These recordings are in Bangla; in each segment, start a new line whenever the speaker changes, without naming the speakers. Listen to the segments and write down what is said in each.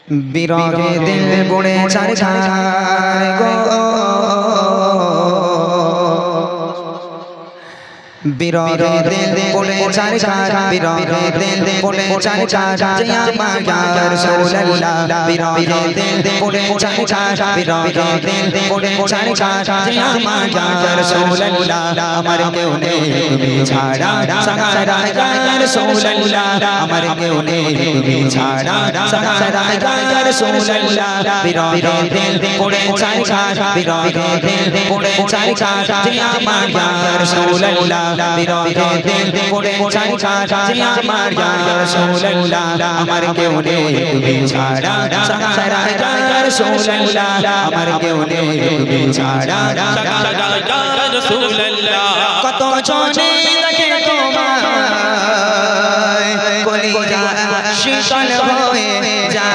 বিরহে দিল পড়ে ছাড়ছাড় গো বিরহে দিল পড়ে ছাড়ছাড় বিরহে দিল পড়ে ছাড়ছাড় জিয়া মায়া রাসূলুল্লাহ বিরহে দিল পড়ে ছাড়ছাড় বিরহে দিল পড়ে ছাড়ছাড় জিয়া মায়া রাসূলুল্লাহ আমার কেউ নেই তুমি ছাড়া সাহারা ইয়া রাসূলুল্লাহ আমার কেউ নেই তুমি ছাড়া সাহারা ইয়া রাসূলুল্লাহ বিরহে দিল পড়ে ছাড়ছাড় বিরহে দিল পড়ে ছাড়ছাড় জিয়া মায়া রাসূলুল্লাহ বিরহে দিল পড়ে ছাড়ছাড় জিয়া মায়া রাসূলুল্লাহ আমার কেউ নেই তুমি ছাড়া সাহারা ইয়া রাসূলুল্লাহ আমার কেউ নেই তুমি ছাড়া সাহারা ইয়া রাসূলুল্লাহ কত জনে দেখে তোমায় কলিজা শীতল হয়ে যায়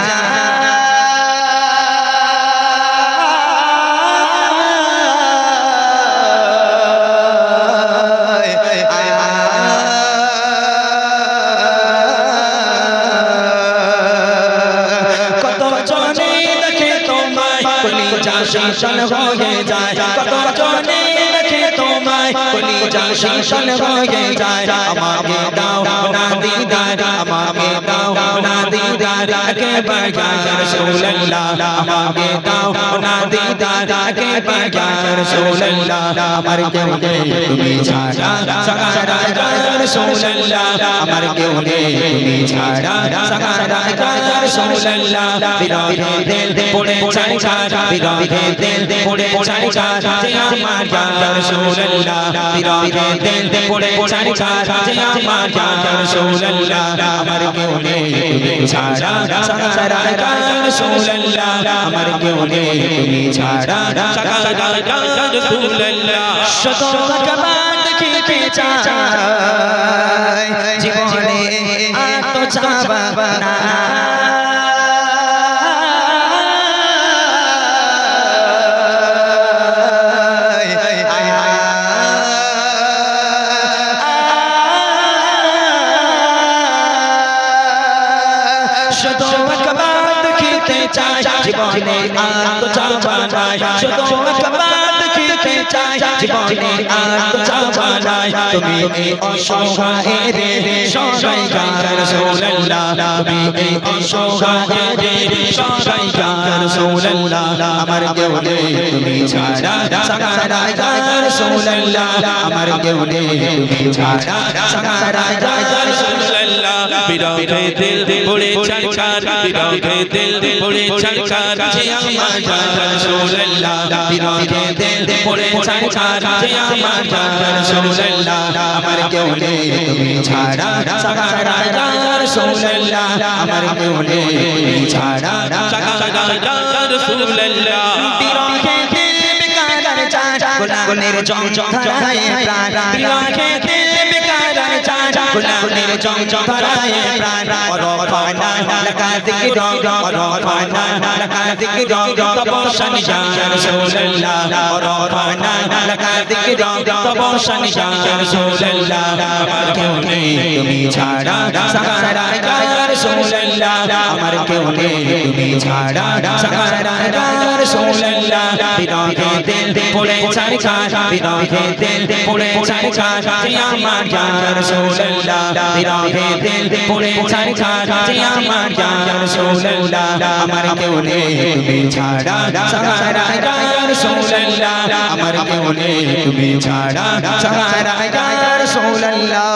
শীতল হয়ে যায় কত জনে দেখে তোমায় কলিজা শীতল হয়ে যায় আমাকে দাও না দিদার আমাকে দাও না দিদার কে বায়া রাসূলুল্লাহ আমাকে দাও না দিদার কে বায়া রাসূলুল্লাহ আমার কেউ নেই তুমি ছাড়া সাহারা ইয়া রাসূলুল্লাহ আমার কেউ নেই তুমি ছাড়া সাহারা ইয়া রাসূলুল্লাহ বিরহে দিল পড়ে ছাড়ছাড় বিরহে দিল পড়ে ছাড়ছাড় জিয়া মায়া রাসূলুল্লাহ বিরহে দিল পড়ে ছাড়ছাড় জিয়া মায়া রাসূলুল্লাহ আমার কেউ নেই তুমি ছাড়া সাহারা ইয়া রাসূলুল্লাহ আমার কেউ নেই তুমি ছাড়া সাহারা ইয়া রাসূলুল্লাহ শত কবার দেখিতে চাই জীবনে আর তো চাওয়া না শত কবার দেখিতে চাই জীবনে আর তো চাওয়া নাই শত কবার দেখিতে চাই জীবনে আর তো চাওয়া নাই তুমি এই অসহায় রে সহায় ইয়া রাসূলুল্লাহ তুমি এই অসহায় রে সহায় ইয়া রাসূলুল্লাহ আমার কেউ নেই তুমি ছাড়া সাহারা ইয়া রাসূলুল্লাহ আমার কেউ নেই তুমি ছাড়া সাহারা ইয়া রাসূলুল্লাহ বিরহে দিল পড়ে ছাড়ছাড় বিরহে দিল পড়ে ছাড়ছাড় জিয়া মায়া রাসূলুল্লাহ বিরহে দিল পড়ে ছাড়ছাড় জিয়া মায়া রাসূলুল্লাহ আমার কেউ নেই তুমি ছাড়া সাহারা ইয়া রাসূলুল্লাহ আমার কেউ নেই তুমি ছাড়া সাহারা ইয়া রাসূলুল্লাহ বিরহে দিল বেকার চাঁদ গুনাহের জঞ্জাল ধরায় প্রাণ বিরহে দিল বেকার চাঁদ গুনাহের জঞ্জাল ধরায় প্রাণ রফানা লাকা যিকর রফানা লাকা যিকর তবশন ইয়া রাসূলুল্লাহ রফানা লাকা যিকর তবশন ইয়া রাসূলুল্লাহ আমার কেউ নেই তুমি ছাড়া সাহারা ইয়া রাসূলুল্লাহ আমার কেউ নেই তুমি ছাড়া সাহারা ইয়া রাসূলুল্লাহ বিরহে দিল পড়ে ছাড়ছাড় বিরহে দিল পড়ে ছাড়ছাড় জিয়া মায়া রাসূলুল্লাহ বিরহে দিল পড়ে ছাড়ছাড় জিয়া মায়া রাসূলুল্লাহ আমার কেউ নেই তুমি ছাড়া সাহারা ইয়া রাসূলুল্লাহ আমার কেউ নেই তুমি ছাড়া সাহারা ইয়া রাসূলুল্লাহ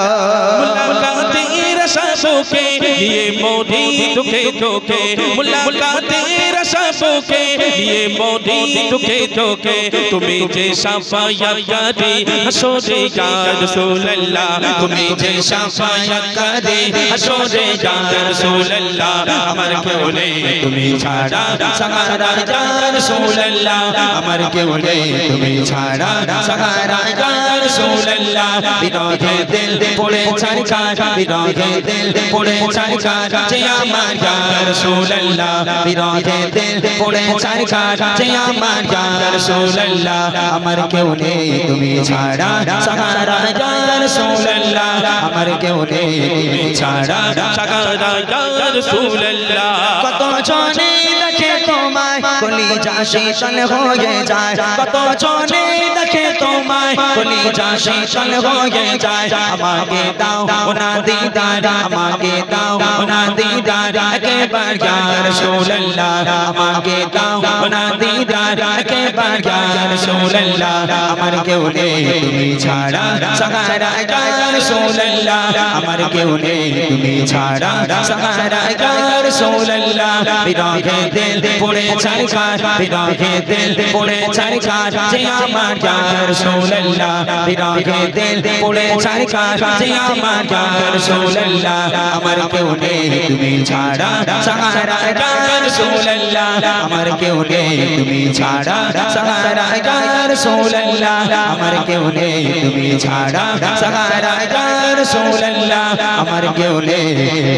মুলাকাতের सबके लिए मोदी दुखे धोखे मुलाकातेर सबके लिए मोदी दुखे धोखे तुम्हें जे शफायत करे हशोरे या रसूलल्लाह तुम्हें जे शफायत करे हशोरे या रसूलल्लाह अमर क्यों ने तुम्हें छाड़ा सहारा या रसूलल्लाह अमर क्यों ने तुम्हें छाड़ा सहारा या रसूलल्लाह बिरहे दिल पड़े छाड़ बिरहे दिल पड़े छाड़ जिया माया रसूलल्लाह बिरहे दिल पड़े छाड़ जिया माया रसूलल्लाह अमर क्यों ने तुम्हें छाड़ा सहारा या रसूलल्लाह अमर क्यों ने तुम्हें छाड़ा सहारा या रसूलल्लाह कत জনে দেখে তোমায় কলিজা শীতল হয়ে যায়, কত জনে দেখে তোমায় কলিজা শীতল হয়ে যায়। আমাকে দাও না দিদার, আমাকে দাও না দিদার একবার ইয়া রাসূলুল্লাহ, আমাকে দাও না দিদার একবার ইয়া রাসূলুল্লাহ। আমার কেউ নেই তুমি ছাড়া সাহারা ইয়া রাসূলুল্লাহ, আমার কেউ নেই তুমি ছাড়া সাহারা ইয়া রাসূলুল্লাহ। বিরহে দিল পড়ে ছারখার, বিরহে দিল পড়ে ছারখার যে আমার ইয়া রাসূলুল্লাহ, বিরহে দিল পড়ে ছারখার যে আমার ইয়া রাসূলুল্লাহ। আমার কেউ নেই তুমি ছাড়া সাহারা ইয়া রাসূলুল্লাহ, আমার কেউ নেই তুমি ছাড়া সাহারা ইয়া রাসূলুল্লাহ, আমার কেউ নেই তুমি ছাড়া সাহারা ইয়া রাসূলুল্লাহ, আমার কেউ নেই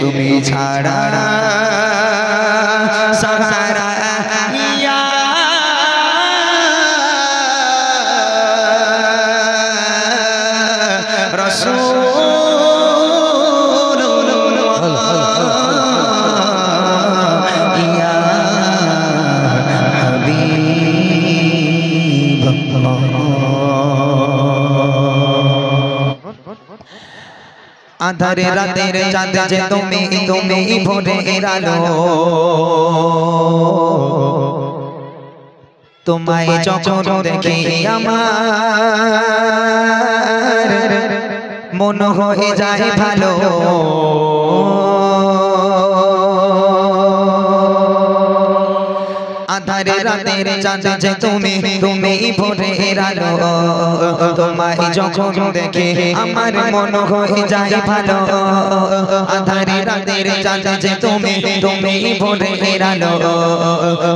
তুমি ছাড়া সাহারা ইয়া রাসূলুল্লাহ ইয়া হাবিবাল্লাহ। আধারে রাতের চাঁদ যে তুমি, তুমি ভোরের আলো, তোমায় যখন দেখি আমার মন হয়ে যায় ভালো। আধারে রাতের চাঁদ যে তুমি, তুমি ভোরের আলো, তোমায় যখন দেখি আমার মন হয়ে যায় ভালো। আধারে রাতের চাঁদ যে তুমি, তুমি ভোরের আলো,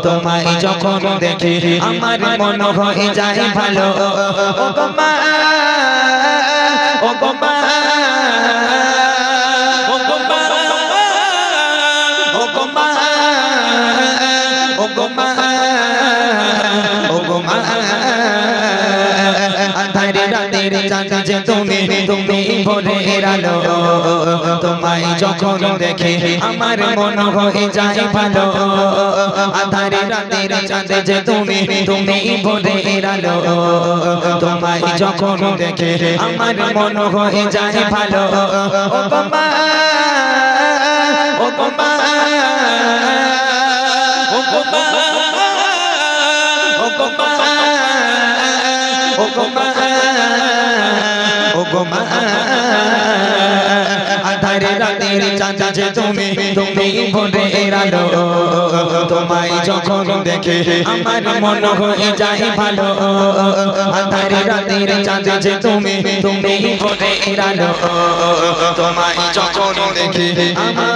তোমায় যখন দেখি আমার মন হয়ে যায় ভালো। ও গো মা, ও গো মা, ও গো মা, ও গো মা, ও গো মা, ও গো মা। আধারে রাতের চাঁদ যে তুমি, তুমি ভোরের আলো, তোমায় যখন দেখে আমার মন হয়ে যায় ভালো। আধারে রাতের চাঁদ যে তুমি, তুমি ভোরের আলো, তোমায় যখন দেখে আমার মন হয়ে যায় ভালো। ও গো মা, ও গো মা, ও গো মা, ও গো মা, ও গো মা, ও গো মা। আধারে রাতের চাঁদ যে তুমি, তুমি ভোরের আলো, তোমায় যখন দেখে আমার মন হয়ে যায় ভালো। আধারে রাতের চাঁদ যে তুমি, তুমি ভোরের আলো, তোমায় যখন দেখে আমার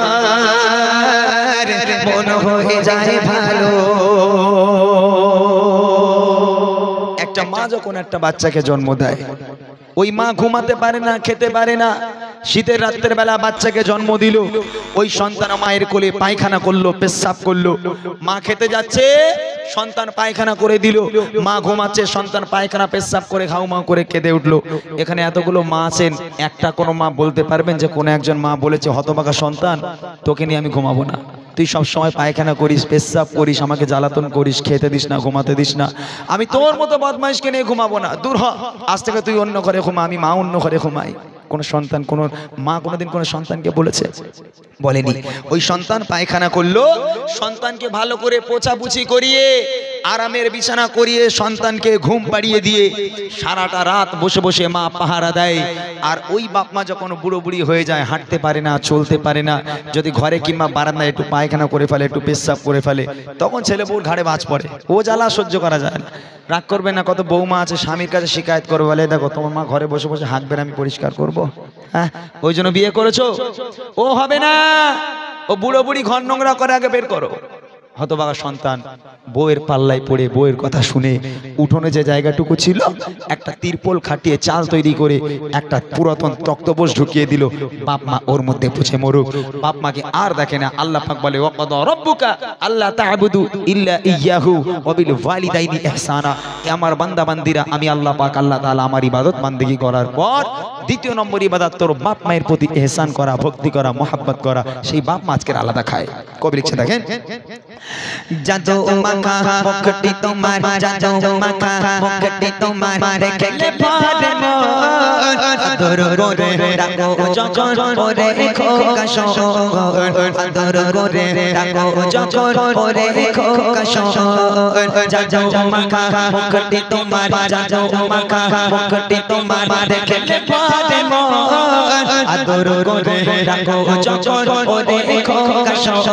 মন হয়ে যায় ভালো। একটা মা যখন একটা বাচ্চাকে জন্ম দেয়, ওই মা ঘুমাতে পারে না, খেতে পারে না। শীতের রাতের বেলা বাচ্চাকে জন্ম দিল, ওই সন্তান মায়ের কোলে পায়খানা করলো, পেশাব করলো। মা খেতে যাচ্ছে, সন্তান পায়খানা করে দিল। মা ঘুমাচ্ছে, সন্তান পায়খানা পেশাব করে ঘাউ মাউ করে কেঁদে উঠলো। এখানে এতগুলো মা আছেন, একটা কোনো মা বলতে পারবেন যে কোনো একজন মা বলেছে হতভাগা সন্তান, তোকে নিয়ে আমি ঘুমাবো না, তুই সব সময় পায়খানা করিস, পেশাব করিস, আমাকে জ্বালাতন করিস, খেতে দিস না, ঘুমাতে দিস না, আমি তোর মতো বদমাইশকে নিয়ে ঘুমাবো না, দূর হ, আজ থেকে তুই অন্য ঘরে ঘুমা, আমি মা অন্য ঘরে ঘুমাই। কোন সন্তান, কোন মা কোনোদিন কোন সন্তানকে বলেছে? বলেনি। ওই সন্তান পায়খানা করলো, সন্তানকে ভালো করে পোছাপুছি করিয়ে আরামের বিছানা করিয়ে সন্তানকে ঘুম পাড়িয়ে দিয়ে সারাটা রাত বসে বসে মা পাহারা দেয়। আর ওই বাপ মা যখন বুড়ো বুড়ি হয়ে যায়, হাঁটতে পারে না, চলতে পারে না, যদি ঘরে কিংবা বারান্দায় একটু পায়খানা করে ফেলে, একটু পেশাব করে ফেলে, তখন ছেলে বউর ঘাড়ে বাজ পড়ে। ও জ্বালা সহ্য করা যায় না। রাগ করবে না, কত বৌমা আছে স্বামীর কাছে শিকায়ত করবে, বলে দেখো তোমার মা ঘরে বসে বসে হাঁকবে, আমি পরিষ্কার করব, হ্যাঁ ওই জন্য বিয়ে করেছো? ও হবে না, ও বুড়ো বুড়ি ঘর নোংরা করে, আগে বের করো।
হতভাগা সন্তান বউয়ের পাল্লায় পড়ে বউয়ের কথা শুনে উঠোনে যে জায়গাটুকু ছিল একটা তিরপল খাটিয়ে চাল তৈরি করে একটা পুরাতন তক্তপোষ ঢুকিয়ে দিল। বাপ মা ওর মধ্যে পুছে মরুক। বাপ মাকে আর দেখে না। আল্লাহ পাক বলে ওয়াকাদা রাব্বুকা আল্লা তা'বুদু ইল্লা ইয়াহু ওয়া বিল ওয়ালিদাইনি ইহসানা। আমার বান্দা বান্দিরা, আমি আল্লাহ পাক আল্লাহ তাআলা আমার ইবাদত বান্দেগী করার পর দ্বিতীয় নম্বর ইবাদত তোর বাপ মায়ের প্রতি ইহসান করা, ভক্তি করা, মহব্বত করা। সেই বাপ মা আজকে আলাদা খায়। কবি লিখছে দেখেন,
জাজো মাখা মুখটি তোমার, জাজো মাখা মুখটি তোমার, দেখলে পারে মন আদর করে ডাকো যখন ওরে খোকা শোন, আদর করে ডাকো যখন ওরে খোকা শোন। জাজো মাখা মুখটি তোমার, জাজো মাখা মুখটি তোমার, দেখলে পারে মন আদর করে ডাকো যখন ওরে খোকা শোন,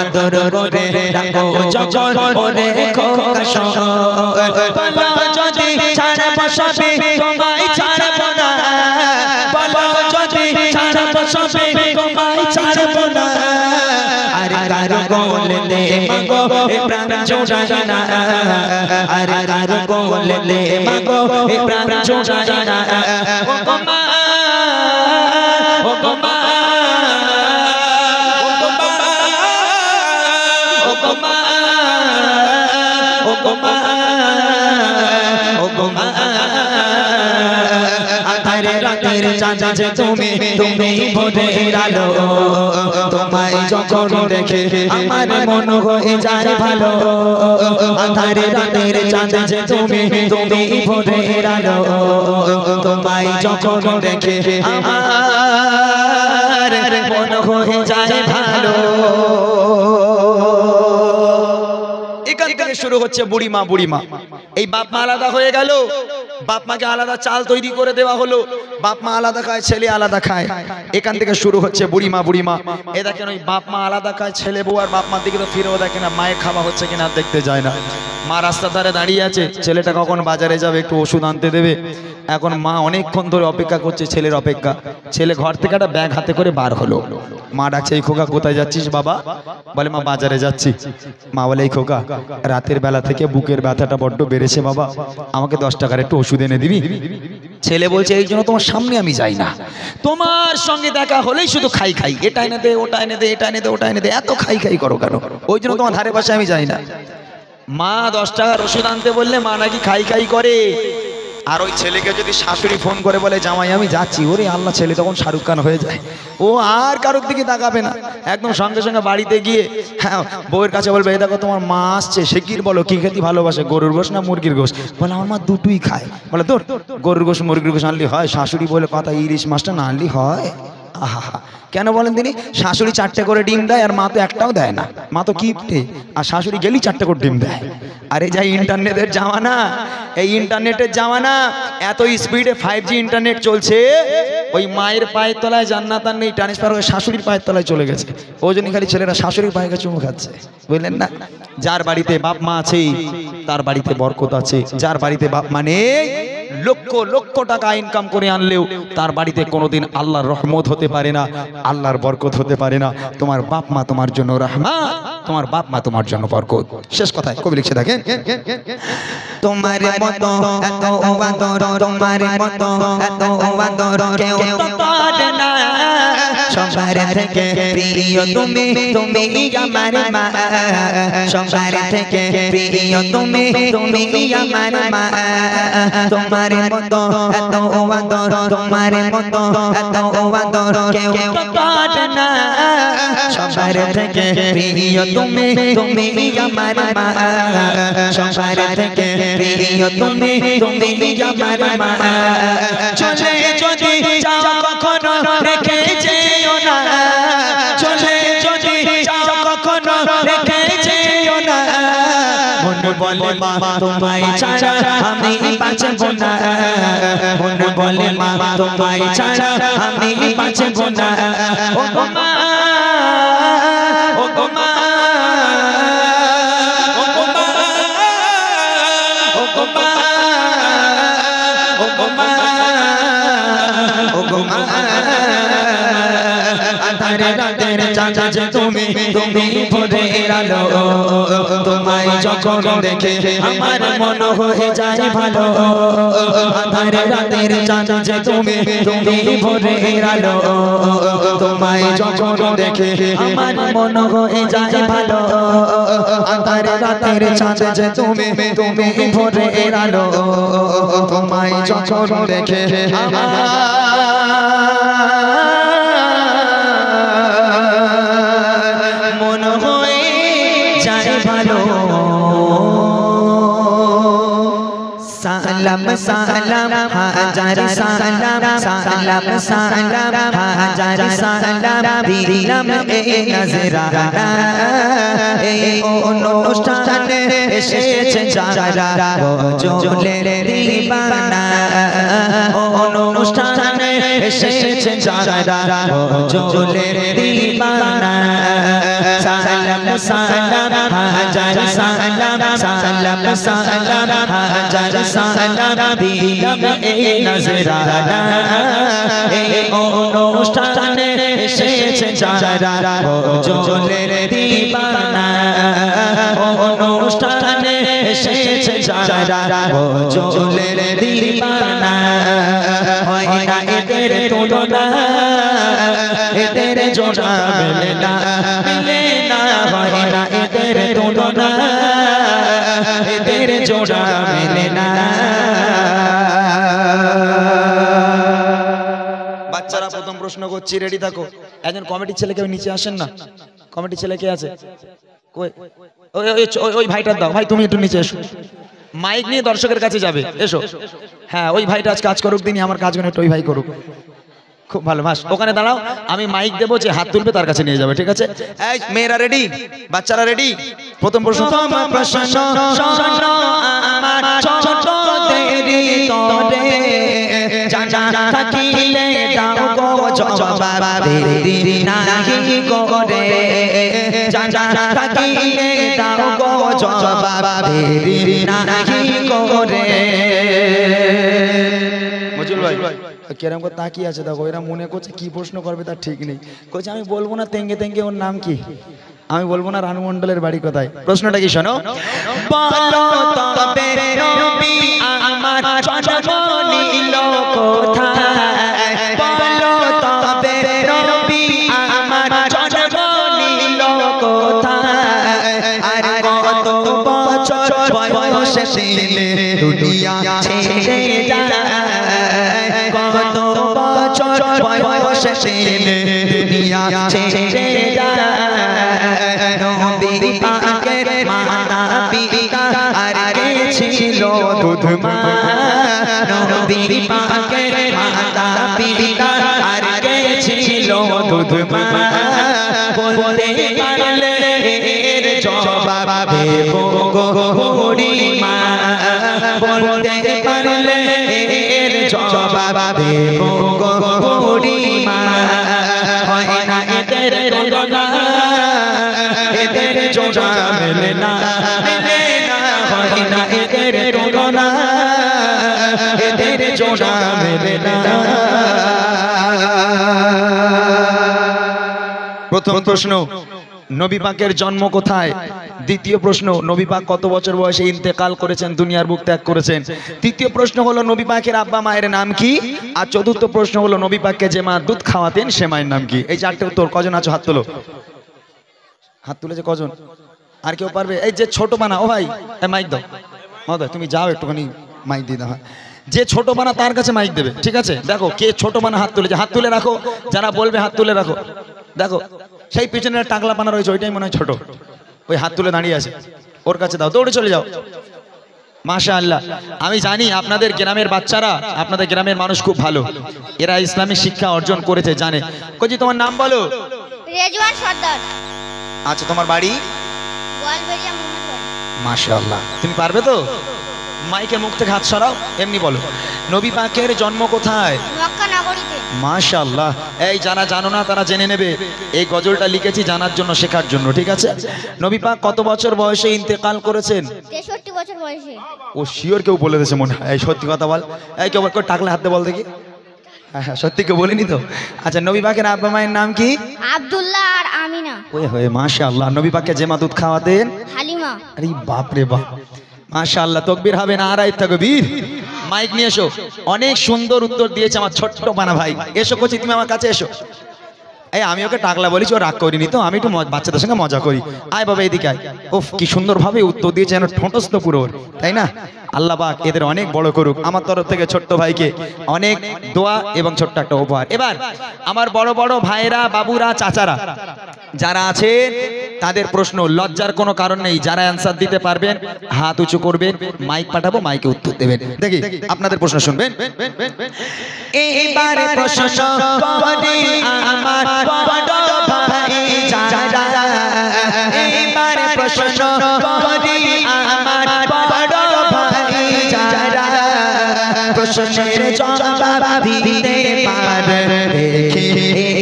আদর করে ডাকো যখন ওরে খোকা শোন। বলো যদি ছাড়ব সবে তোমায় ছাড়ব না, বলো যদি ছাড়ব সবে তোমায় ছাড়ব না। আরে কারো গোলেতে মাগো এ প্রাণ জোড়ায় না, আরে কারো গোলেতে মাগো এ প্রাণ জোড়ায় না। ও গো মা, ও গো মা, রাতের চাঁদ যে তুমি, তুমি ভোরের আলো, তোমায় যখন দেখে আমার মন হয়ে যায় ভালো। আঁধারে রাতের চাঁদ যে তুমি, তুমি ভোরের আলো, তোমায় যখন দেখে আমার মন হয়ে যায় ভালো। এখান থেকে শুরু হচ্ছে বুড়িমা। বুড়িমা এই বাপ মা আলাদা হয়ে গেল, বাপ মাকে আলাদা চাল তৈরি করে দেওয়া হলো, বাপ মা আলাদা খায়, ছেলে আলাদা খায়। এখান থেকে শুরু হচ্ছে বুড়িমা। বুড়িমা এ দেখেন, ওই বাপ মা আলাদা খায়, ছেলে বউ আর বাপ মার দিকে তো ফিরেও দেখে না, মায়ের খাওয়া হচ্ছে কিনা দেখতে যায় না। মা রাস্তার ধারে দাঁড়িয়ে আছে, ছেলেটা কখন বাজারে যাবে একটু ওষুধ আনতে দেবে। এখন মা অনেকক্ষণ ধরে অপেক্ষা করছে, ছেলের অপেক্ষা। ছেলে ঘর থেকে একটা ব্যাগ হাতে করে বার হলো। মা ডাকছে, এই খোকা কোথায় যাচ্ছিস বাবা? বলে মা বাজারে যাচ্ছি। মা বলে, এই খোকা রাতের বেলা থেকে বুকের ব্যথাটা বড্ড বেড়েছে বাবা, আমাকে 10 টাকার একটু ওষুধ এনে দিবি? ছেলে বলছে, এই জন্য তোমার সামনে আমি যাই না, তোমার সঙ্গে দেখা হলেই শুধু খাই খাই, এটা এনে দে, ওটা এনে দে, এটা এনে দে, ওটা এনে দে, এত খাই খাই করো কেন? ওই জন্য তোমার ধারে পাশে আমি যাই না। মা 10 টাকার ওষুধ আনতে বললে মা নাকি খাই খাই করে। আর ওই ছেলেকে যদি শাশুড়ি ফোন করে বলে জামাই আমি যাচ্ছি, ওরে আল্লাহ, ছেলে তখন শাহরুখ খান হয়ে যায়। ও আর কারোর দিকে তাকাবে না, একদম সঙ্গে সঙ্গে বাড়িতে গিয়ে হ্যাঁ বউয়ের কাছে বলবে, এই দেখো তোমার মা আসছে, শিগগির বলো কি খেতে ভালোবাসে, গরুর গোশ না মুরগির গোশ? বলে আমার মা দুটোই খায়। বলে তোর গরুর গোশ মুরগির গোশ আনলি হয়? শাশুড়ি বলে কথা, ইলিশ মাছটা না আনলি হয়? আহা, কেন বলেন তিনি? শাশুড়ি 4টে করে ডিম দেয় আর মা তো একটাও দেয় না, মা তো কিপটে, আর শাশুড়ি গেলি 4টে করে ডিম দেয়। আরে যাই ইন্টারনেটের জামানা, এই ইন্টারনেটের জামানা, এত স্পিডে 5G ইন্টারনেট চলছে, ওই মায়ের পায়ের তলায় জান্নাত আর নেই, ট্রান্সফার হয়ে শাশুড়ির পায়ের তলায় চলে গেছে। ওই জন্য খালি ছেলেরা শাশুড়ির পায়ে চুমু খাচ্ছে, বুঝলেন না? যার বাড়িতে বাপ মা আছে তার বাড়িতে বরকত আছে, যার বাড়িতে বাপ মা নেই লক্ষ লক্ষ টাকা ইনকাম করে আনলেও তার বাড়িতে কোনোদিন আল্লাহর রহমত হতে পারে না, আল্লাহর বরকত হতে পারে না। তোমার বাপ মা তোমার জন্য রহমত, তোমার বাপ মা তোমার জন্য বরকত। শেষ কথায় কবি লিখছে দেখেন, তোমার মতো এত আদর, তোমার মতো এত আদর কেউ তো করে না, সবার থেকে প্রিয় তুমি, তুমি আমার মা, সবার থেকে প্রিয় তুমি, তুমি আমার মা। তোমার মতো এত আদর, তোমার মতো এত আদর কেউ তো করে না, সবার থেকে প্রিয় তুমি, তুমি আমার মা, সবার থেকে প্রিয় তুমি, তুমি আমার মা। চলে যদি যাও কখনো রেখে যেও না, চলে যদি যাও কখনো রেখে যেও না, মন বলে মা তোমায় ছাড়া আমি বাঁচব না, মন বলে মা তোমায় ছাড়া আমি বাঁচব না। ও গো মা, ও গো মা, ও গো মা, ও গো মা, ও গো মা, ও গো মা। আঁধারে রাতের চাঁদ যে তুমি তুমি ভোরের আলো তোমায় যখন দেখে আমার মন হয়ে যায় ভালো আধার রাতের চাঁদ যে তুমি তুমি ভোরের আলো তোমায় যখন দেখে আমার মন হয়ে যায় ভালো আধার রাতের চাঁদ যে তুমি তুমি ভোরের আলো তোমায় যখন দেখে আমার মন হয়ে যায় ভালো সালাম সালাম হাজার সালাম সালাম সালাম হাজার সালাম দিলাম এই নজরানা এই অনুষ্ঠানে এসেছে যারা বজলের দিবানা অনুষ্ঠানে এসেছে যারা বজলের দিবানা সালাম সালাম হাজার সালাম সালাম সালাম হাজার সালাম দিলাম এই নজরানা এই অনুষ্ঠানে এসেছে যারা বজলের দিবানা অনুষ্ঠানে এসেছে যারা বজলের দিবানা হয় না এদের তুলনা এদের জোড়া মেলে না হয় না এদের তুলনা এদের জোড়া মেলে না বাচ্চারা প্রথম প্রশ্ন করছি রেডি থাকো একজন কমিটির ছেলে কেউ নিচে আসেন না কমিটির ছেলে কে আছে ওই ভাইটার দাও ভাই তুমি একটু নিচে এসো মাইক নিয়ে দর্শকের কাছে যাবে এসো হ্যাঁ ওই ভাইটা আজ কাজ করুক দিনই আমার কাজগুলো একটু ওই ভাই করুক খুব ভালো বাস ওখানে দাঁড়াও আমি মাইক দেবো যে হাত তুলবে তার কাছে নিয়ে যাবে ঠিক আছে এই মেয়েরা রেডি বাচ্চারা রেডি প্রথম প্রশ্ন তোমার প্রশ্ন আমার ছোট দেরি করে জানা থাকিলে দাও গো জবাব দেরি নাহি করে জানা থাকিলে দাও গো জবাব দেরি নাহি করে মজুল ভাই কেরম করে তাকিয়ে আছে দেখো এরা মনে করছে কি প্রশ্ন করবে তার ঠিক নেই কইছে আমি বলবো না তেঙ্গে তেঙ্গে ওর নাম কি আমি বলবো না রানু মণ্ডলের বাড়ি কোথায় প্রশ্নটা কি শোনো বলো তবে নবী আমার জন্ম নিল কোথায় বলো তবে নবী আমার জন্ম নিল কোথায় আর কত বছর বয়সে ছিলে দুনিয়া ছেড়ে যায় কত বছর বয়সে ছিলে দুনিয়া ছেড়ে যায় নবী পাকের মাতা পিতা আর কে ছিল দুধ মা নবী পাকের মাতা পিতা আর কে ছিল দুধ মা বলতে পারলে এর জবাব দেব গো বুড়িমা বলতে পারলে এর জবাব দেব গো বুড়িমা হয় না এদের তুলনা এদের জোড়া মেলে না হয় না এদের তুলনা এদের জোড়া মেলে না প্রথম প্রশ্ন নবী পাকের জন্ম কোথায় দ্বিতীয় প্রশ্ন নবী পাক কত বছর বয়সে ইন্তেকাল করেছেন দুনিয়ার বুক ত্যাগ করেছেন তৃতীয় প্রশ্ন হলো নবী পাকের আব্বা মায়ের নাম কি আর চতুর্থ প্রশ্ন হলো নবী পাককে যে মা দুধ খাওয়াতেন সে মায়ের নাম কি এই চারটে উত্তর কজন আছো হাত তোলো হাত তুলেছে কজন আর কেউ পারবে এই যে ছোট বানা ও ভাই মাইক দাও মহোদয় তুমি যাও একটুখানি মাইক দিয়ে দাও যে ছোট বানা তার কাছে মাইক দেবে ঠিক আছে দেখো কে ছোট বানা হাত তুলেছে হাত তুলে রাখো যারা বলবে হাত তুলে রাখো দেখো সেই পিছনের টাকলা পানা রয়েছে ওইটাই মনে হয় ছোট ওই হাত তুলে দাঁড়িয়ে আছে ওর কাছে দাও দৌড়ে চলে যাও মাশাআল্লাহ আমি জানি আপনাদের গ্রামের বাচ্চারা আপনাদের গ্রামের মানুষ খুব ভালো এরা ইসলামী শিক্ষা অর্জন করেছে জানে কইছি তোমার নাম বলো
রেজওয়ান সর্দার
আচ্ছা তোমার বাড়ি
গোয়ালবেড়িয়া মোহাম্মদপুর
মাশাআল্লাহ তুমি পারবে তো মাইকের মুখ থেকে হাত সরাও এমনি বলো নবী পাকের জন্ম কোথায়
মক্কা নগরীতে
মাশাআল্লাহ এই যারা জানো না তারা জেনে নেবে এই গজলটা লিখেছি জানার জন্য শেখার জন্য ঠিক আছে নবী পাক কত বছর বয়সে ইন্তেকাল করেছেন
63 বছর বয়সে
ও শিওর কেউ বলে দিয়েছে মনে হয় এই সত্যি কথা বল এই কেউ টাকলে হাতে বল দেখি
হ্যাঁ সত্যি কেউ বলিনি তো। আচ্ছা নবী পাকের আব্বা মায়ের নাম কি?
আব্দুল্লাহ আর আমিনা।
ওই হয়ে মাশাআল্লাহ। নবী পাককে যে মা দুধ খাওয়াতেন?
হালিমা।
আরে বাপ রে বাপ, মাশাআল্লাহ। তাকবীর হবে না? আরাই তাকবীর। মাইক নিয়ে এসো। অনেক সুন্দর উত্তর দিয়েছে আমার ছোট্ট বানা ভাই। এসো কোচি, তুমি আমার কাছে এসো। এই আমি ওকে টাকলা বলেছি, ও রাগ করিনি তো, আমি একটু বাচ্চাদের সঙ্গে মজা করি। আয় বাবা এদিকে আয়। উফ কি সুন্দরভাবে উত্তর দিয়েছে, যেন ঠোঁটস্থ পুরো, তাই না? আল্লাহ পাক এদের অনেক বড় করুক। আমার তরফ থেকে ছোট্ট ভাইকে অনেক দোয়া এবং ছোট্ট একটা উপহার। এবার আমার বড় বড় ভাইরা, বাবুরা, চাচারা যারা আছেন তাদের প্রশ্ন, লজ্জার কোনো কারণ নেই। যারা অ্যান্সার দিতে পারবেন হাত উঁচু করবেন, মাইক পাঠাবো, মাইকে উত্তর দেবেন। দেখি আপনাদের প্রশ্ন শুনবেন।
এইবারে প্রশ্ন করে আমার বড় ভাই যারা, এইবারে প্রশ্ন করে আমার বড় ভাই যারা, প্রশ্নের জবাব দিতে পারে দেখে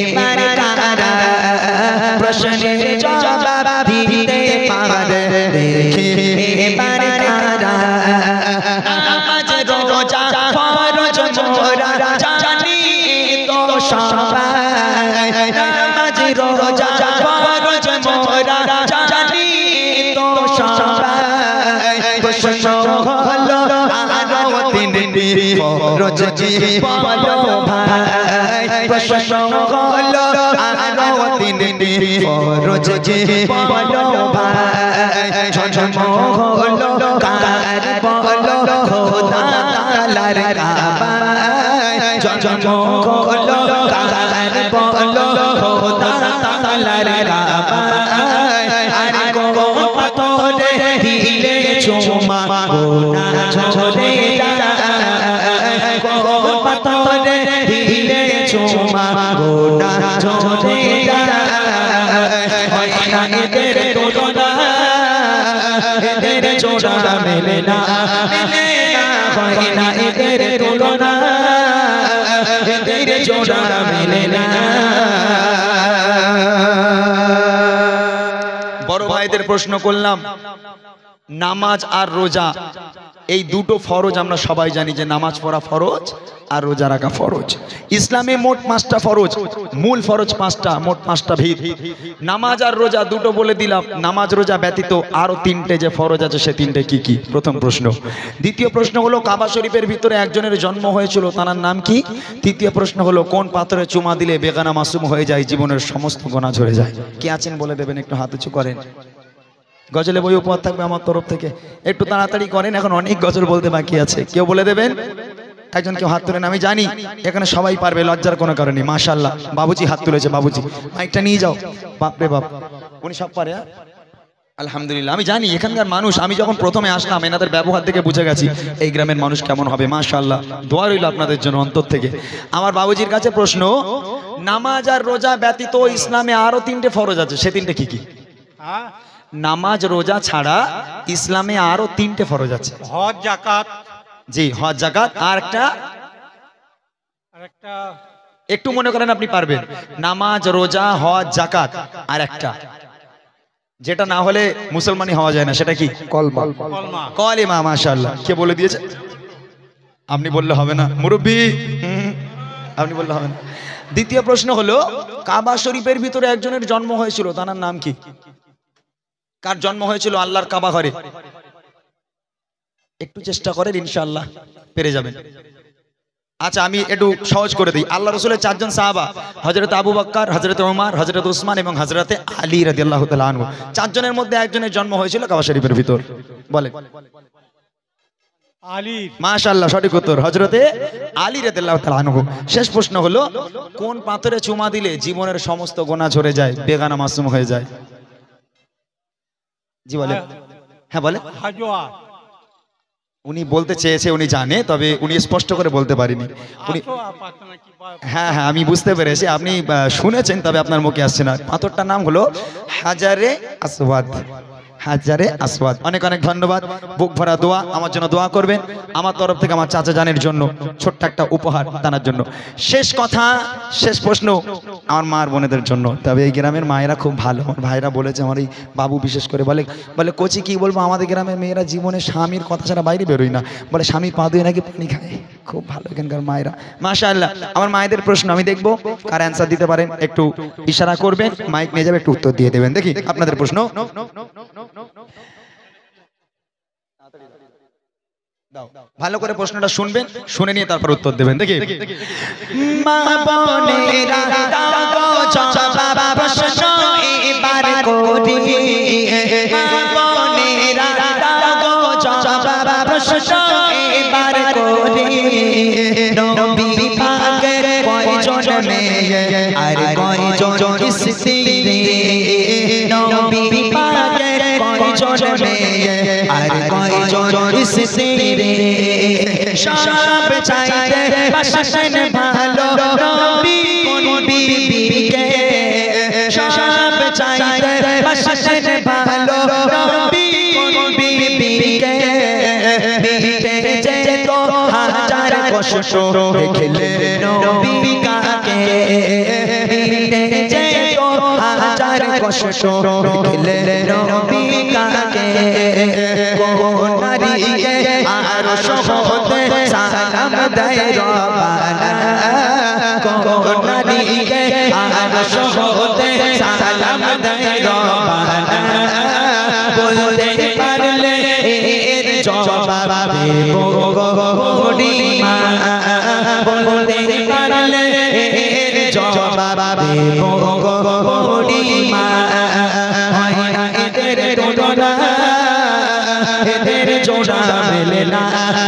এবারে কারা, প্রশ্নের জবাব দিতে পারে দেখে এবারে কারা। নামাজ রোজা ফরজ মোরা জানি তো সবাই, নামাজ রোজা ফরজ মোরা জানি তো সবাই। প্রশ্ন হলো আরো তিনটি ফরজ কি বলো ভাই, প্রশ্ন হলো আরো তিনটি ফরজ কি বলো ভাই। জন্ম হলো কার বলো খোদা তাআলার কাবায়, জন্ম হলো কার বলো খোদা তাআলার কাবায়। আরে গো পাথরে দিলে চুমা গোনা ঝরে যায়, গো পাথরে দিলে চুমা গোনা ঝরে যায়। হয় না এদের তুলনা, এদের জোড়া মেলে না, মেলে না, হয় না এদের তুলনা, এদের জোড়া মেলে না।
বড় ভাইদের প্রশ্ন করলাম, নামাজ আর রোজা এই দুটো ফরজ আমরা সবাই জানি, যে নামাজ পড়া ফরজ আর রোজা রাখা ফরজ। ইসলামে মোট 5টা ফরজ, মূল ফরজ 5টা, মোট 5টা ভিত। নামাজ আর রোজা দুটো বলে দিলাম, নামাজ রোজা ব্যতীত আরো 3টে যে ফরজ আছে সে 3টে কি কি? প্রথম প্রশ্ন। দ্বিতীয় প্রশ্ন হলো কাবা শরীফের ভিতরে একজনের জন্ম হয়েছিল, তার নাম কি? তৃতীয় প্রশ্ন হলো কোন পাথরে চুমা দিলে বেগানা মাসুম হয়ে যায়, জীবনের সমস্ত গোনা ঝরে যায়? কে আছেন বলে দেবেন? একটু হাত উঁচু করেন। গজলে বই উপহার থাকবে আমার তরফ থেকে, একটু তাড়াতাড়ি করেন, এখন অনেক গজল বলতে বাকি আছে। কেউ বলে দেবেন? একজন কেউ হাত তুলেন, আমি জানি এখানে সবাই পারবে, লজ্জার কোনো কারণে। মাশাআল্লাহ, বাবুজি হাত তুলেছে। বাবুজি মাইকটা নিয়ে যাও। বাপরে বাপ, উনি সব পারে। আলহামদুলিল্লাহ, আমি জানি এখানকার মানুষ, আমি যখন প্রথমে আসলাম এনাদের ব্যবহার থেকে বুঝে গেছি এই গ্রামের মানুষ কেমন হবে। মাশাআল্লাহ, দোয়া রইল আপনাদের জন্য অন্তর থেকে। আমার বাবুজির কাছে প্রশ্ন, নামাজ আর রোজা ব্যতীত ইসলামে আরো 3টে ফরজ আছে, সে 3টে কি কি? নামাজ রোজা ছাড়া ইসলামে আরো 3টে ফরজ আছে।
হজ, যাকাত।
জি, হজ, যাকাত, আর একটা একটু মনে করেন আপনি পারবেন। নামাজ, রোজা, হজ, যাকাত, আর একটা যেটা না হলে মুসলমানই হওয়া যায় না, সেটা কি? কলমা। কলিমা। মাশাআল্লাহ, কে বলে দিয়েছে? আপনি বললে হবে না মুরব্বি, আপনি বললে হবে না। দ্বিতীয় প্রশ্ন হলো কাবা শরীফের ভিতরে একজনের জন্ম হয়েছিল, তার নাম কি? কার জন্ম হয়েছিল আল্লাহর কাবা ঘরে? একটু চেষ্টা করেন, ইনশাআল্লাহ পেরে যাবেন। আচ্ছা আমি একটু সহজ করে দিই। আল্লাহ রাসূলের 4জন সাহাবা, হযরত আবু বকর, হযরত ওমর, হযরত উসমান এবং হযরত আলী রাদিয়াল্লাহু তাআলা আনহু, 4 জনের মধ্যে একজনের জন্ম হয়েছিল কাবা শরীফের ভিতর। বলেন।
আলী।
মাশাআল্লাহ, সঠিক উত্তর হযরতে আলী রাদিয়াল্লাহু তাআলা আনহু। শেষ প্রশ্ন হলো কোন পাথরে চুমা দিলে জীবনের সমস্ত গুনাহ ঝরে যায়, বেগানা মাসুম হয়ে যায়? জি বলেন। হ্যাঁ বলেন।
হাজোয়া।
উনি বলতে চেয়েছে, উনি জানে, তবে উনি স্পষ্ট করে বলতে পারেনি। উনি হ্যাঁ হ্যাঁ আমি বুঝতে পেরেছি, আপনি শুনেছেন তবে আপনার মুখে আসছে না। পাথরটার নাম হলো হাজারে আসওয়াদ। হাজারে আসওয়াদ। অনেক অনেক ধন্যবাদ, বুক ভরা দোয়া আমার জন্য দোয়া করবেন, আমার তরফ থেকে আমার চাচা জানের জন্য ছোট্ট একটা উপহার তার জন্য। শেষ কথা, শেষ প্রশ্ন আমার মার বোনেদের জন্য। তবে এই গ্রামের মায়েরা খুব ভালো, আমার ভাইরা বলেছে, আমার এই বাবু বিশেষ করে বলে বলে কোচি কি বলবো, আমাদের গ্রামের মেয়েরা জীবনে স্বামীর কথা ছাড়া বাইরে বেরোয় না, বলে স্বামী পা ধুয়ে নাকি পানি খায়। খুব ভালো এখানকার মায়েরা, মাশাআল্লাহ। আমার মায়েদের প্রশ্ন আমি দেখবো কার অ্যান্সার দিতে পারেন, একটু ইশারা করবেন, মাইক নিয়ে যাবে, একটু উত্তর দিয়ে দেবেন। দেখি আপনাদের প্রশ্ন। ভালো করে প্রশ্নটা শুনবেন, শুনে নিয়ে তারপর উত্তর দেবেন। দেখি
মা বোনেরা দাও গো জবাব প্রশ্ন এবার করি, মা বোনেরা দাও গো জবাব প্রশ্ন এবার করি। নবী পাকের কয়জন মেয়ে আর কয়জন স্ত্রী, নবী পাকের কয়জন মেয়ে আর কয়জন স্ত্রী, সব চাইতে বাসেন ভালো নবী কোন বিবিকে, সব চাইতে বাসেন ভালো নবী কোন বিবিকে। মিটে যেত হাজার কষ্ট দেখলে নবী কাকে, মিটে যেত হাজার কষ্ট দেখলে নবী কাকে। কোন নারীকে আরশ হতে সালাম দেয় রব্বানা, কোন নারীকে আরশ হতে সালাম দেয় রব্বানা। বলতে পারলে এর জবাব দেব গো বুড়িমা, বলতে পারলে এর জবাব দেব গো বুড়িমা। হয় না এদের তুলনা, এদের জোড়া মেলে না,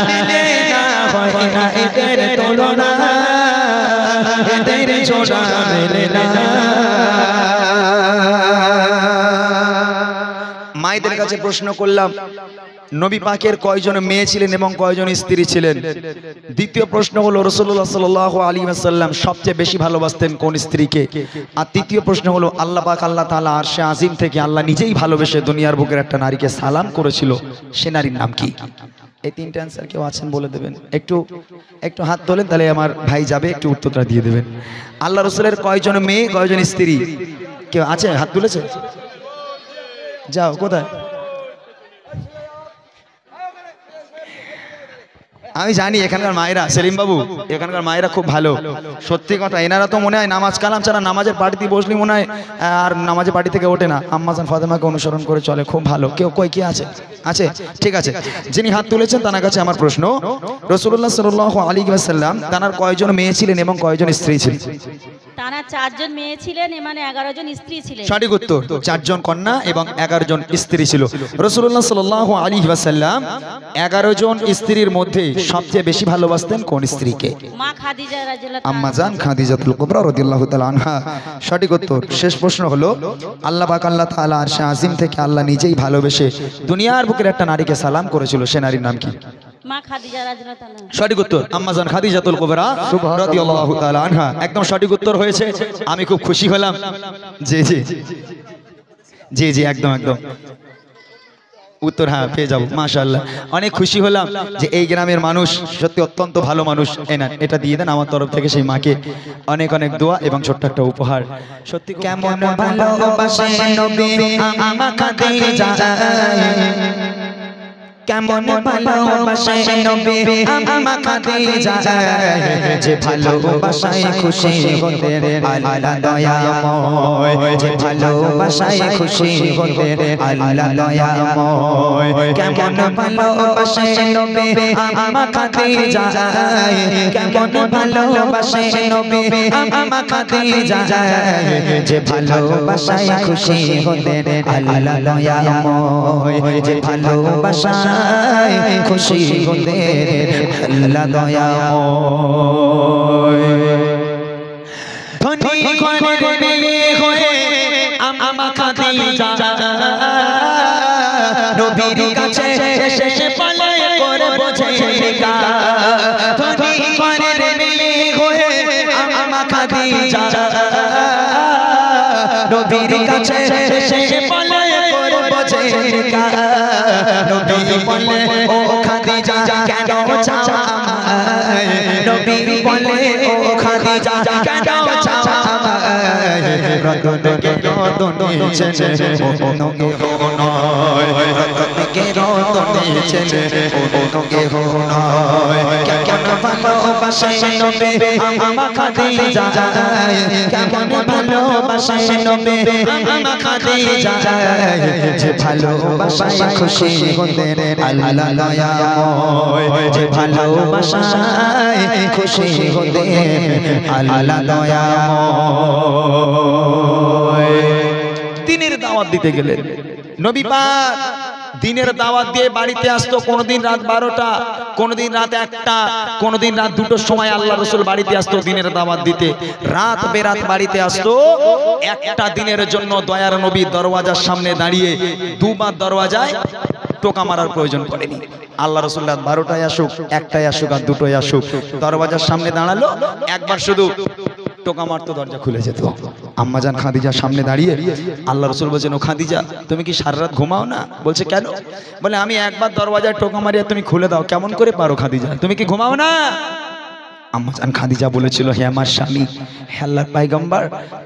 মেলে না, হয় না এদের তুলনা, এদের জোড়া মেলে না।
মায়েদের কাছে প্রশ্ন করলাম, নবী পাকের কয়জন মেয়ে ছিলেন এবং কয়জন স্ত্রী ছিলেন। দ্বিতীয় প্রশ্ন হলো রাসূলুল্লাহ সাল্লাল্লাহু আলাইহি ওয়াসাল্লাম সবচেয়ে বেশি ভালোবাসতেন কোন স্ত্রীকে। আর তৃতীয় প্রশ্ন হলো আল্লাহ পাক আল্লাহ তাআলা আরশে আজিম থেকে আল্লাহ নিজেই ভালোবেসে দুনিয়ার বুকের একটা নারীকে সালাম করেছিল, সে নারীর নাম কি? এই তিনটা অ্যান্সার কেউ আছেন বলে দেবেন। একটু একটু হাত তোলেন, তাহলে আমার ভাই যাবে, একটু উত্তরটা দিয়ে দেবেন। আল্লাহ রাসূলের কয়জন মেয়ে কয়জন স্ত্রী, কেউ আছে হাত তুলেছে? যাও, কোথায়? আমি জানি এখানকার মায়েরা, সেলিম বাবু এখানকার মায়েরা খুব ভালো, সত্যি কথা। এনারা তো মনে হয় নামাজ কালাম ছাড়া নামাজের পার্টিতে বসলি মনে হয় আর নামাজের পার্টি থেকে ওঠে না, আম্মাজান ফাতেমাকে অনুসরণ করে চলে, খুব ভালো। কেউ কই কি আছে? আছে, ঠিক আছে। যিনি হাত তুলেছেন তার কাছে আমার প্রশ্ন, রাসূলুল্লাহ সাল্লাল্লাহু আলাইহি ওয়াসাল্লাম তার কয়জন মেয়ে ছিলেন এবং কয়জন স্ত্রী ছিলেন?
তারা 4 জন মেয়ে ছিলেন এবং 11 জন স্ত্রী ছিলেন।
সঠিক উত্তর, 4 জন কন্যা এবং 11 জন স্ত্রী ছিল। রাসূলুল্লাহ সাল্লাল্লাহু আলাইহি ওয়াসাল্লাম 11 জন স্ত্রীর মধ্যে সবচেয়ে বেশি ভালোবাসতেন কোন স্ত্রীকে?
মা খাদিজা রাদিয়াল্লাহু তাআলা,
আম্মা জান খাদিজাতুল কুবরা রাদিয়াল্লাহু তাআলা আনহা। সঠিক উত্তর। শেষ প্রশ্ন হলো আল্লাহ পাক আল্লাহ তাআলা আরশে আজিম থেকে আল্লাহ নিজেই ভালোবেসে দুনিয়ার বুকের একটা নারীকে সালাম করেছিল, সে নারীর নাম কি?
মা খাদিজা রাদিয়াল্লাহু তাআলা।
সঠিক উত্তর, আম্মা জান খাদিজাতুল কুবরা রাদিয়াল্লাহু তাআলা আনহা। একদম সঠিক উত্তর হয়েছে, আমি খুব খুশি হলাম। জি জি জি জি, একদম একদম উত্তর হ্যাঁ পেয়ে যাবো, মাশাআল্লাহ। অনেক খুশি হলাম যে এই গ্রামের মানুষ সত্যি অত্যন্ত ভালো মানুষ। এটা দিয়ে দেন আমার তরফ থেকে সেই মাকে অনেক অনেক দোয়া এবং ছোট্ট একটা উপহার। সত্যি
কেমন ভালোবাসে নবী আমা খাদিজা, কেমন ভালোবাসে নবী আমা খাদিজা, যে ভালোবাসায় খুশি হতে আল্লাহ দয়াময়, যে ভালোবাসায় খুশি হতে আল্লাহ দয়াময়। কেমন ভালোবাসে নবী আমা খাদিজা, কেমন ভালোবাসে নবী আমা খাদিজা, যে ভালোবাসায় খুশি হতে আল্লাহ দয়াময়, যে ভালোবাসায় খুশি হতে আল্লাহ দয়াময়। ধনী ঘরের মেয়ে হয়ে আমা খাদিজা নবীর কাছে এসে পালায় করে বোঝে কা। ধনী ঘরের মেয়ে হয়ে আমা খাদিজা নবীর কাছে এসে পালায় করে বোঝে কা নবী বলে ও খাদিজা কেন চাও আমায় নবী বলে ও খাদিজা কেন চাও আমায় রতনকে রতনে চেনে ওনকে হো নয় রতনকে রতনে চেনে ওনকে হো নয় কেমন ভালোবাসে নবী আমা খাদিজা কেমন ভালোবাসে নবী আমা খাদিজা যে ভালোবাসায় খুশি হতেন আল্লাহ দয়াময় যে ভালোবাসায় খুশি হতেন আল্লাহ দয়াময়
দিনের দাওয়াত দিতে গেলেন নবী পাক দিনের দাওয়াত দিয়ে বাড়িতে আসতো কোনদিন রাত 12টা কোনদিন রাত 1টা কোনদিন রাত 2টোর সময় আল্লাহ রাসূল বাড়িতে আসতো দিনের দাওয়াত দিতে রাত বেরাত বাড়িতে আসতো একটা দিনের জন্য দয়ার নবী দরওয়াজার সামনে দাঁড়িয়ে দুবার দরওয়াজায় টোকা মারার প্রয়োজন পড়েনি আল্লাহ রাসূল রাত 12টায় আসুক 1টায় আসুক আর 2টোয় আসুক দরওয়াজার সামনে দাঁড়ালো একবার শুধু টোকা মারতো দরজা খুলে যেত আম্মাজান খাদিজার সামনে দাঁড়িয়ে আল্লাহ রাসূল বলেন ও খাদিজা তুমি কি সারা রাত ঘুমাও না বলছে কেন বলে আমি একবার দরওয়াজায় টোকা মারিয়া তুমি খুলে দাও কেমন করে পারো খাদিজা তুমি কি ঘুমাও না আম্মাজান খাদিজা বলেছিল হে আমার স্বামী হে আল্লাহর পয়গম্বর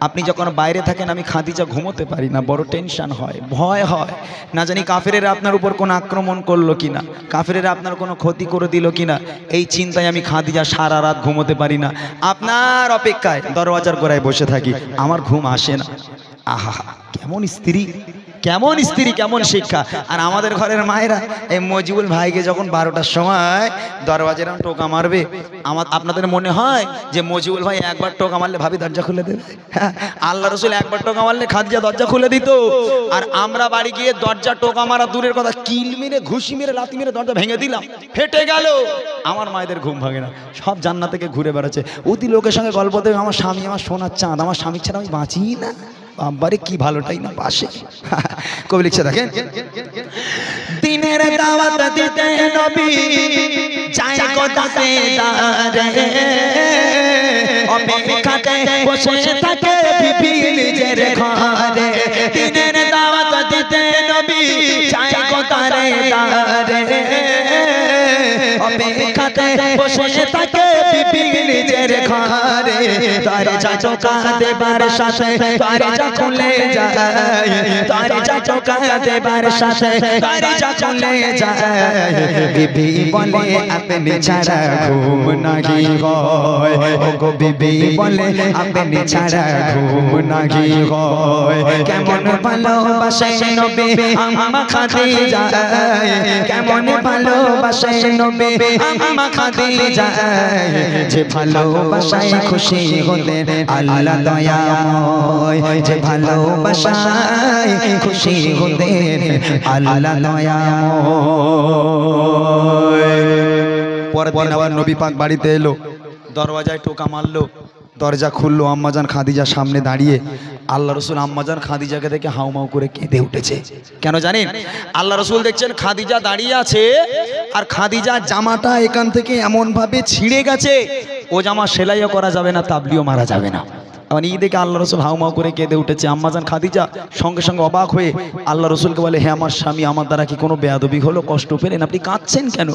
আপনি যখন বাইরে থাকেন আমি খাদিজা ঘুমোতে পারি না বড় টেনশন হয় ভয় হয় না জানি কাফেরেরা আপনার উপর কোনো আক্রমণ করলো কিনা কাফেরেরা আপনার কোনো ক্ষতি করে দিল কিনা এই চিন্তায় আমি খাদিজা সারা রাত ঘুমোতে পারি না আপনার অপেক্ষায় দরওয়াজার গোড়ায় বসে থাকি আমার ঘুম আসে না আহা কেমন স্ত্রী কেমন শিক্ষা আর আমাদের ঘরের মায়েরা এই মজিবুল ভাইকে যখন 12টার সময় দরওয়াজায় টোকা মারবে আপনাদের মনে হয় যে মজিবুল ভাই একবার টোকা মারলে ভাবি দরজা খুলে দেবে আল্লাহ রাসূল একবার টোকা মারলে খাদিজা দরজা খুলে দিত আর আমরা বাড়ি গিয়ে দরজা টোকা মারা দূরের কথা কিল মেরে ঘুষি মেরে লাথি মেরে দরজা ভেঙে দিলাম ফেটে গেল আমার মায়েদের ঘুম ভাঙে না সব জান্নাত থেকে ঘুরে বেড়াচ্ছে অতি লোকের সঙ্গে গল্প দেবে আমার স্বামী আমার সোনার চাঁদ আমার স্বামী ছাড়া আমি বাঁচি না বাবারে কি ভালোটাই না পাশে কবি লিখছে দেখেন
দিনের দাওয়াত দিতে নবী যায় কোথাতে দাঁড়ে অপেক্ষাতে বসে থাকে বিবি নিজের ঘরে দিনের দাওয়াত দিতে নবী যায় কোথাতে দাঁড়ে অপেক্ষাতে বসে থাকে বিবি নিজের ঘরে দরজা টোকা দেবার সাথে দরজা খুলে যায় দরজা টোকা দেবার সাথে দরজা খুলে যায় বিবি বলে আপনি ছাড়া ঘুম নাহি হয় ও গো বিবি বলে আপনি ছাড়া ঘুম নাহি হয় কেমন ভালোবাসে নবী আম্মা খাদিজা কেমন ভালোবাসে নবী আম্মা খাদিজা যে ভালোবাসায় খুশি হতেন আল্লাহ দয়াময় যে ভালোবাসায় খুশি হতেন আল্লাহ দয়াময়
পরের দিন আবার নবী পাক বাড়িতে এলো দরওয়াজায় টোকা মারলো দরজা খুললো আম্মাজান খাদিজা সামনে দাঁড়িয়ে আল্লাহ রাসূল আম্মাজান খাদিজাকে দেখে হাউমাউ করে কেঁদে উঠেছে কেন জানেন আল্লাহ রাসূল দেখছেন খাদিজা দাঁড়িয়ে আছে আর খাদিজা জামাটা এখান থেকে এমন ভাবে ছিঁড়ে গেছে ও জামা সেলাইও করা যাবে না তাবলিও মারা যাবে না মানে এই দেখে আল্লাহ রাসূল হাউমাউ করে কেঁদে উঠেছে আম্মাজান খাদিজা সঙ্গে সঙ্গে অবাক হয়ে আল্লাহ রাসূলকে বলে হে আমার স্বামী আমার দ্বারা কি কোনো বেয়াদবি হলো কষ্ট পেলেন আপনি কাঁদছেন কেন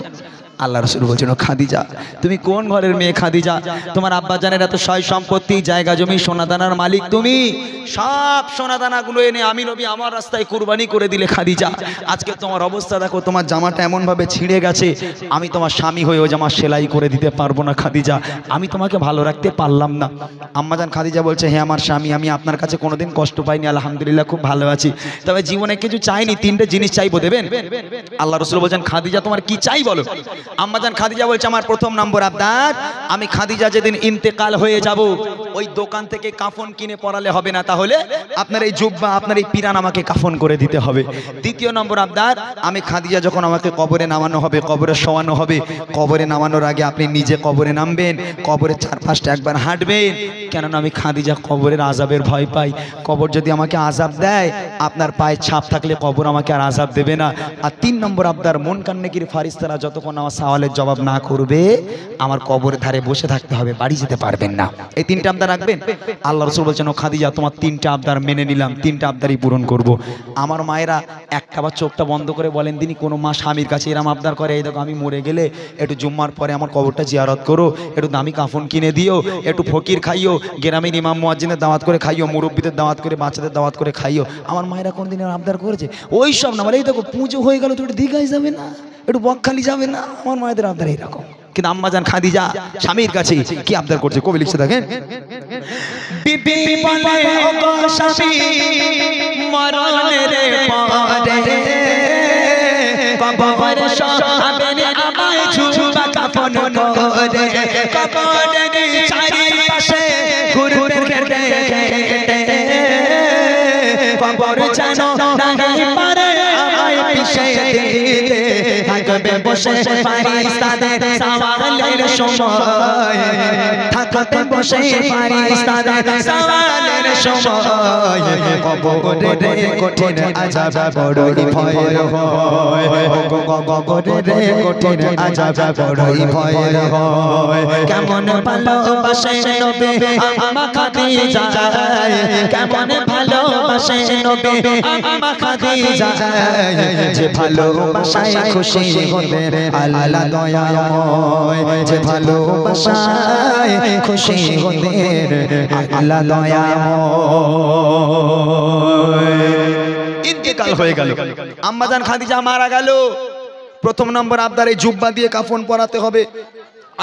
আল্লাহ রাসূল বলছেন খাদিজা তুমি কোন ঘরের মেয়ে খাদিজা তোমার আব্বাজানের এত সয় সম্পত্তি জায়গা জমি সোনাদানার মালিক তুমি সব সোনাদানাগুলো এনে আমি নবী আমার রাস্তায় কুরবানি করে দিলে খাদিজা আজকে তোমার অবস্থা দেখো তোমার জামাটা এমন ভাবে ছিঁড়ে গেছে আমি তোমার স্বামী হয়ে ওই জামা সেলাই করে দিতে পারবো না খাদিজা আমি তোমাকে ভালো রাখতে পারলাম না আম্মাজান খাদিজা বলছে হে আমার স্বামী আমি আপনার কাছে কোনোদিন কষ্ট পাইনি আলহামদুলিল্লাহ খুব ভালো আছি তবে জীবনে কিছু চাইনি তিনটে জিনিস চাইবো দেবেন আল্লাহ রাসূল বলছেন খাদিজা তোমার কি চাই বলো আম্মাজান খাদিজা বলছে আমার প্রথম নম্বর আবদার আমি খাদিজা যেদিন ইন্তেকাল হয়ে যাব ওই দোকান থেকে কাফন কিনে পরালে হবে না তাহলে আপনার এই জুব্বা আপনার এই পিরান আমাকে কাফন করে দিতে হবে দ্বিতীয় নম্বর আবদার আমি খাদিজা যখন আমাকে কবরে নামানো হবে কবরে শোয়ানো হবে কবরে নামানোর আগে আপনি নিজে কবরে নামবেন কবরের চারপাশটা একবার হাঁটবেন কেননা আমি খাদিজা কবরের আযাবের ভয় পাই কবর যদি আমাকে আযাব দেয় আপনার পায়ে ছাপ থাকলে কবর আমাকে আর আযাব দেবে না আর তিন নম্বর আবদার মুনকার নেকির ফারিস্তারা যতক্ষণ নামাজ আমার সওয়ালের জবাব না করবে আমার কবরের ধারে বসে থাকতে হবে, বাড়ি যেতে পারবেন না। এই তিনটা আবদার রাখবেন। আল্লাহ রাসূল বলছেন, ও খাদিজা তোমার তিনটা আবদার মেনে নিলাম, তিনটা আবদারই পূরণ করব। আমার মায়েরা একটা বার চোখটা বন্ধ করে বলেন দিনই কোনো মা স্বামীর কাছে এরম আবদার করে, এই দেখো আমি মরে গেলে একটু জুম্মার পরে আমার কবরটা জিয়ারত করো, একটু দামি কাফন কিনে দিও, একটু ফকির খাইও, গ্রামের ইমাম মুয়াজ্জিনের দাওয়াত করে খাইও, মুরব্বীদের দাওয়াত করে, বাচ্চাদের দাওয়াত করে খাইও। আমার মায়েরা কোনদিন আবদার করেছে? ওই সব না, বলে এই দেখো পুজো হয়ে গেল তো একটু দীঘায় যাবে না, একটু বকখালি যাবে না। আমার মায়েদের আবদার এইরকম। কিন্তু আম্মাজান খাদিজা স্বামীর কাছে কি আবদার করছে, কবি লিখছে দেখেন।
বিবি বলে ও গো স্বামী মরণের পরে কবর সহাবেন আমায় ঝুবা কাফন করে, কবরের চারিপাশে ঘুরবে ঘেটে ঘেটে, কবর জানো নাহি পারে আমায় পিছে দিতে, থাকবে বসে ফারিস্তাদের সওয়ালের সময়, থাকবে বসে ফারিস্তাদের সওয়ালের সময়, কবরের কঠিন আযাব বড়ই ভয়ের হয়, কবরের কঠিন আযাব বড়ই ভয়ের হয়। কেমন ভালোবাসে নবী আম্মা খাদিজা, কেমন ভালোবাসে নবী আম্মা খাদিজা, যে ভালোবাসায় খুশি হতেন আল্লাহ দয়াময়, যে ভালোবাসায় খুশি হতেন আল্লাহ দয়াময়। ইন্তেকাল হয়ে গেল, আম্মাজান খাদিজা মারা গেল। প্রথম নম্বর আবদারে জুব্বা দিয়ে কাফন পরাতে হবে।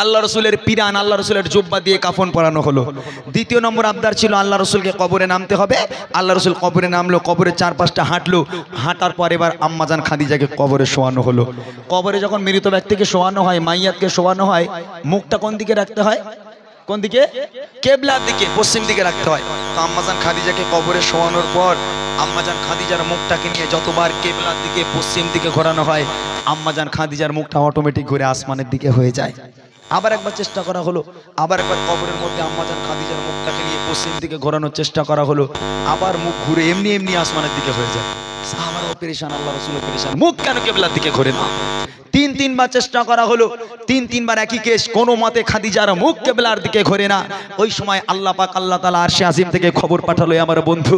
আল্লাহ রসুলের পিরান, আল্লাহ রসুলের জুব্বা দিয়ে কাফন পরানো হলো। দ্বিতীয় নম্বর আবদার ছিল আল্লাহ রসুলকে কবরে নামতে হবে। আল্লাহ রসুল কবরে নামলো, কবরের চারপাশটা হাঁটলো, হাঁটার পর এবার আম্মাজান খাদিজাকে কবরে শোয়ানো হলো। কবরে যখন মৃত ব্যক্তিকে শোয়ানো হয়, মাইয়াতকে শোয়ানো হয়, মুখটা কোন দিকে রাখতে হয়? কোন দিকে? কেবলার দিকে, পশ্চিম দিকে রাখতে হয়। তো আম্মাজান খাদিজাকে কবরে শোয়ানোর পর আম্মাজান খাদিজার মুখটাকে নিয়ে যতবার কেবলার দিকে, পশ্চিম দিকে ঘোরানো হয়, আম্মাজান খাদিজার মুখটা অটোমেটিক ঘুরে আসমানের দিকে হয়ে যায়। আবার একবার চেষ্টা করা হলো, আবার একবার কবরের মধ্যে আম্মাজান খাদিজার মুখটাকে নিয়ে পশ্চিম দিকে ঘোরানোর চেষ্টা করা হলো, আবার মুখ ঘুরে এমনি এমনি আসমানের দিকে হয়ে যায়। সাহাবারাও পেরেশান, আল্লাহ রাসূলও পেরেশান, মুখ কেন কেবলার দিকে ঘোরে না? তিনবার চেষ্টা করা হলো, তিনবার একই কেস, কোনো মতে খাদিজার মুখ কেবলার দিকে ঘোরে না। ওই সময় আল্লাহ পাক আল্লাহ তাআলা আরশে আজিম থেকে খবর পাঠালো, আমার বন্ধু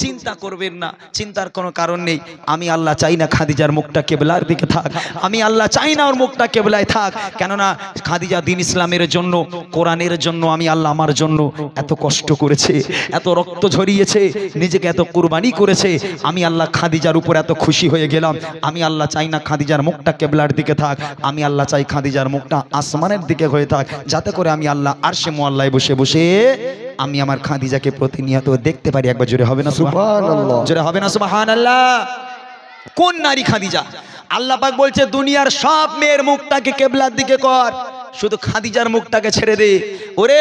চিন্তা করবেন না, চিন্তার কোনো কারণ নেই। আমি আল্লাহ চাই না খাদিজার মুখটা কেবলার দিকে থাক, আমি আল্লাহ চাই না ওর মুখটা কেবলায় থাক। কেননা খাদিজা দ্বীন ইসলামের জন্য, কোরআনের জন্য, আমি আল্লাহ আমার জন্য এত কষ্ট করেছে, এত রক্ত ঝরিয়েছে, নিজেকে এত কুরবানি করেছে। আমি আল্লাহ খাদিজার উপর এত খুশি হয়ে গেলাম। আমি আল্লাহ চাই না খাদিজার মুখটা কেবলার দিকে থাক, আমি আল্লাহ চাই খাদিজার মুখটা আসমানের দিকে হয়ে থাক, যাতে করে আমি আল্লাহ আরশে মুআল্লায় বসে বসে আমি আমার খাদিজাকে প্রতিনিয়ত দেখতে পারি। একবার জোরে হবে না সুবহানাল্লাহ? জোরে হবে না সুবহানাল্লাহ? কোন নারী খাদিজা? আল্লাহ পাক বলছে দুনিয়ার সব মেয়ের মুখটাকে কেবলার দিকে কর, শুধু খাদিজার মুখটাকে ছেড়ে দে। ওরে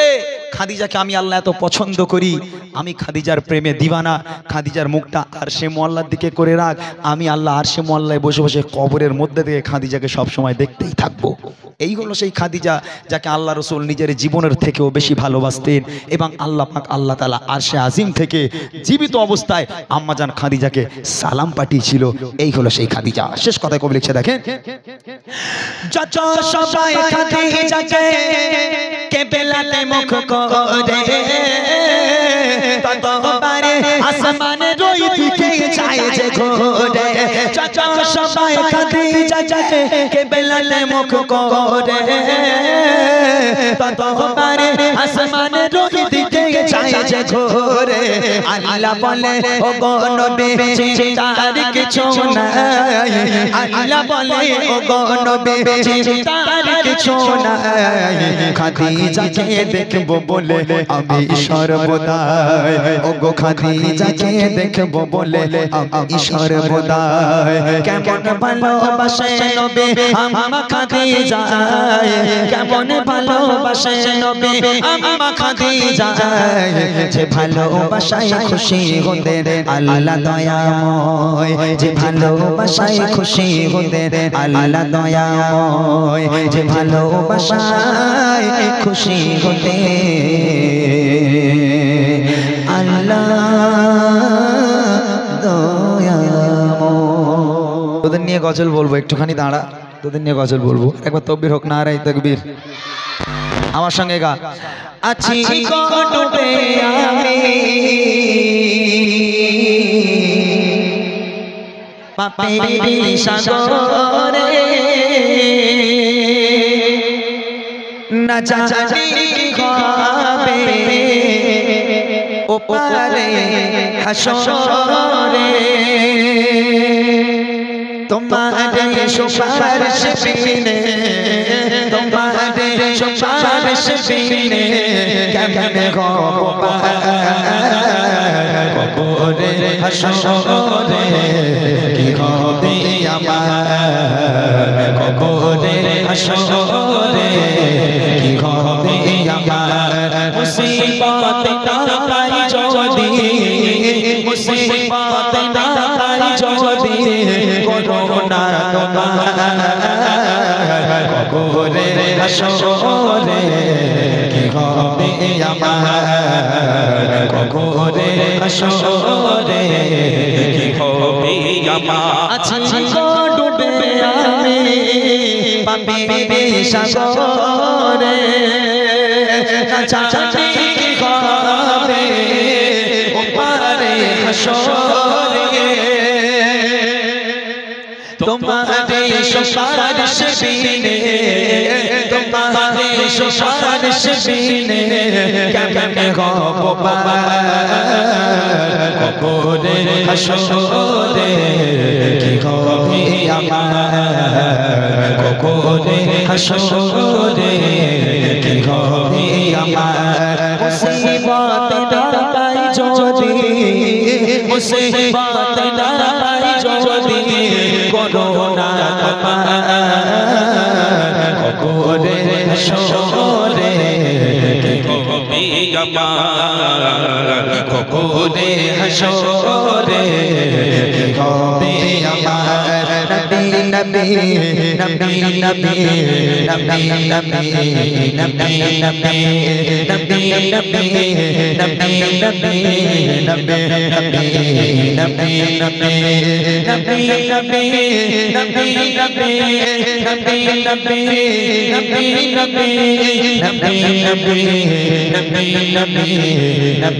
খাদিজাকে আমি আল্লাহ এত পছন্দ করি, আমি খাদিজার প্রেমে দিওয়ানা, খাদিজার মুখটা আরশে মুআল্লার দিকে করে রাখ, আমি আল্লাহ আরশে মুআল্লায় বসে বসে কবরের মধ্যে থেকে খাদিজাকে সব সময় দেখতেই থাকবো। এই হলো সেই খাদিজা যাকে আল্লাহ রসুল নিজের জীবনের থেকেও বেশি ভালোবাসতেন, এবং আল্লাহ পাক আল্লাহ তাআলা আরশে আজিম থেকে জীবিত অবস্থায় আম্মাজান খাদিজাকে সালাম পাঠিয়েছিল। এই হলো সেই খাদিজা। শেষ কথায় কবি লিখছে দেখেন, যত সবাই খাদিজাকে কেবলাতে মুখ করে, ততবারে আসমানের ওই দিকে যায় যে ঘোরে। যত সবাই খাদিজাকে কেবলাতে মুখ করে, ততবারে আসমানের ওই দিকে যায় যে ঘোরে। আল্লাহ বলে ও গো নবী চিন্তার কিছু নাই, আল্লাহ বলে ও গো নবী চিন্তার কিছু নাই, খাদিজাকে দেখবো বলে আমি সর্বদাই, ও গো খাদিজাকে দেখবো বলে আমি সর্বদাই। কেমন ভালোবাসে নবী আম্মা খাদিজা, কেমন ভালোবাসে নবী আম্মা খাদিজা, যে ভালোবাসায় খুশি হতেন আল্লাহ দয়াময়, যে ভালোবাসায় খুশি হতেন আল্লাহ দয়াময়, যে ভালোবাসায় খুশি হতে আল্লাহ দয়াময়। ওদের নিয়ে গজল বলবো, একটুখানি দাঁড়া।
তোদের নিয়ে গজল বলবো একবার তকবীর হোক নারায়ে তাকবীর আমার সঙ্গে গা আছি ডুবে আমি পাপের সাগরে না জানি হবে ওপারে হাসরে তোমারে সুপারিশ বিনে তোমারে সুপারিশ বিনে কেমনে গো কবরে হাসরে কি হবে আমার কবরে হাসরে কি হবে আমার মুসিবত না পাই যদি মুসিবত না পাই যদি করোনা তোমার কবরে হাসরে কি হবে আমার কবরে হাসরে কি হবে আমার আছি গো ডুবে আমি পাপের সাগরে না জানি কি হবে ওপারে হাসরে তোমারে সুপারিশ বিনে তোমারে সুপারিশ বিনে কেমনে গো কবরে হাসরে কি হবে আমার কবরে হাসরে কি হবে আমার মুসিবত না পাই যদি মুসিবত না পাই যদি করোনা তোমার কবরে হাসরে কি হবে আমার কবরে হাসরে কি হবে আমার নবী নবী নবী নবী নবী নবী নবী নবী নবী নবী নবী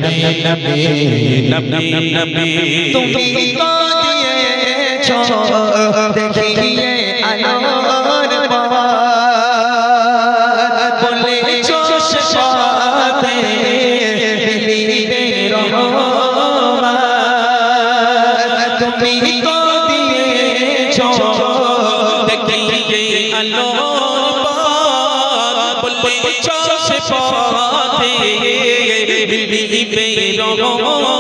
নবী নবী নবী তুমি তো দিয়েছো দেখিয়ে আলোর পথ বলেছো সাথে দিলিবে রহমত তুমি তো দিয়েছো দেখিয়ে আলোর পথ বলেছো সাথে দিলিবে রহমত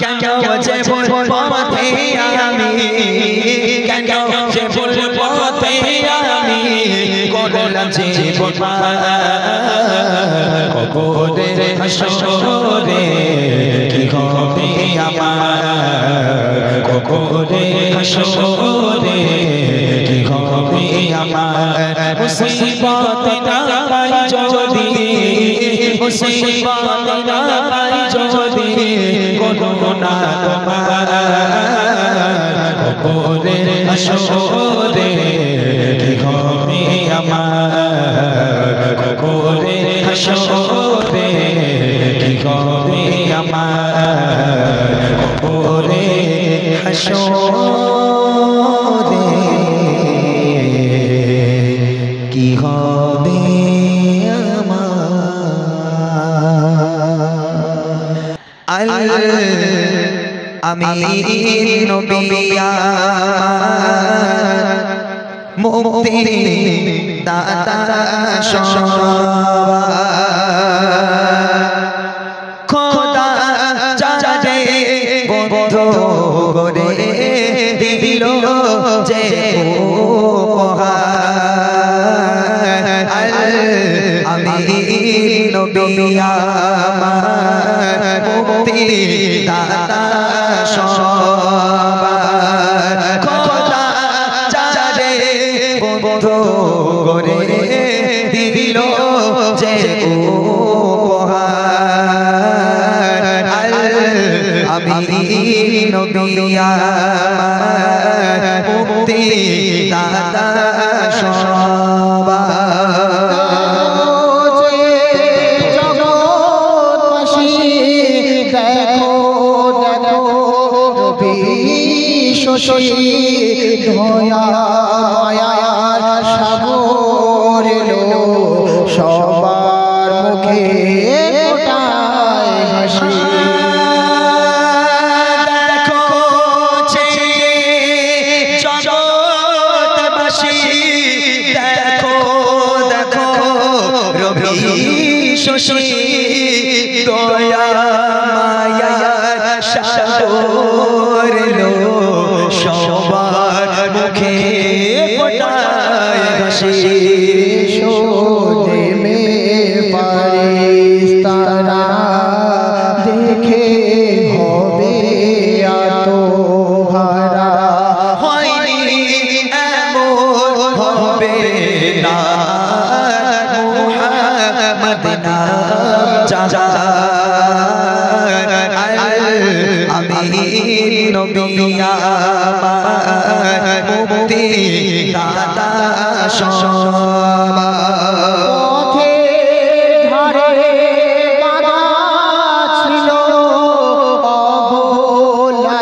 কেন যে ভুল পথে আমি কেন যে ভুল পথে আমি করলাম জীবন কবরে হাসরে কি হবে আমার কবরে হাসরে কি হবে আমার মুসিবত না পাই যদি মুসিবত না পাই যদি করোনা তোমার কবরে হাসরে কি হবে আমার কবরে হাসরে কি হবে আমার কবরে হাসরে কি হবে আমার আমি নবী মুক্তি দাতা খোদা চাচে বন্ধ করে দিল যে আমি নবী মুক্তি দাতা খোদা চাচে বন্ধ করে দিল যে আমি নবী মুক্তি
দয়া মায়ার সাগর এলো সবার মুখে ফোটায় হাসি
দেখো জগৎবাসী দেখো দেখো রবি শশী দয়া মায়ার সাগর এলো সবার মুখে ফোটায় হাসি
শোনে মে ফারিস্তারা দেখে হবে আত্মহারা
হয়নি এমন হবে না মুহাম্মদ নাম যার আমি নবী আমার মুক্তি দাতা
পথে ধারে বাঁধা ছিল অবলা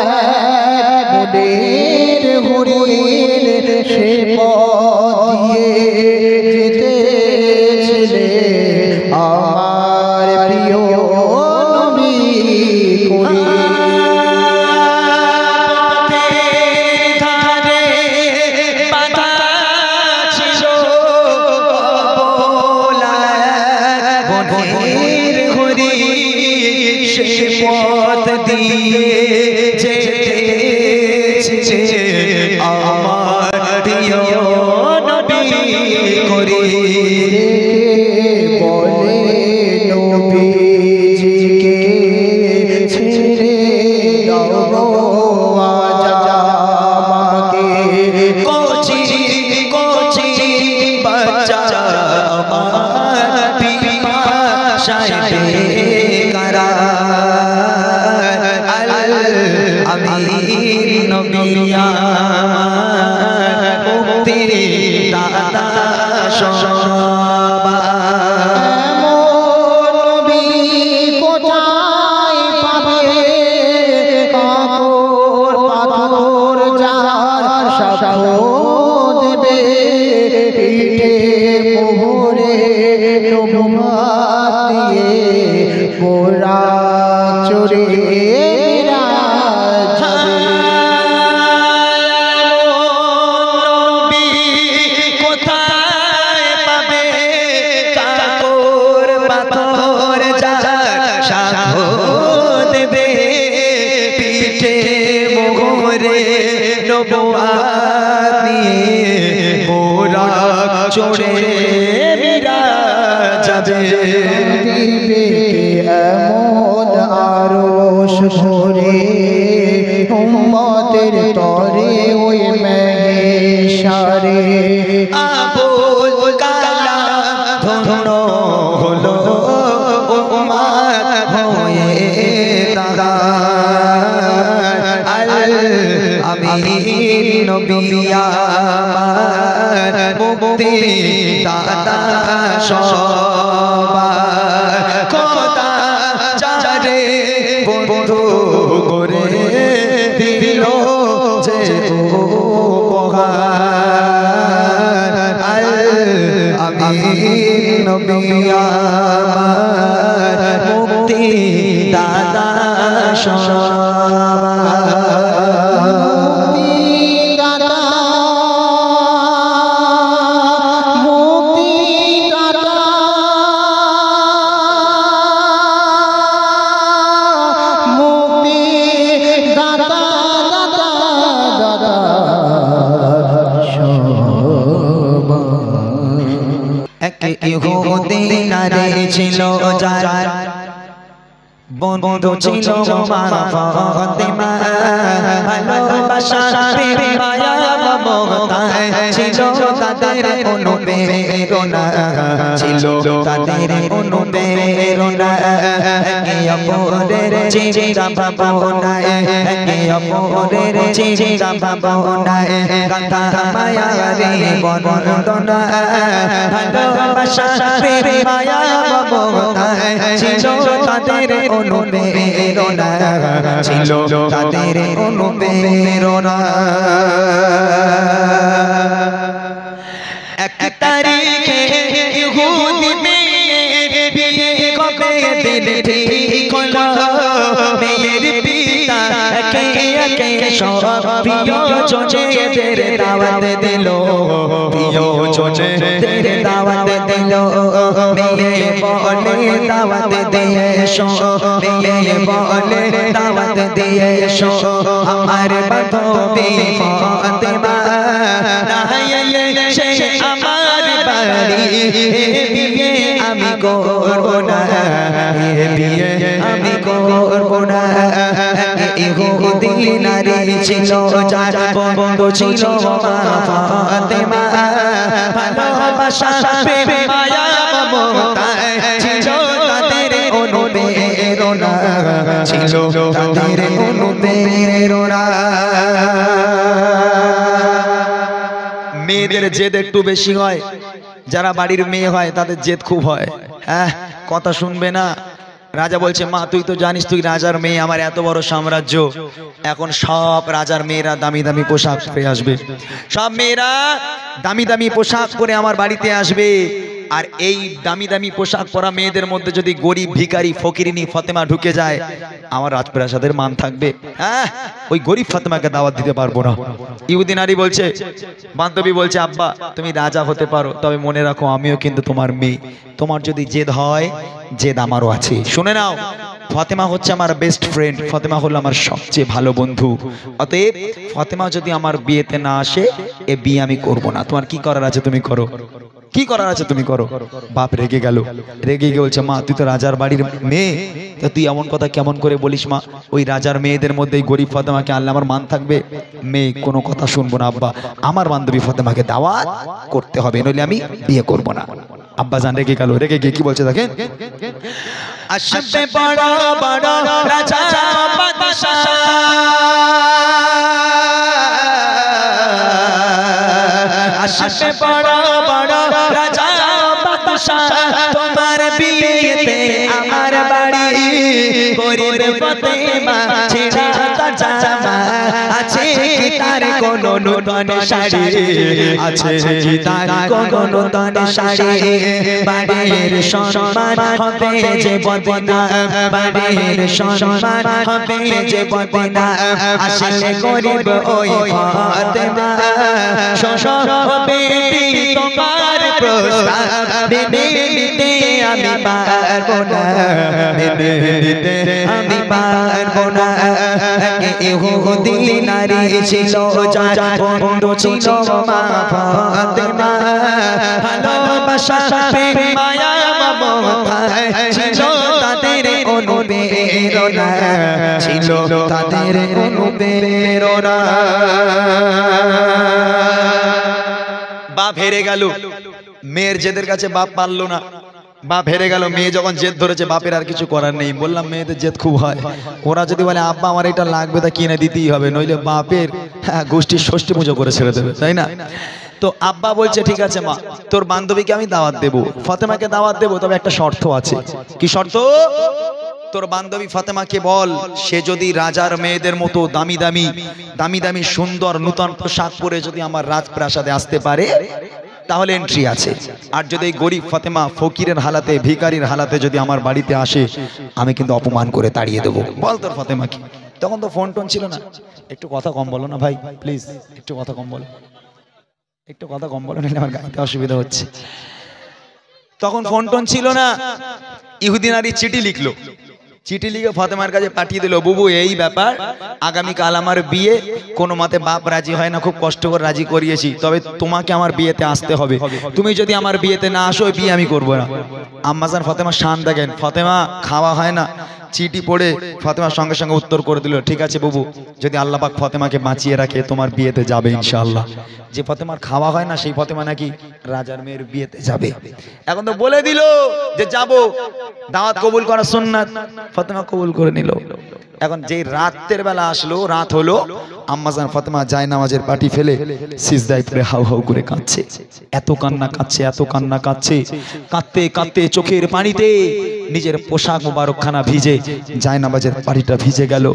মোদের হরিণ সে পথ দিয়ে যেতেছিলে আমার প্রিয় নবী
পথ দিয়ে যেতেছে আমার প্রিয় নবী করি
বলে নবীজিকে ছেড়ে দাও আজ আমাকে
কোচি কোচি বাচ্চা আমার পিপাসায় বেকারা আমি নবী আমার মুক্তি দাতা
নবী কোথায় পাবে কাকর পাথর যার সাক্ষ্য দেবে পিঠে মোহরে নবুয়ত দিয়ে মোরা চড়ে
কোথায় পাবে কাকর পাথর যার সাক্ষ্য দেবে পিঠে মোহরে নবুয়ত নিয়ে মোরা চড়ে মিরা যাবে
দিবে এমন আরশ ভরে উম্মতের তরে ওই মেহেশারে
আবুল কালাম ধন্য হলো উম্মত হয়ে তাহার আমি নবী আমার মুক্তি দাতা সবার কথা চারে বন্ধু করে দিল যে উপহার আমি নবী আমার মুক্তি দাতা ইহুদি নারী ছিল যার বন্ধু ছিল মা ফাতেমা ভালোবাসা প্রেম মায়া মমতায়
ছিল তাদের অনুপ্রেরণা ছিল তাদের অনুপ্রেরণা একে অপরের চিন্তা ভাবনায় একে অপরের চিন্তা ভাবনায় গাথা মায়ারে বন্দনা ভালোবাসা প্রেম মায়া মমতায় ছিল তাদের অনুপ্রেরণা ছিল তাদের অনুপ্রেরণা এক তারিখে ইহুদি মেয়ের বিয়ে কবে দিন ঠিক হলো মেয়ের পিতা একে একে সব প্রিয়জনেদের দাওয়াত দিল প্রিয়জনেদের দাওয়াত দিল মেয়ে বলে দাওয়াত দিয়ে এসো মেয়ে বলে দাওয়াত দিয়ে এসো আমার বান্ধবী ফাতেমা না এলে সে আমার বাড়ি বিয়ে আমি করব না বিয়ে আমি করব না ইহুদি নারী ছিল যার বন্ধু ছিল ফাতেমা ভালোবাসা প্রেম মায়া মমতায় ছিল তাদের অনুপ্রেরণা ছিল তাদের অনুপ্রেরণা মেয়েদের জেদ একটু বেশি হয় যারা বাড়ির মেয়ে হয় তাদের জেদ খুব হয় হ্যাঁ কথা শুনবে না রাজা বলছে মা তুই তো জানিস তুই রাজার মেয়ে আমার এত বড় সাম্রাজ্য এখন সব রাজার মেয়েরা দামি দামি পোশাক পরে আসবে সব মেয়েরা দামি দামি পোশাক পরে আমার বাড়িতে আসবে আর এই দামি দামি পোশাক পরা মেয়েদের মধ্যে যদি গরিব ভিখারি ফকিরিনী ফাতেমা ঢুকে যায় আমার রাজপ্রাসাদের মান থাকবে হ্যাঁ ওই গরিব ফাতেমাকে দাওয়াত দিতে পারবো না ইহুদি নারী বলছে বান্ধবী বলছে আব্বা তুমি রাজা হতে পারো তবে মনে রাখো আমিও কিন্তু তোমার মেয়ে তোমার যদি জেদ হয় জেদ আমারও আছে শুনে নাও ফাতেমা হচ্ছে আমার বেস্ট ফ্রেন্ড ফাতেমা হলো আমার সবচেয়ে ভালো বন্ধু অতএব ফাতেমা যদি আমার বিয়েতে না আসে এ বিয়ে আমি করব না তোমার কি করার আছে তুমি করো কি করার আছে তুমি করো বাপ রেগে গেল রেগে গিয়ে বলছে মা তুই তো রাজার বাড়ির মেয়ে তো তুই এমন কথা কেমন করে বলিস মা ওই রাজার মেয়েদের মধ্যে গরিব ফাতেমাকে আনলে আমার মান থাকবে মেয়ে কোনো কথা শুনবো না আব্বা আমার বান্ধবী ফাতেমাকে দাওয়াত করতে হবে নইলে আমি বিয়ে করব না আব্বা জান রেগে গেল রেগে গিয়ে কি বলছে দেখেন আসবে বড় বড় রাজা বাদশাহ আসবে বড় বড় রাজা বাদশাহ তোমার বিয়েতে আমার বাড়ি গরিব ফাতেমা ছেড়া তার জামা আছে কি তার কোন নূতন শাড়ি আছে কি তার কোন নূতন শাড়ি বাড়ির সম্মান হবে যে বদনা বাড়ির সম্মান হবে যে বদনা আসলে গরিব ওই ফাতেমা বেটি তোমার প্রস্তাব বেদে দিতে আমি পারবো না বেদে দিতে আমি পারবো না ইহুদি নারী ছিল যার বন্ধু ছিল মা ফাতেমা ভালোবাসা প্রেম মায়া মমতায় ছিল তাদের অনুপ্রেরণা ছিল তাদের অনুপ্রেরণা বাপ হেরে গেল মেয়ের জেদের কাছে বাপ পারলো না বাপ হেরে গেল মেয়ে যখন জেদ ধরেছে বাপের আর কিছু করার নেই বললাম মেয়েদের জেদ খুব হয় ওরা যদি বলে আব্বা আমার এটা লাগবে তা কিনে দিতেই হবে নইলে বাপের গোষ্ঠীর ষষ্ঠী পুজো করে ছেড়ে দেবে তাই না তো আব্বা বলছে ঠিক আছে মা তোর বান্ধবীকে আমি দাওয়াত দেবো ফাতেমাকে দাওয়াত দেবো তবে একটা শর্ত আছে কি শর্ত তোর বান্ধবী ফাতেমাকে বল সে যদি রাজার মেয়েদের মতো দামি দামি দামি দামি সুন্দর নূতন পোশাক পরে যদি আমার রাজপ্রাসাদে আসতে পারে তাহলে এন্ট্রি আছে আর যদি গরিব ফাতেমা ফকিরের হালাতে ভিখারির হালাতে যদি আমার বাড়িতে আসে আমি কিন্তু অপমান করে তাড়িয়ে দেবো বল তোর ফাতেমা কি তখন তো ফোন টোন ছিল না একটু কথা কম বলো না ভাই প্লিজ একটু কথা কম বলো একটু কথা কম বলো নাহলে আমার গাইতে অসুবিধা হচ্ছে তখন ফোন টোন ছিল না ইহুদি নারী চিঠি লিখলো চিঠি লিখে ফাতেমার কাছে পাঠিয়ে দিল বুবু এই ব্যাপার আগামী কাল আমার বিয়ে কোনো মতে বাপ রাজি হয় না খুব কষ্ট করে রাজি করিয়েছি তবে তোমাকে আমার বিয়েতে আসতে হবে তুমি যদি আমার বিয়েতে না আসো বিয়ে আমি করবো না আম্মাজান ফাতেমা শান দেখেন ফাতেমা খাওয়া হয় না চিঠি পড়ে ফাতেমার সঙ্গে সঙ্গে উত্তর করে দিল, ঠিক আছে বাবু, যদি আল্লাহ পাক ফাতেমাকে বাঁচিয়ে রাখে তোমার বিয়েতে যাবে ইনশাআল্লাহ। যে ফাতেমার খাওয়া হয় না সেই ফাতেমা নাকি রাজার মেয়ের বিয়েতে যাবে। এখন তো বলে দিল যে যাব, দাওয়াত কবুল করা সুন্নাত, ফাতেমা কবুল করে নিল। এখন যেই রাতের বেলা আসলো, রাত হলো, আম্মাজান ফাতেমা জায়নামাজের পাটি ফেলে সিজদায় পড়ে হাউ হাউ করে কাঁদছে। এত কান্না কাঁদছে, এত কান্না কাঁদছে, কাঁদতে কাঁদতে চোখের পানিতে নিজের পোশাক মোবারকখানা ভিজে, জায়নামাজের পাটিটা ভিজে গেল।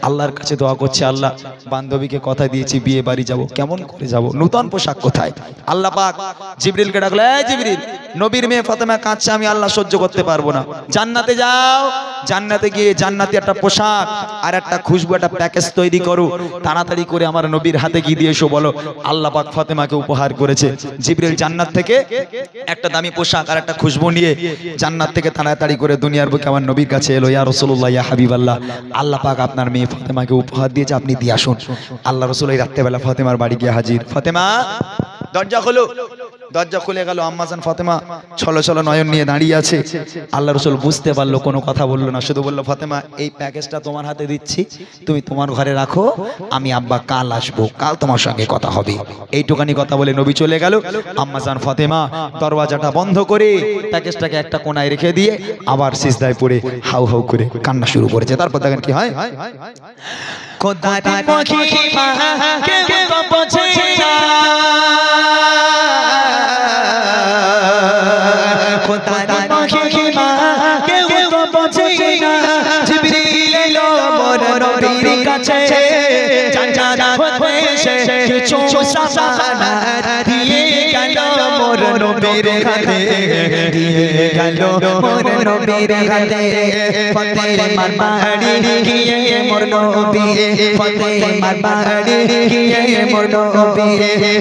আল্লাহর কাছে দোয়া করছে, আল্লাহ বান্ধবীকে কথা দিয়েছি বিয়ে বাড়ি যাব, কেমন করে যাব, নতুন পোশাক কোথায়? আল্লাহ পাক জিবরিলকে ডাকলো, এই জিবরিল, নবীর মেয়ে ফাতেমা কাঁদছে, আমি আল্লাহ সহ্য করতে পারবো না, জান্নাতে যাও, জান্নাতে গিয়ে জান্নাতি একটা পোশাক আর একটা খুশবু, একটা প্যাকেজ তৈরি করো, তাড়াতাড়ি করে আমার নবীর হাতে গিয়ে দিয়ে এসো, বলো আল্লাহ পাক ফাতেমাকে উপহার করেছে। জিবরিল জান্নাত থেকে একটা দামি পোশাক আর একটা খুশবু নিয়ে জান্নাত থেকে তাড়াতাড়ি করে দুনিয়ার বুকে আমার নবীর কাছে এলো, ইয়া রাসূলুল্লাহ, ইয়া হাবিবাল্লাহ, আল্লাহ পাক আপনার মেয়ে ফাতেমাকে উপহার দিয়েছে, আপনি দিয়ে আসুন। আল্লাহ রাসূল এই রাত্রেবেলা ফাতেমার বাড়ি গিয়ে হাজির। ফাতেমা, দরজা খোলো। দরজা খুলে গেল, আম্মাজান ফাতেমা ছলো ছলো নয়ন নিয়ে দাঁড়িয়ে আছে। আল্লাহ রাসূল বুঝতে পারলো, কোনো কথা বললো না, শুধু বললো, ফাতেমা এই প্যাকেজটা তোমার হাতে দিচ্ছি, তুমি তোমার ঘরে রাখো, আমি আব্বা কাল আসবো, কাল তোমার সঙ্গে কথা হবে। এইটুকানি কথা বলে নবী চলে গেল। আম্মাজান ফাতেমা দরওয়াজাটা বন্ধ করে প্যাকেজটাকে একটা কোনায় রেখে দিয়ে আবার সিজদায় পড়ে হাউ হাউ করে কান্না শুরু করেছে। তারপর দেখেন কি হয়,
খোদারি মহিমা কেউ তো বোঝে না, খোদারি মহিমা কেউ তো বোঝে না, জিবরিল এলো মোর নবীর কাছে, জান্নাত হতে সে কিছু সামানাত দিয়ে গেল মোর নবীর হাতে, দিয়ে গেল মোর নবীর হাতে। ফাতেমার বাড়ি গিয়ে মোর নবী, ফাতেমার বাড়ি গিয়ে মোর নবী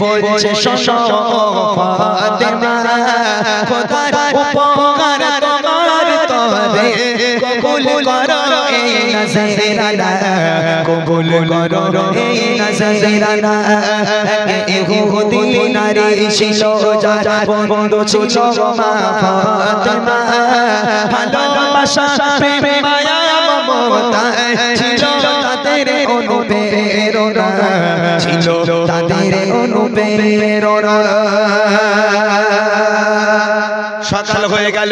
বলছে, শোনো ফাতেমা, খোদার উপকার তোমার তবে কবুল করো এই নজরানা, কবুল করো এই নজরানা। ইহুদি নারী ছিল যার বন্ধু ছিল মা ফাতেমা, ভালোবাসা প্রেম মায়া মমতা ছিল তাদের অনুপ্রেরণা, ছিল তাদের অনুপ্রেরণা।
সকাল হয়ে গেল,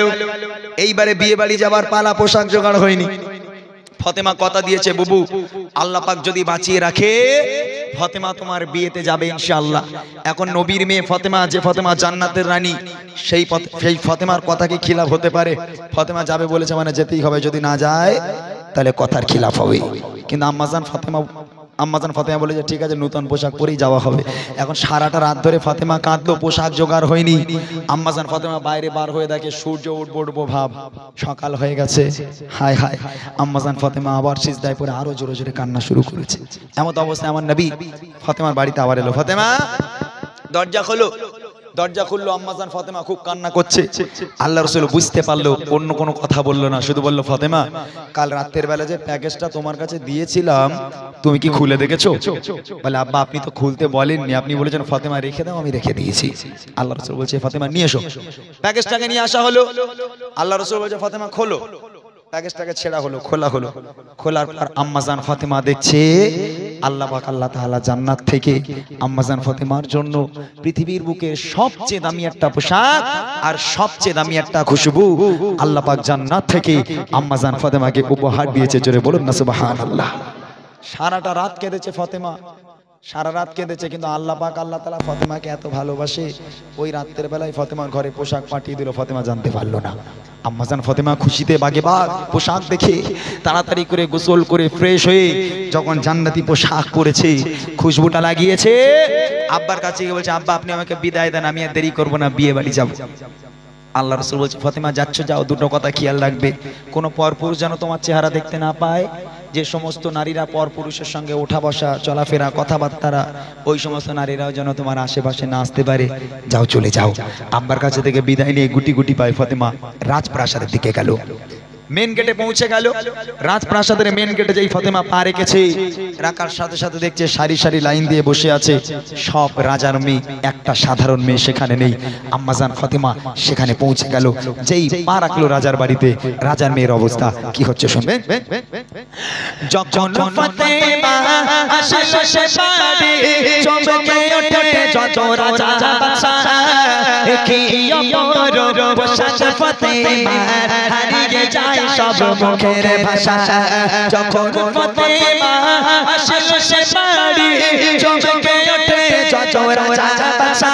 এইবারে বিয়ে বাড়ি যাবার পালা, পোশাক জোগাড় হয়নি। ফাতেমা কথা দিয়েছে, বুবু আল্লাহ পাক যদি বাঁচিয়ে রাখে ফাতেমা তোমার বিয়েতে যাবে ইনশাআল্লাহ। এখন নবীর মেয়ে ফাতেমা, যে ফাতেমা জান্নাতের রানী, সেই ফাতেমার কথা কি খিলাফ হতে পারে? ফাতেমা যাবে বলেছে মানে যেতেই হবে, যদি না যায় তাহলে কথার খিলাফ হবে। কিন্তু আম্মাজান ফাতেমা বলে যে ঠিক আছে, নতুন পোশাক পরেই যাওয়া হবে। এখন সারাটা রাত ধরে ফাতেমা কাঁদলো, পোশাক জোগাড় হয়নি। আম্মাজান ফাতেমা বাইরে বার হয়ে দেখে সূর্য উঠবো ভাব, সকাল হয়ে গেছে। হায় হায়, আম্মাজান ফাতেমা আবার সিজদায় পড়ে আরো জোরে জোরে কান্না শুরু করেছে। এমন অবস্থায় আমার নবী ফাতেমার বাড়িতে আবার এলো। ফাতেমা, দরজা খোলো। দরজা খুললো, আম্মাজান ফাতেমা খুব কান্না করছে। আল্লাহ রাসূল বুঝতে পারলো, অন্য কোনো কথা বললো না, শুধু বললো, ফাতেমা কাল রাতের বেলা যে প্যাকেজটা তোমার কাছে দিয়েছিলাম তুমি কি খুলে দেখেছো? বলে, আব্বা আপনি তো খুলতে বলেননি, আপনি বলেছেন ফাতেমা রেখে দাও, আমি রেখে দিয়েছি। আল্লাহ রাসূল বলছে, ফাতেমা নিয়ে এসো। প্যাকেজটাকে নিয়ে আসা হলো। আল্লাহ রাসূল বলছে, ফাতেমা খোলো। প্যাকেজটাকে ছেঁড়া হলো, খোলা হলো। খোলার পর আম্মাজান ফাতেমা দেখছে আল্লাহ পাক আল্লাহ তাআলা জান্নাত থেকে আম্মাজান ফাতেমার জন্য পৃথিবীর বুকের সবচেয়ে দামি একটা পোশাক আর সবচেয়ে দামি একটা খুশবু আল্লাহ পাক জান্নাত থেকে আম্মাজান ফাতেমাকে উপহার দিয়েছে। জোরে বলুন না সুবহানাল্লাহ। সারাটা রাত কেঁদেছে ফাতেমা, সারা রাত কেঁদেছে, কিন্তু আল্লাহ পাক আল্লাহ তাআলা ফাতেমাকে এত ভালোবাসে, ওই রাতের বেলায় ফাতেমার ঘরে পোশাক পাঠিয়ে দিল, ফাতেমা জানতে পারলো না। আম্মাজান ফাতেমা খুশিতে বাগেবাগ, পোশাক দেখে তাড়াতাড়ি করে গোসল করে ফ্রেশ হয়ে যখন জান্নাতি পোশাক পরেছে, খুশবুটা লাগিয়েছে, আব্বার কাছে গিয়ে বলছে, আব্বা আপনি আমাকে বিদায় দেন, আমি আর দেরি করবো না, বিয়ে বাড়ি যাব। আল্লাহ রাসূল বলছে, ফাতেমা যাচ্ছ যাও, দুটো কথা খেয়াল রাখবে, কোনো পরপুরুষ যেন তোমার চেহারা দেখতে না পায়। যে সমস্ত নারীরা পরপুরুষের সঙ্গে ওঠা বসা চলাফেরা কথাবার্তারা, ওই সমস্ত নারীরাও যেন তোমার আশেপাশে না আসতে পারে। যাও, চলে যাও। আব্বার কাছে থেকে বিদায় নিয়ে গুটি গুটি পায় ফাতেমা রাজপ্রাসাদের দিকে গেল। মেন গেটে পৌঁছে গেল। রাজপ্রাসাদের মেন গেটে যেই ফাতেমা পা রেখেছে, রাখার সাথে সাথে দেখছে সারি সারি লাইন দিয়ে বসে আছে সব রাজার মেয়ে, একটা সাধারণ মেয়ে সেখানে নেই। আম্মাজান ফাতেমা সেখানে পৌঁছে গেল। যেই পা রাখলো রাজার বাড়িতে, রাজার মেয়ের অবস্থা কি হচ্ছে শুনবেন।
যখন ফাতেমা আসলো সে বাড়ি, চমকে ওঠে যত রাজা বাদশা, কি অপরূপ পোশাক ফাতেমার, হারিয়ে যায় সব মুখের ভাষা। যখন ফাতেমা আসলো সে বাড়ি, চমকে ওঠে যত রাজা বাদশা,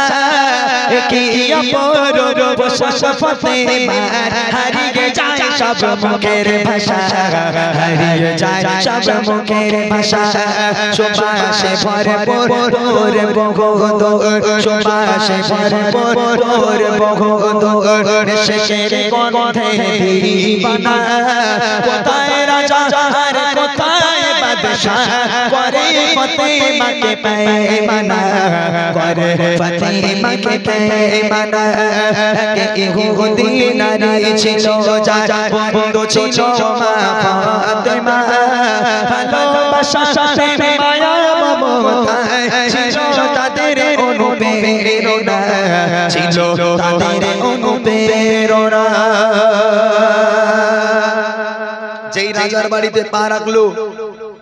কি অপরূপ পোশাক ফাতেমার, হারিয়ে যায় সব মুখের ভাষা, হারিয়ে যায় সব মুখের ভাষা। সুবাসে ভরপুর তোর বগদোর, সুবাসে ভরপুর তোর বগদোর, শেষের গন্ধে দিবানা। কোথায় রাজা আর কোথায় বাদশা, করে ফাতেমাকে পেমানা, করে ফাতেমাকে পেমানা। ইহুদি নারী ছিল যার বন্ধু ছিল মা ফাতেমা, ভালোবাসা মায়া মমতায় ছিল তাদের অনুপ্রেরণা, ছিল তাদের অনুপ্রেরণা।
যেই রাজার বাড়িতে পা রাখলো,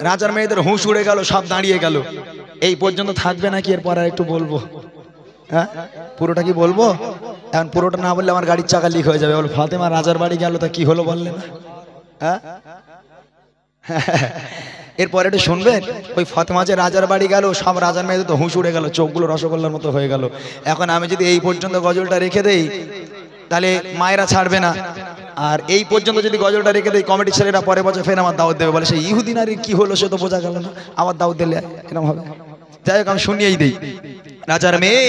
রাজার মেয়েদের হুঁশ উড়ে গেল, সব দাঁড়িয়ে গেল। এই পর্যন্ত থাকবে নাকি এরপর আর একটু বলবো? হ্যাঁ, পুরোটা কি বলবো? এখন পুরোটা না বললে আমার গাড়ির চাকা লিক হয়ে যাবে। বল ফাতেমা রাজার বাড়ি গেল, তা কি হলো বললেন? হ্যাঁ, এরপরে একটু শুনবেন। ওই ফাতেমা যে রাজার বাড়ি গেল, সব রাজার মেয়েদের তো হুঁশ উড়ে গেল, চোখগুলো রসগোল্লার মতো হয়ে গেল। এখন আমি যদি এই পর্যন্ত গজলটা রেখে দেই, তাহলে মায়েরা ছাড়বে না। আর এই পর্যন্ত যদি গজলটা রেখে দেই, কমিটির ছেলেরা পরে বছর ফের আমার দাওয়াত দেবে, বলে সেই ইহুদি নারীর কি হলো সে তো বোঝা গেল না, আমার দাওয়াত দিলে এরকম হবে। যাই হোক, আমি শুনিয়েই দেই। রাজার মেয়ে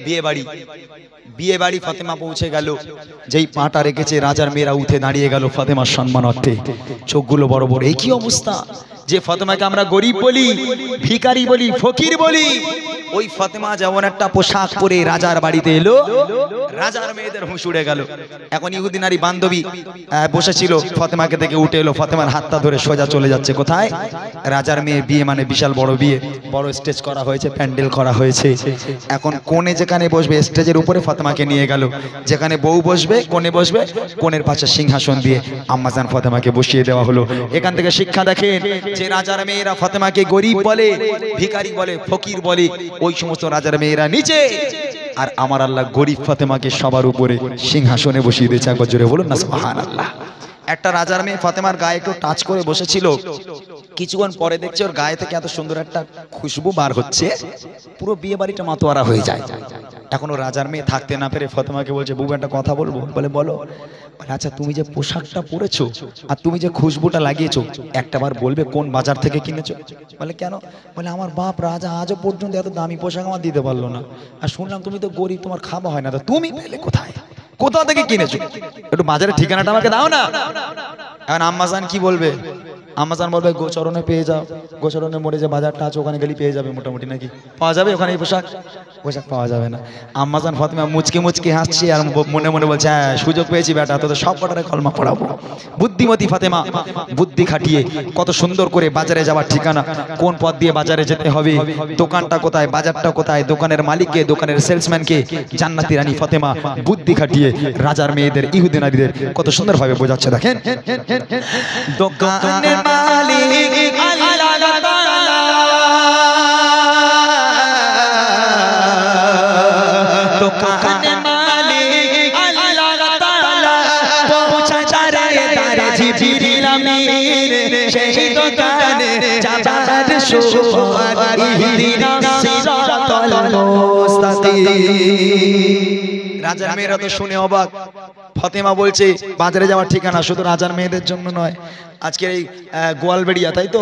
বিয়ে বাড়ি, বিয়ে বাড়ি ফাতেমা পৌঁছে গেল। যেই পাটা রেখেছে, রাজার মেয়েরা উঠে দাঁড়িয়ে গেল ফাতেমার সম্মানার্থে, চোখগুলো বড় বড়। এই কি অবস্থা! যে ফাতেমাকে আমরা গরিব বলি, ভিখারি বলি, ফকির বলি, ওই ফাতেমা যেমন একটা পোশাক পরে রাজার বাড়িতে এলো, রাজার মেয়েদের হুঁশ উড়ে গেল। এখন ইহুদি নারী বান্ধবী বসেছিল, ফাতেমাকে দেখে উঠে এলো, ফাতেমার হাতটা ধরে সোজা চলে যাচ্ছে কোথায়? রাজার মেয়ে বিয়ে মানে বিশাল বড় বিয়ে, বড় স্টেজ করা হয়েছে, প্যান্ডেল করা হয়েছে। এখন কোণে যেখানে বসবে, স্টেজের উপরে ফাতেমাকে নিয়ে গেল। যেখানে বউ বসবে, কোণে বসবে, কোণের পাশে সিংহাসন দিয়ে আম্মাজান ফাতেমাকে বসিয়ে দেওয়া হলো। এখান থেকে শিক্ষা দেখেন, যে রাজার মেয়েরা ফাতেমাকে গরিব বলে, ভিখারি বলে, ফকির বলে, ওই সমস্ত রাজার মেয়েরা নিচে, আর আমার আল্লাহ গরিব ফাতেমাকে সবার উপরে সিংহাসনে বসিয়ে দিয়েছে। একবার জোরে বলুন না সুবহানাল্লাহ। একটা রাজার মেয়ে ফাতেমার গায়ে একটু টাচ করে বসেছিল, কিছুক্ষণ পরে দেখছে ওর গায়ে থেকে এত সুন্দর একটা খুশবু বার হচ্ছে, পুরো বিয়ে বাড়িটা মাতোয়ারা হয়ে যায়। এখন ও রাজার মেয়ে থাকতে না পেরে ফাতেমাকে বলছে, বউ একটা কথা বলবো। বলে বলো। আচ্ছা, তুমি যে পোশাকটা পরেছো আর তুমি যে খুশবুটা লাগিয়েছো, একটাবার বলবে কোন বাজার থেকে কিনেছো? বলে কেন? বলে আমার বাপ রাজা আজও পর্যন্ত এত দামি পোশাক আমার দিতে পারলো না, আর শুনলাম তুমি তো গরিব, তোমার খাওয়া হয় না, তো তুমি পেলে কোথায়, কোথা থেকে কিনেছো? একটু বাজারের ঠিকানাটা আমাকে দাও না। এখন আম্মাজান কি বলবে? আম্মাজান বলবে, গোচরণে পেয়ে যাও, গোচরণে মোড়ে যে বাজারটা আছে ওখানে গেলে পেয়ে যাবে, মোটামুটি নাকি পাওয়া যাবে ওখানে এই পোশাক? পোশাক পাওয়া যাবে না। আম্মাজান ফাতেমা মুচকি মুচকি হাসছে আর মনে মনে বলছে, হ্যাঁ সুযোগ পেয়েছি বেটা, তোদের সব কটারে কলমা পড়াবো। বুদ্ধিমতী ফাতেমা বুদ্ধি খাটিয়ে কত সুন্দর করে বাজারে যাওয়ার ঠিকানা, কোন পথ দিয়ে বাজারে যেতে হবে, দোকানটা কোথায়, বাজারটা কোথায়, দোকানের মালিককে, দোকানের সেলসম্যানকে, জান্নাতি রানী ফাতেমা বুদ্ধি খাটিয়ে রাজার মেয়েদের, ইহুদি নারীদের কত সুন্দরভাবে বোঝাচ্ছে। দেখেন,
দোকানের মালিক আল্লাহ তাআলা, দোকানের মালিক আল্লাহ তাআলা, পৌঁছায় তারে তারে জিবরিল আমিন, সেই দোকানে যাবার সুবহান ইহদিনাস সিরাতাল মুস্তাকিম।
রাজার মেয়েরা তো শুনে অবাক। ফাতেমা বলছে বাজারে যাওয়ার ঠিকানা শুধু রাজার মেয়েদের জন্য নয়, আজকের এই গোয়ালবেড়িয়া, তাই তো?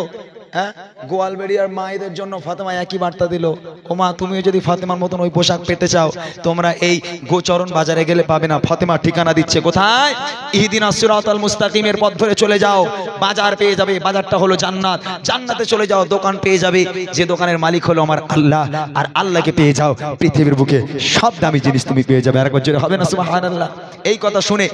হ্যাঁ, গোয়ালবেড়িয়ার মায়েদের জন্য ফাতেমা একই বার্তা দিল, ও মা তুমিও যদি ফাতেমার মতন ওই পোশাক পেতে চাও তোমরা এই গোচরণ বাজারে গেলে পাবে না। ফাতেমা ঠিকানা দিচ্ছে কোথায়? ইহদিনাস সিরাতাল মুস্তাকিমের পথ ধরে চলে যাও, বাজার পেয়ে যাবে, বাজারটা হলো জান্নাত। জান্নাতে চলে যাও, দোকান পেয়ে যাবে, যে দোকানের মালিক হলো আমার আল্লাহ, আর আল্লাহকে পেয়ে যাও, পৃথিবীর বুকে সব দামি জিনিস তুমি পেয়ে যাবে। আরেকবার জোরে হবে না সুবহানাল্লাহ? এই কথা শুনে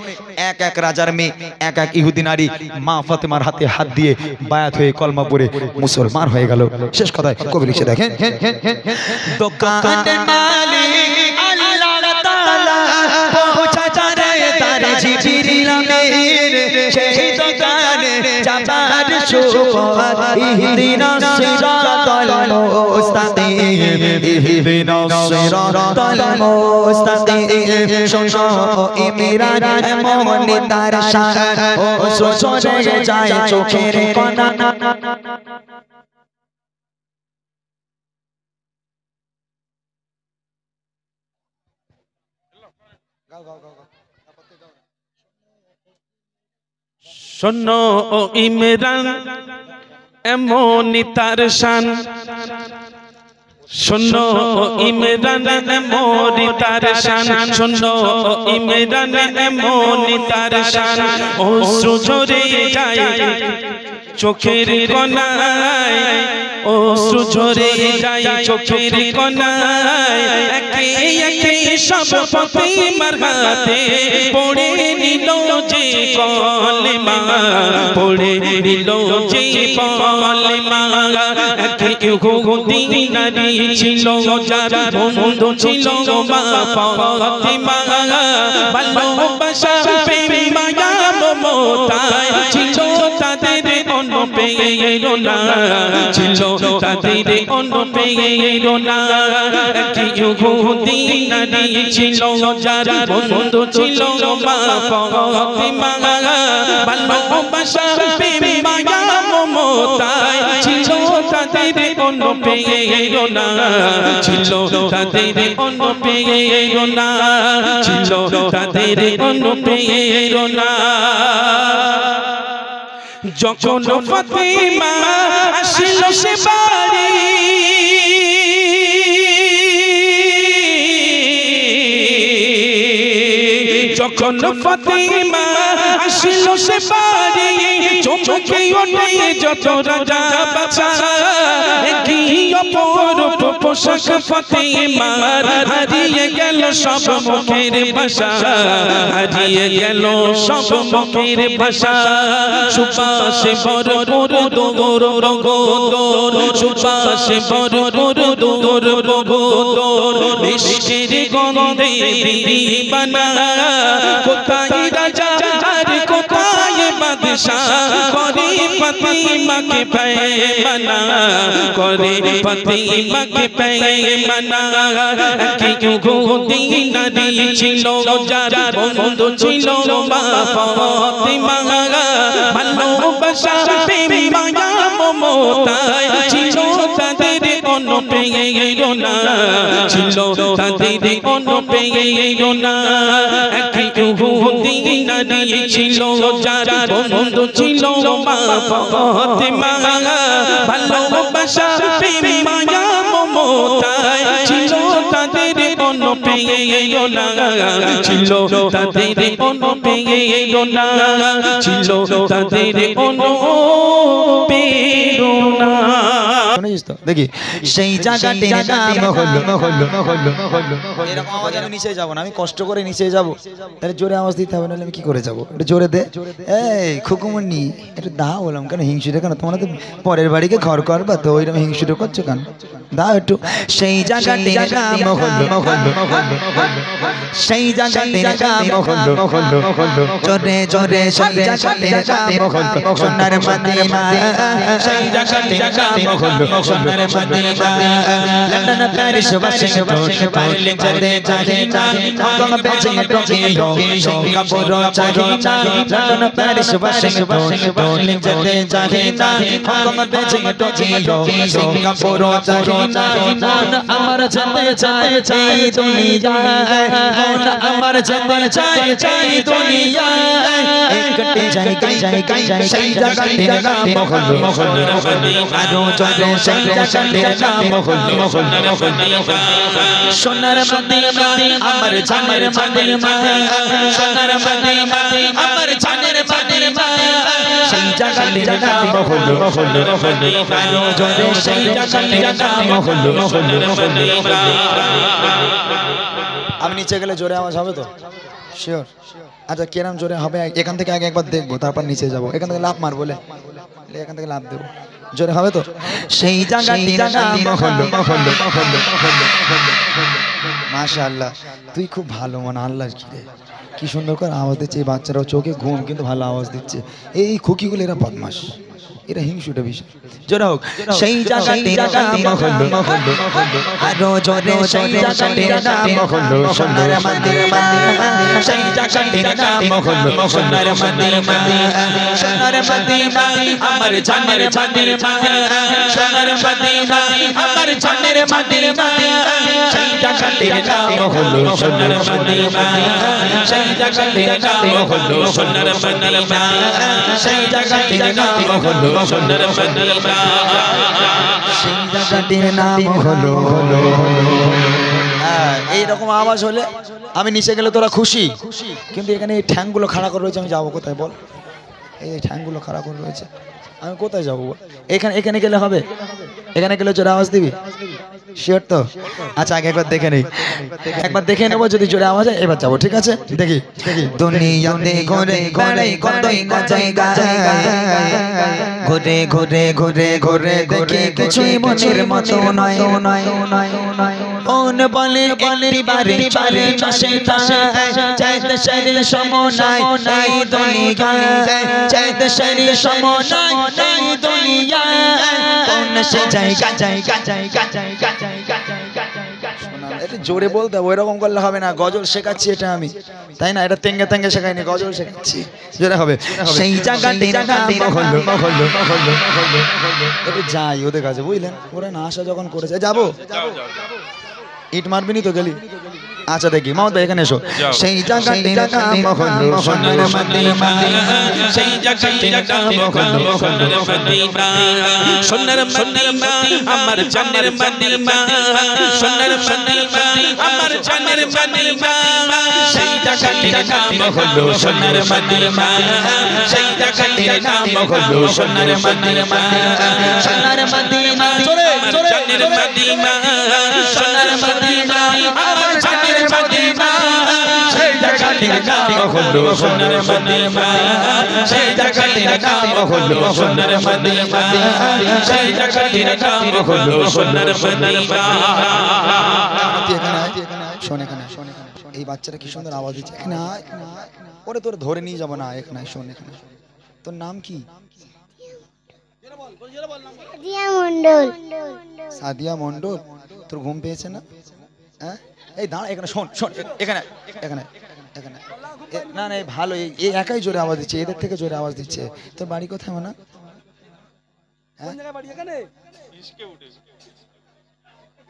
এক এক রাজার মেয়ে, এক এক ইহুদি নারী মা ফাতেমার হাতে হাত দিয়ে বায়াত হয়ে কলমা পড়ে মুসলমান হয়ে গেল। শেষ কথায় কবি লিখে দেখেন, দোকানের মালিক আল্লাহ তাআলা পৌঁছা যারে তার জিবরিল আমির, সেই দোকানে যাবার সুপথ ইহদিনাস সিরাতাল মুস্তাকিম, ইহদিনাস সিরাতাল মুস্তাকিম। শোনো ইমরান এমন তার শান, ও সরে যায় চোখের কোনা।
শোনো ও ইমরান এমনই তার শান, শোনো ও ইমরান এমনই তার শান, শোনো ও ইমরান এমনই তার শান। অশ্রু ঝরে যায় চোখের কোনায়, অশ্রু ঝরে যায় চোখের কোনায়। একে একে সব ফাতেমার হাতে পড়ে নিল যে কলেমা, পড়ে নিল যে কলেমা। এক ইহুদি নারী ছিল যার বন্ধু ছিল মা ফাতেমা, ভালোবাসা প্রেম মায়া মমতায় ছিল তাদের অন্য পেল না, ছিল তাদের অন্য পেল না। এক ইহুদি নারী ছিল যার বন্ধু ছিল মা ফাতেমা, ভালোবাসা প্রেম মায়া মমতায় ছিল তাদের অন্য পেল না, ছিল তাদের অন্য পেল না, ছিল তাদের অন্য পেল না। যখন ফাতেমা আসিল সে বাড়ি, যখন ফাতেমা আসিল সে বাড়ি, চমকে ওঠে যত রাজা বাদশা। কি অপরূপ পোশাক ফাতেমার, হারিয়ে গেল সব মুখের ভাষা, হারিয়ে গেল সব মুখের ভাষা। সুবাসে ভরপুর দোর বগোদর, সুবাসে ভরপুর দোর বগোদর। মিষ্টির গন্ধে দিবানা, কোথায় রাজা আর কোথায় বাদশা, করে ফাতেমাকে পেমানা, করে ফাতেমাকে পেমানা। এক ইহুদি নারী ছিল যার বন্ধু ছিল মা ফাতেমা, ভালোবাসা প্রেম মায়া মমতায় ছিল তাদের অন্য পেল না, ছিল তাদের অন্য পেল না। এক ইহুদি নারী ছিল যার বন্ধু ছিল মা ফাতেমা, ভালোবাসা প্রেম মায়া মমতায় ছিল তাদের অন্য পেল না, ছিল তাদের অন্য পেল না, ছিল তাদের অন্য পেল না।
দেখি সেই জায়গাটির নাম হলো, এরকম আওয়াজ আমি নিচে যাবো না, আমি কষ্ট করে নিচে যাবো, তাহলে জোরে আওয়াজ দিতে হবে, নাহলে আমি কি করে যাবো? একটু জোরে দে। এই খুকুমনি একটু দাও, বললাম কেন হিংসুটে কেন? তোমরা তো পরের বাড়িকে ঘর করবা, তো ওইরকম হিংসুটে করছো কেন? দাও একটু। সেই জায়গাটির নাম হলো, সেই জায়গাটির নাম হলো, জোরে জোরে সেই জায়গাটির নাম হলো সোনার মদিনা, সেই জায়গাটির নাম হলো Sonar Madina. London Paris Washington Berlin যেতে চাই না, হংকং বেজিং টোকিও সিঙ্গাপুর চাই না। লন্ডন প্যারিস ওয়াশিংটন বার্লিন যেতে চাই না, হংকং বেজিং টোকিও সিঙ্গাপুর চাই না। মন আমার যেতে চায়
দুনিয়ায় মৌলা আমার যেতে চাই দুনিয়ায় একটি জায়গায় সেই জায়গাটির নাম হলো আরো জলে সেই জায়গাটির নাম হলো সোনার মদিনা আমার জানের মদিনা সোনার মদিনা আমার জানের মদিনা সেই জায়গাটির নাম হলো আরো জলে সেই জায়গাটির নাম হলো।
আমি নিচে গেলে জোরে আওয়াজ হবে তো? শিওর? আচ্ছা কেরাম জোরে হবে এখান থেকে আগে একবার দেখবো, তারপর নিচে যাবো। এখান থেকে লাফ মার বলে এখান থেকে লাফ দেবো, জোরে হবে তো?
সেই জায়গাটির নাম হলো
মাশাআল্লাহ, তুই খুব ভালো মানে আল্লাহর কি রে, কি সুন্দর করে আওয়াজ দিচ্ছে। এই বাচ্চারাও চোখে ঘুম কিন্তু ভালো আওয়াজ দিচ্ছে। এই খুকিগুলো এরা বদমাস, এরা হিংসুটা বিষয়।
জোরে হোক সেই জায়গাটির নাম হলো আরো জোরে সেই জায়গাটির নাম হলো সোনার মদিনা সেই জায়গাটির নাম হলো সোনার মদিনা সোনার মদিনা আমার জানের মদিনা সোনার মদিনা আমার জানের মদিনা সেই জায়গাটির নাম হলো সোনার মদিনা সেই জায়গাটির নাম হলো সোনার মদিনা সেই জায়গাটির নাম হলো সোনার মদিনা সেই জায়গাটির নাম হলো।
এইরকম আওয়াজ হলে আমি নিচে গেলে তোরা খুশি, কিন্তু এখানে এই ঠ্যাংগুলো খাড়া করে রয়েছে, আমি যাবো কোথায় বল? এই ঠ্যাংগুলো খাড়া করে রয়েছে, আমি কোথায় যাবো? এখানে গেলে হবে? এখানে গেলে জোরে আওয়াজ দিবি? শিওর তো? আচ্ছা আগে একবার দেখে নেই, একবার দেখে নেবো, যদি জোরে আওয়াজ হয় এবার যাবো, ঠিক আছে? দেখি
দুনিয়াতে ঘুরে বেড়াই কতই না জায়গা ঘুরে ঘুরে ঘুরে ঘুরে দেখি কিছুই মনের মতো নয় কোন বলে বাড়ি চলে চষে চাইতে শরীর সমনাই নাই দুনিয়ায় চাইতে শরীর সমনাই নাই দুনিয়ায় কোন সে জায়গা
এটা জোরে বলতে হবে, ওইরকম করলে হবে না। গজল শেখাচ্ছি এটা আমি, তাই না? এটা তেঙ্গে তেঙ্গে শেখাইনি, গজল শেখাচ্ছি, জোরে হবে।
সেই জায়গাটির নাম হলো
একটু যাই ওদের কাছে, বুঝলেন? ওরা না আসা যখন করেছে, যাবো ইট মারবিনি তো গেলি। আচ্ছা দেখি মামদ ভাই এখানে এসো।
সেই জায়গাটির নাম হলো সোনার মদিনা সেই জায়গাটির নাম হলো
সোনার মদিনা আমার জানের মদিনা সোনার মদিনা আমার জানের মদিনা সেই জায়গাটির নাম হলো সোনার মদিনা সেই জায়গাটির নাম হলো সোনার মদিনা
সোনার মদিনা
আমার জানের মদিনা সোনার মদিনা আমার জানের মদিনা সেই জায়গাটির নাম হলো সোনার মদিনা সেই জায়গাটির নাম হলো সোনার মদিনা সেই জায়গাটির নাম হলো সোনার মদিনা।
শোন এখানে, এই বাচ্চারা কি সুন্দর আওয়াজ দিচ্ছে। এখানে ওরে তোর ধরে নিয়ে যাবো না, এখানে শোন, এখানে তোর নাম কি?
সাদিয়া মণ্ডল।
সাদিয়া মণ্ডল, তোর ঘুম পেয়েছে না? হ্যাঁ এই দাঁড়া, এখানে শোন এখানে এখানে এখানে না না ভালো, এই একাই জোরে আওয়াজ দিচ্ছে, এদের থেকে জোরে আওয়াজ দিচ্ছে। তোর বাড়ি কোথায় মানা?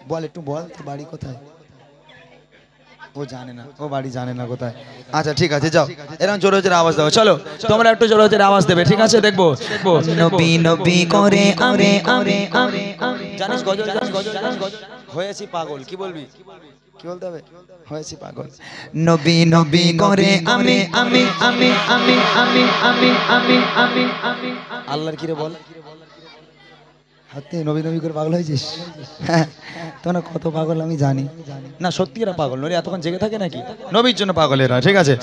বল একটু বল, তোর বাড়ি কোথায়? ও জানে না, ও বাড়ি জানে না কোথায়। আচ্ছা ঠিক আছে, যাও এরকম জোরে জোরে আওয়াজ দাও। চলো তোমরা একটু জোরে জোরে আওয়াজ দেবে, ঠিক আছে? দেখবো
নবী নবী করে আমি
জানিস গজল? হয়েছি পাগল, কি বলবি? কি বলতে হবে? হয়েছি পাগল।
নবী নবী করে আমি
আল্লাহর কি রে বল? হাতে নবী নবী করে পাগল হয়েছিস? হ্যাঁ, তোমরা কত পাগল আমি জানি না, সত্যি এরা পাগল নয়, এতক্ষণ জেগে থাকে নাকি? নবীর জন্য পাগল এরা, ঠিক আছে?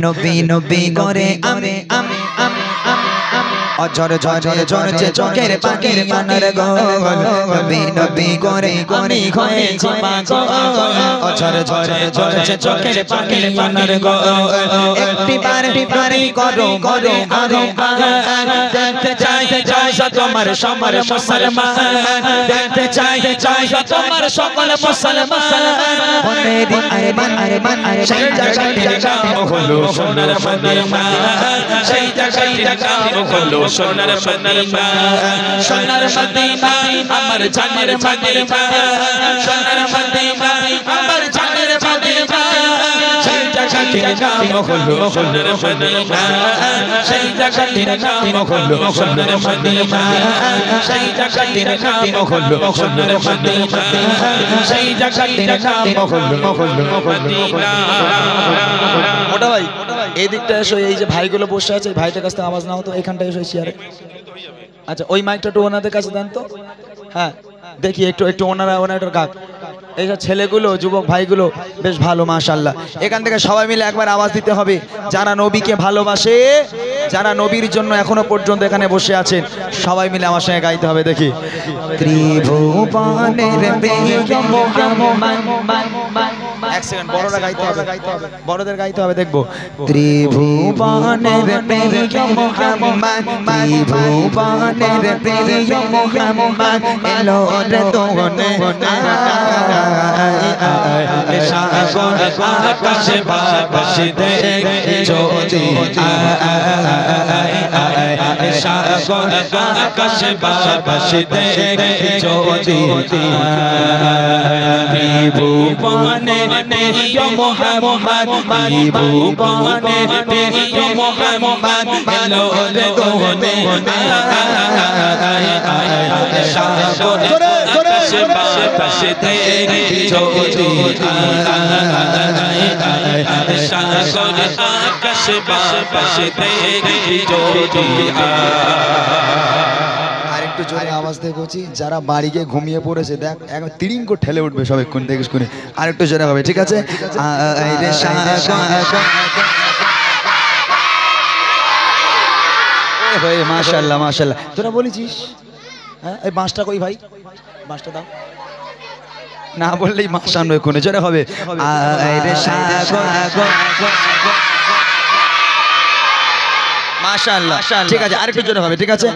নবী নবী করে আমি অঝর ঝরে ঝরছে চোখের পাখির মনের গোল নবী নবী করে আমি হয়েছি পাগল অঝর ঝরে ঝরছে চোখের পাখির মনের গোল একটি বারে করো আরো দেখতে চাই তোমার সমর মুসলমান দেখতে চাই তোমার সকল মুসলমান মনেরই আরমান সেই জায়গাটির নাম হলো সোনার মদিনা সেই জায়গাটির নাম হলো সোনার মদিনা সোনার মদিনা আমার জানের মদিনা সোনার মদিনা আমার জানের
নাম হলো সোনার মদিনা সেই জায়গাটির নাম হলো সোনার মদিনা সেই জায়গাটির নাম হলো সোনার মদিনা সেই জায়গাটির নাম হলো মদিনা
মোটা ভাই এই দিকটা এসো এই যে ভাইগুলো বসে আছে ভাইটার কাছ থেকে আওয়াজ নাও তো এখানটা এসো চেয়ারে আচ্ছা ওই মাইকটা একটু ওনাদের কাছে দেন তো হ্যাঁ দেখি একটু একটু ওনারা কাক এইসব ছেলেগুলো যুবক ভাইগুলো বেশ ভালো মাশাআল্লাহ এখান থেকে সবাই মিলে একবার আওয়াজ দিতে হবে যারা নবীকে ভালোবাসে যারা নবীর জন্য এখনো পর্যন্ত এখানে বসে আছেন সবাই মিলে আমার সঙ্গে গাইতে হবে দেখি ত্রিভুবনের প্রিয় মুহাম্মদ এক সেকেন্ড বড়রা গাইতে হবে বড়দের গাইতে হবে দেখবো ত্রিভুবনের প্রিয় মুহাম্মদ ত্রিভুবনের প্রিয় মুহাম্মদ এলো রে তোনে
সাগর আকাশে বাতাসে দেখ জ্যোতি সাগর আকাশে বাতাসে দেখ জ্যোতি ত্রিভুবনের প্রিয় মুহাম্মদ ত্রিভুবনের প্রিয় মুহাম্মদ এলো রে তোনে সাগর আকাশে বাতাসে দেখ জ্যোতি সাগর আকাশে বাতাসে দেখ জ্যোতি
আরেকটু জোরে আওয়াজ দিয়ে বলছি যারা বাড়ি গিয়ে ঘুমিয়ে পড়েছে দেখ একবার তিরিং করে ঠেলে উঠবে সব এক্ষুনি থেকে শুনে আরেকটু জোরে হবে ঠিক আছে মাশাআল্লাহ মাশাআল্লাহ তোরা বলেছিস হ্যাঁ এই বাঁশটা কই ভাই বাঁশটা দাও না বললেই মাস আনবে কোনে জোরে হবে মাশাআল্লাহ ঠিক আছে আরেকটু জোরে হবে ঠিক আছে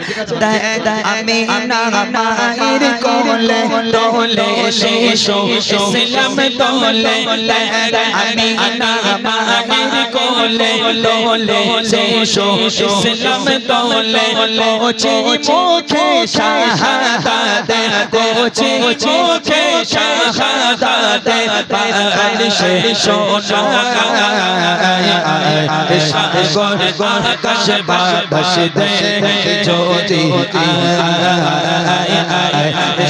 আমি না মায়ের কোলে তোলে শিশু ইসলাম তোলে আমি না মায়ের কোলে তোলে শিশু ইসলাম তোলে ওচি মুখে শাহাদাত ওচি মুখে শাহাদাত পার সে সোনা সাগর আকাশে বাতাসে দেখ জ্যোতি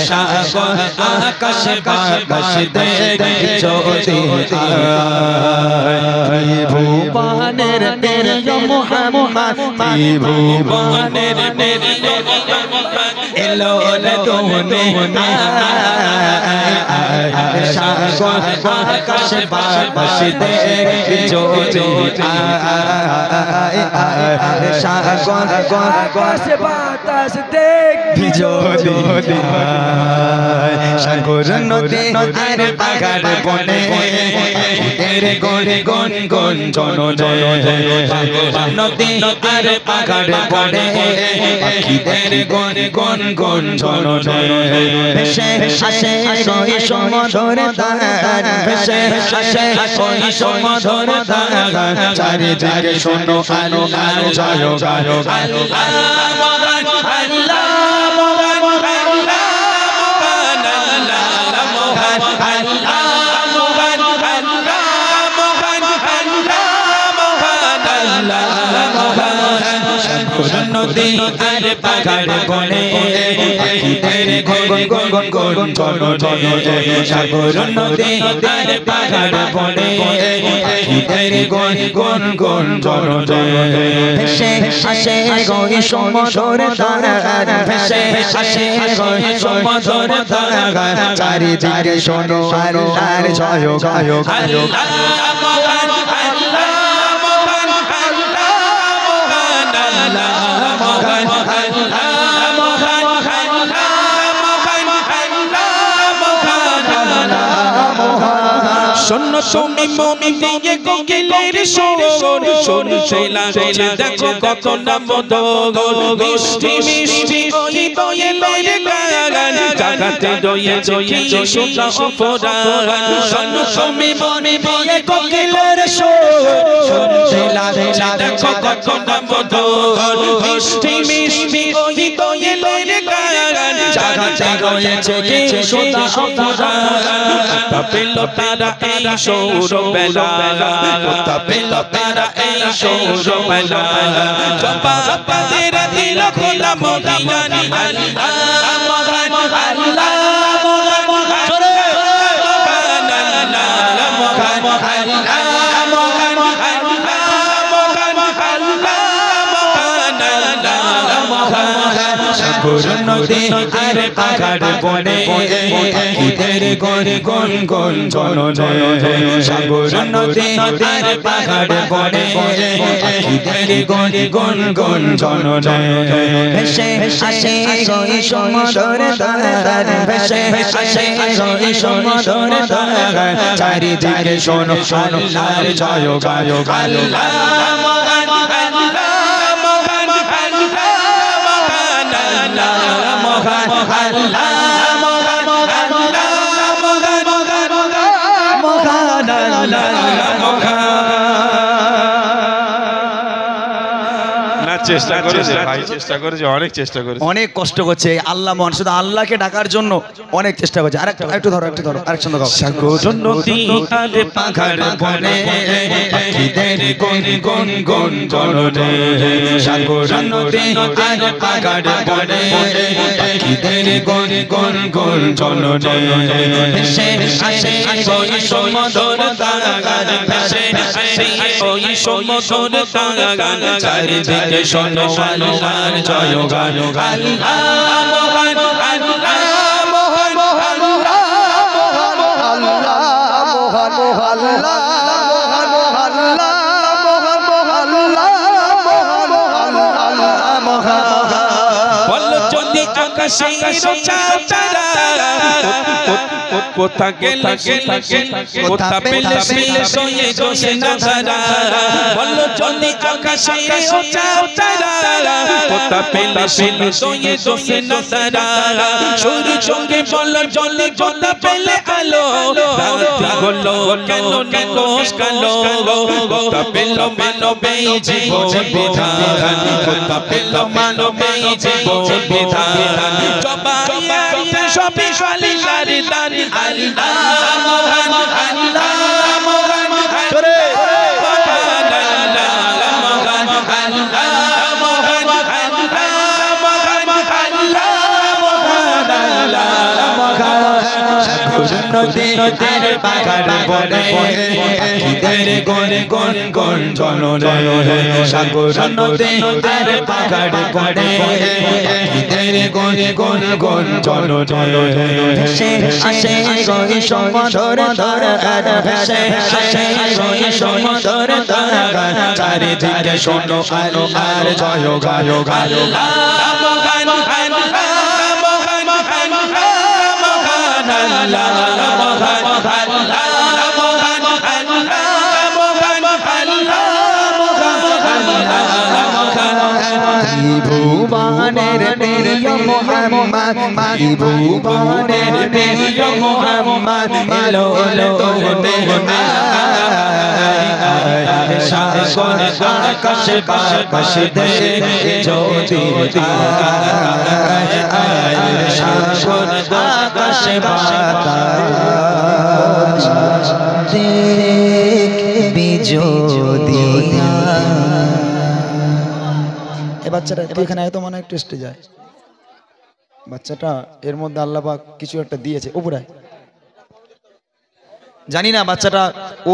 সাগর আকাশে বাতাসে দেখ জ্যোতি ভুবনের প্রিয় মুহাম্মদ ভুবনের প্রিয় মুহাম্মদ এলো রে তোনে সাগর আকাশে বাতাসে দেখ জ্যোতি সাগর আকাশে বাতাস দেখ জ্যোতি সাগর নদী আর পাহাড় বনে এর গড়ে গন গন জন নদী আর পাহাড় বনে পাখিদের গন গন গন জন ভেসে আসে ওই সমুদ্র ধার ভেসে আসে ওই সমুদ্র ধার চারিদিকে শোনো আল্লাহর জয় জয় আল্লাহ মহান আল্লাহ মহান আল্লাহ মহান আল্লাহ মহান আল্লাহ মহান আল্লাহ মহান আল্লাহ মহান সাগর নদী আর পাহাড় বনে পাখিদের গন গন গন জন সাগর নদী আর পাহাড় বনে পাখিদের গন গন গন জন ভেসে আসে ওই সমুদ্র ধার ভেসে আসে ওই সমুদ্র ধার চারিদিকে শোনো আল্লাহর জয় জয় আল্লাহ মহান আল্লাহ মহান আল্লাহ মহান আল্লাহ মহান আল্লাহ মহান আল্লাহ মহান আল্লাহ মহান শোনো তুমি মুমিন দিয়ে কোকিলের সুর শুনতে লাগছে দেখো কত না মধুর মিষ্টি মিষ্টি ওই দোয়েলের গান জাগাতে রয়েছে কি সুন্দর অপরাধ শোনো তুমি মুমিন দিয়ে কোকিলের সুর শুনতে লাগছে দেখো কত না মধুর মিষ্টি মিষ্টি ওই দোয়েলের গান জাগাতে
রয়েছে কি সুদা অপরা কোথা পেল তারা এই সৌরবেলা কোথা পেল তারা এই সৌরবেলা জবা তাদের দিল খোলা মদিনানি আল্লাহ মহান আল্লাহ নদী আর পাহাড় বনে ঈদের গন গন গন জনজয় সাগর নদী আর পাহাড় বনে ঈদের গন গন গন জনজয় ভেসে আসে ওই সমুদ্র ধার ভেসে আসে ওই সমুদ্র ধার চারিদিকে শোনো আল্লাহর জয় গায় আল্লাহ মহান আল্লাহ
চেষ্টা করেছে ভাই, চেষ্টা করেছে, অনেক চেষ্টা করেছে,
অনেক কষ্ট করছে আল্লাহ মন শুধু আল্লাহকে ডাকার জন্য অনেক চেষ্টা করছে। আর একটু ধরো আরেক ছন্দ গাও।
সাগর নদী আর পাহাড় বনে ঈদের গন গন গন জনজে সাগর নদী আর পাহাড় বনে ঈদের গন গন গন জনজে ভেসে আসে ওই সমুদ্র ধার ভেসে আসে ওই সমুদ্র ধার চারিদিকে শোনো আল্লাহর জয় গান আল্লাহ মহান আল্লাহ মহান আল্লাহ বলো যদি আকাশে চাঁদরা কোথা গেল কোথা পেলে সোয়ে গোসে নাধারা বলো যদি আকাশে চাঁদরা কোথা পেলে সোয়ে গোসে নাধারা সূর্য সঙ্গে বলো জলে কোথা পেলে আলো রাত্রি হলো কেন নিকোষ কালো কোথা পেল মানবে জীবন বিধান কোথা পেল মানবে জীবন বিধান জবাইয়াতে সবই আল্লাহর দান আল্লাহ মহান আল্লাহ মহান জোরে মহান আল্লাহ মহান আল্লাহ মহান আল্লাহ মহান আল্লাহ মহান আল্লাহ মহান সাগর নদী আর পাহাড় বনে ঈদের গন গন গন জনজয় সাগর নদী আর পাহাড় বনে ঈদের গন গন গন জনজয় ভেসে আসে ওই সমুদ্র ধার ভেসে আসে ওই সমুদ্র ধার চারিদিকে শোনো আল্লাহর জয় গায় আল্লাহ মহান আল্লাহ মহান আল্লাহ মহান আল্লাহ মহান আল্লাহ মহান আল্লাহ মহান আল্লাহ মহান
ভুবনের প্রিয় মোহাম্মদ ভুবনের প্রিয় মোহাম্মদ এলো তোতে সাগর আকাশ বাতাস দেখে জ্যোতি সাগর আকাশ বাতাস দেখবি জ্যোতি। এ বাচ্চাটা এখানে এত মনে একটু স্টে যায় বাচ্চাটা এর মধ্যে আল্লাহ পাক কিছু একটা দিয়েছে উপরে জানি না বাচ্চাটা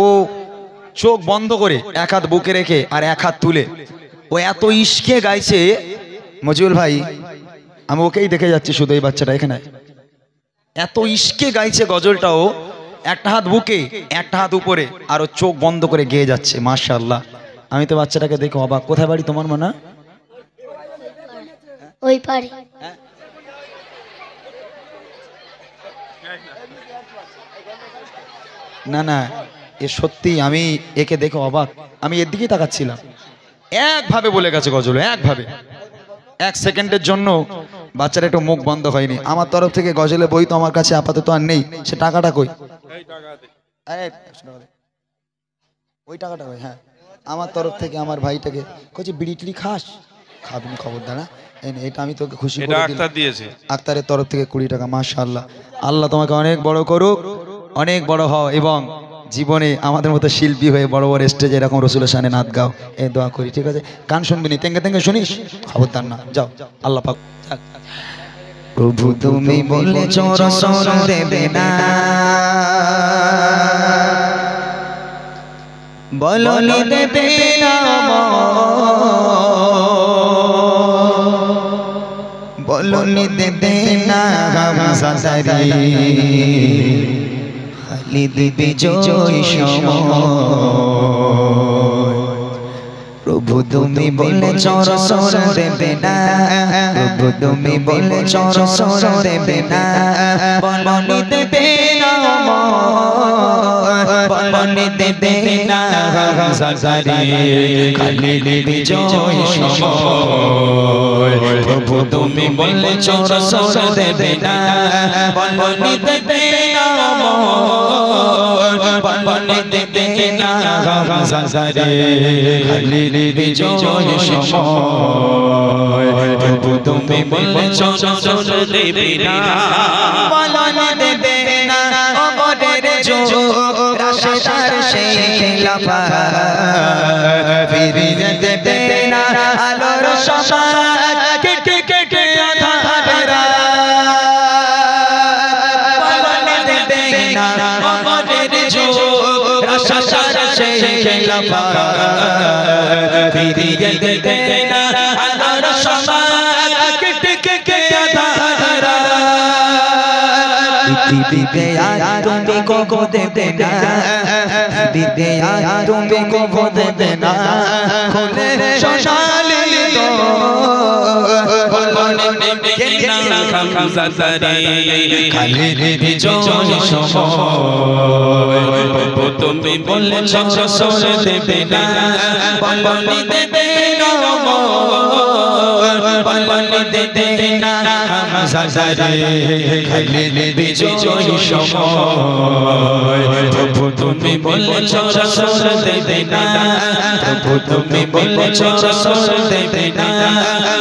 ও চোখ বন্ধ করে এক হাত বুকে রেখে আর এক হাত তুলে ও এত ইশকে গাইছে মজিউল ভাই আমি ওকেই দেখে যাচ্ছি শুধু এই বাচ্চাটা এখানে এত ইশকে গাইছে গজলটাও একটা হাত বুকে একটা হাত উপরে আর ও চোখ বন্ধ করে গেয়ে যাচ্ছে মাশাআল্লাহ। আমি তো বাচ্চাটাকে দেখে অবাক। কোথায় বাড়ি তোমার মানা?
ওই পারে
না না এ সত্যি আমি একে দেখে অবাক। আমি এর দিকেই তাকাচ্ছিলাম একভাবে বলে গেছে গজল একভাবে এক সেকেন্ডের জন্য বাচ্চার একটু মুখ বন্ধ হয়নি। আমার তরফ থেকে গজলে বই তো আমার কাছে আপাতত আর নেই। সে টাকাটা কই? ওই টাকাটা কই? হ্যাঁ আমার তরফ থেকে আমার ভাইটাকে কইছে বিড়ি টিড়ি খাস খাবনি খবরদার না। এটা আমি তোকে খুশি
এটা
করে দিলাম।
আক্তার দিয়েছে।
আক্তারের তরফ থেকে 20 টাকা। মাশাআল্লাহ, আল্লাহ তোমাকে অনেক বড় করুক, অনেক বড় হও এবং জীবনে আমাদের মতো শিল্পী হয়ে বড় বড় স্টেজে এরকম রসুলের শানে নাচ গাও, এই দোয়া করি। ঠিক আছে, গান শুনবি নি, তেঙ্গে তেঙ্গে শুনিস, খবরদার না, যাও। আল্লাহ পাক। প্রভু তুমি বলেছ রসুল দেবে না, বলনি দেবে না, বলনি দেবে না, হামজাদারি খালিদ বিজয় সময়। প্রভু তুমি বলেছ রসুল দেবে না, প্রভু তুমি বলেছ রসুল দেবে না, বলনি দেবে না, বলনি দেবে না, হামজাদারি খালিদ বিজয় সময়। প্রভু তুমি বলেছ রসুল দেবে না, বলনি দেবে না, বলনি দেবে না, হামজাদারি খালিদ বিজয় সময়। প্রভু তুমি বলেছ রসুল দেবে না, বলনি দেবে না, অমরের যুগ রাশেদার সেই খিলাফা ফিরিয়ে দেবে না, আলোর সমাজ কেটে কেটে আঁধারেরা বলনি দেবে না, অমরের যুগ রাশেদার সেই খিলাফা ফিরিয়ে দেবে না, আলোর সমাজ কেটে কেটে আঁধারেরা। পৃথিবীতে আর তুমি কখনো দেবে না, পৃথিবীতে আর তুমি কখনো দেবে না, খুলে সোনালি তো বলনি দেবে না, হামজাদারি খালিদ বিজয় সময়। প্রভু তুমি বলেছ রসুল দেবে না, বলনি দেবে না, বলনি দেবে না, হামজাদারি খালিদ বিজয় সময়। প্রভু তুমি বলেছ রসুল দেবে না, প্রভু তুমি বলেছ রসুল দেবে না,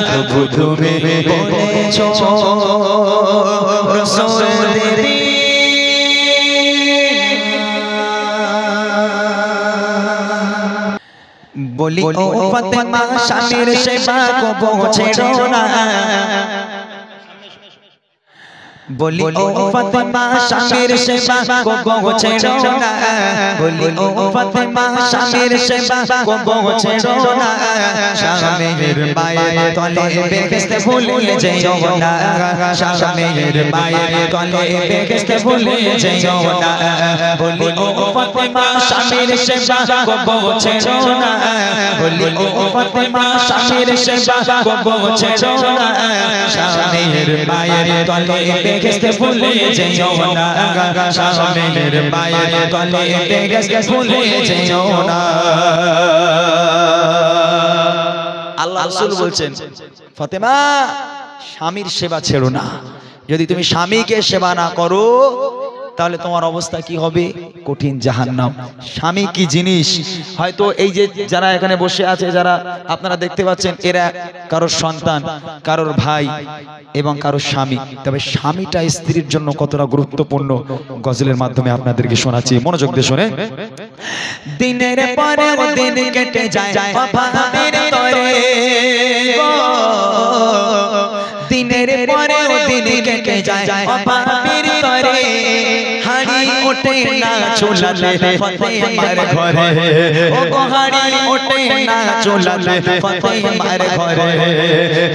প্রভু তুমি বলেছ রসুল দেবে না। বলি ও ফাতেমা স্বামীর সেবা কবো ছেড়ো না, বলি ও ফাতেমা স্বামীর সেবা কবো ছেড়ো না, বলি ও ফাতেমা স্বামীর সেবা কবো ছেড়ো না, স্বামীর মায়ের তলে বেহেশতে ভুলিয়ে যেও না, স্বামীর মায়ের তলে বেহেশতে ভুলিয়ে যেও না, বলি ও ফাতেমা স্বামীর সেবা কবো ছেড়ো না, বলি ও ফাতেমা স্বামীর সেবা কবো ছেড়ো না, স্বামীর মায়ের তলে বেহেশতে ভুলিয়ে যেও না, স্বামীর মায়ের তলে বেহেশতে ভুলিয়ে যেও না। আল্লাহ রাসূল বলছেন, ফাতেমা স্বামীর সেবা ছেড়ো না, যদি তুমি স্বামীকে সেবা না করো তাহলে তোমার অবস্থা কি হবে? কঠিন জাহান্নাম। স্বামী কি জিনিস? হয়তো এই যে যারা এখানে বসে আছে, যারা আপনারা দেখতে পাচ্ছেন, এরা কারোর সন্তান, কারোর ভাই এবং কারোর স্বামী। তবে স্বামীটা স্ত্রীর জন্য কতটা গুরুত্বপূর্ণ গজলের মাধ্যমে আপনাদেরকে শোনাচ্ছি, মনোযোগ দিয়ে শোনেন। দিনের পরে দিন কেটে যায় অভাবের তরে, দিনের পরে দিন কেটে যায় অভাবের তরে, হাড়ি ওঠে না চুলাতে ফাতেমার ঘরে, ও গো হাড়ি ওঠে না চুলাতে ফাতেমার ঘরে,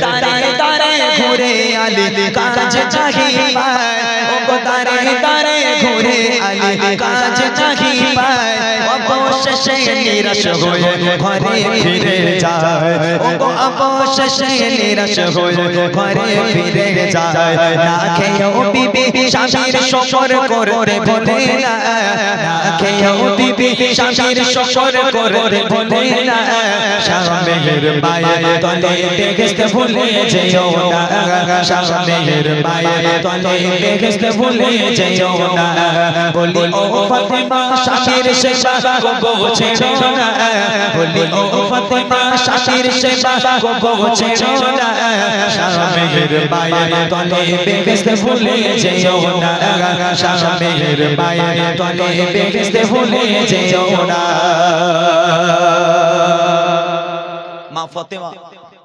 তারে তারে ঘুরে আলী কাজ চাহি পায়, ও গো তারে তারে ঘুরে আলী কাজ চাহি পায়, অবশেষে নিরাশ হয়ে ঘরে ফিরে যায়, ও গো অবশেষে নিরাশ হয়ে ঘরে ফিরে যায়। না খেয়েও বিবি স্বামীর শকর করতে ভোলে না, না খেয়েও বিবি স্বামীর শকর করতে ভোলে না, স্বামীর মায়ের তলে বেহেশতে ভুলে যেও না, স্বামীর মায়ের তলে বেহেশতে ভুলে যেও না। বলি ও ফাতেমা স্বামীর সেবা কবো
ছেড়ো না বলি ও ফাতেমা স্বামীর সেবা কবু ছেড়ো না স্বামীর পায়ের তলে বেহেশত ভুলে যেও না স্বামীর পায়ের তলে বেহেশত ভুলে যেও না মা ফাতেমা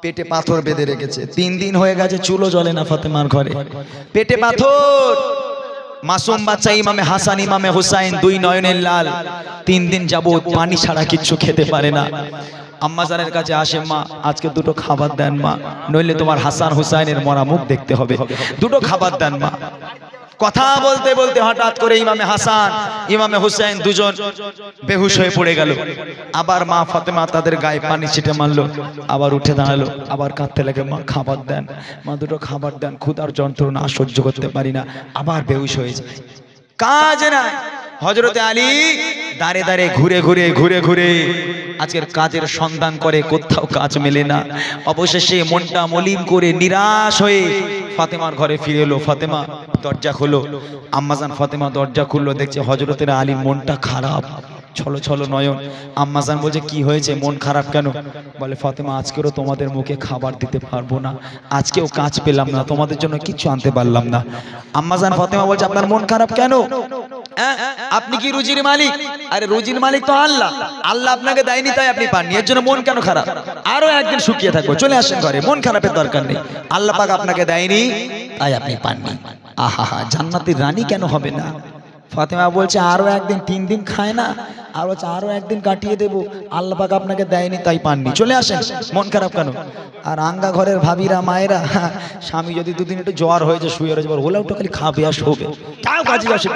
পেটে পাথর বেঁধে রেখেছে 3 দিন হয়ে গেছে চুলো জ্বলে না ফাতেমার ঘরে পেটে পাথর মাসুম বাচ্চা ইমামে হাসান ইমামে হুসাইন দুই নয়নের লাল 3 দিন যাবত পানি ছাড়া কিচ্ছু খেতে পারে না আম্মা জানের কাছে আসে মা আজকে দুটো খাবার দেন মা নইলে তোমার হাসান হুসাইনের মরা মুখ দেখতে হবে দুটো খাবার দেন মা কথা বলতে বলতে হঠাৎ করে ইমামে হাসান ইমামে হুসাইন দুজন বেহুশ হয়ে পড়ে গেল আবার মা ফাতেমা তাদের গায়ে পানি ছিটে মারলো আবার উঠে দাঁড়ালো আবার কাঁদতে লাগে মা খাবার দেন মা দুটো খাবার দেন ক্ষুধার যন্ত্রণা সহ্য করতে পারি না আবার বেহুশ হয়ে যায় কাজ নাই হযরতে আলী দাঁড়ে দাঁড়ে ঘুরে ঘুরে আজকের কাজের সন্ধান করে কোথাও কাজ মেলে না অবশেষে মনটা মলিন করে নিরাশ হয়ে ফাতেমার ঘরে ফিরে এলো ফাতেমা দরজা খুলো আম্মাজান ফাতেমা দরজা খুললো দেখছে হযরতে আলীর মনটা খারাপ ছলো ছলো নয়ন আম্মাজান বলছে কি হয়েছে মন খারাপ কেন বলে ফাতেমা আজকেও তোমাদের মুখে খাবার দিতে পারবো না আজকেও কাজ পেলাম না তোমাদের জন্য কিছু আনতে পারলাম না আম্মাজান ফাতেমা বলছে আপনার মন খারাপ কেন আপনি কি রুজির মালিক আরে রুজির মালিক তো আল্লাহ আল্লাহ আপনাকে দেয়নি তাই আপনি পাননি এর জন্য মন কেন খারাপ আরো একদিন শুকিয়ে থাকবো চলে আসেন ঘরে মন খারাপের দরকার নেই আল্লাহ পাক আপনাকে দেয়নি তাই আপনি পাননি আহা জান্নাতের রানী কেন হবে না ফাতেমা বলছে আরো একদিন 3 দিন খায় না আরো একদিন কাটিয়ে দেবো আল্লাহ পাক আপনাকে দেয়নি তাই পাননি চলে আসেন মন খারাপ কেন আর আঙ্গা ঘরের ভাবিরা মায়েরা স্বামী যদি 2 দিন একটু জ্বর হয়েছে শুয়ে রয়েছে বলে ওটা খালি খাবে আর শোবে তাও কাজে আসে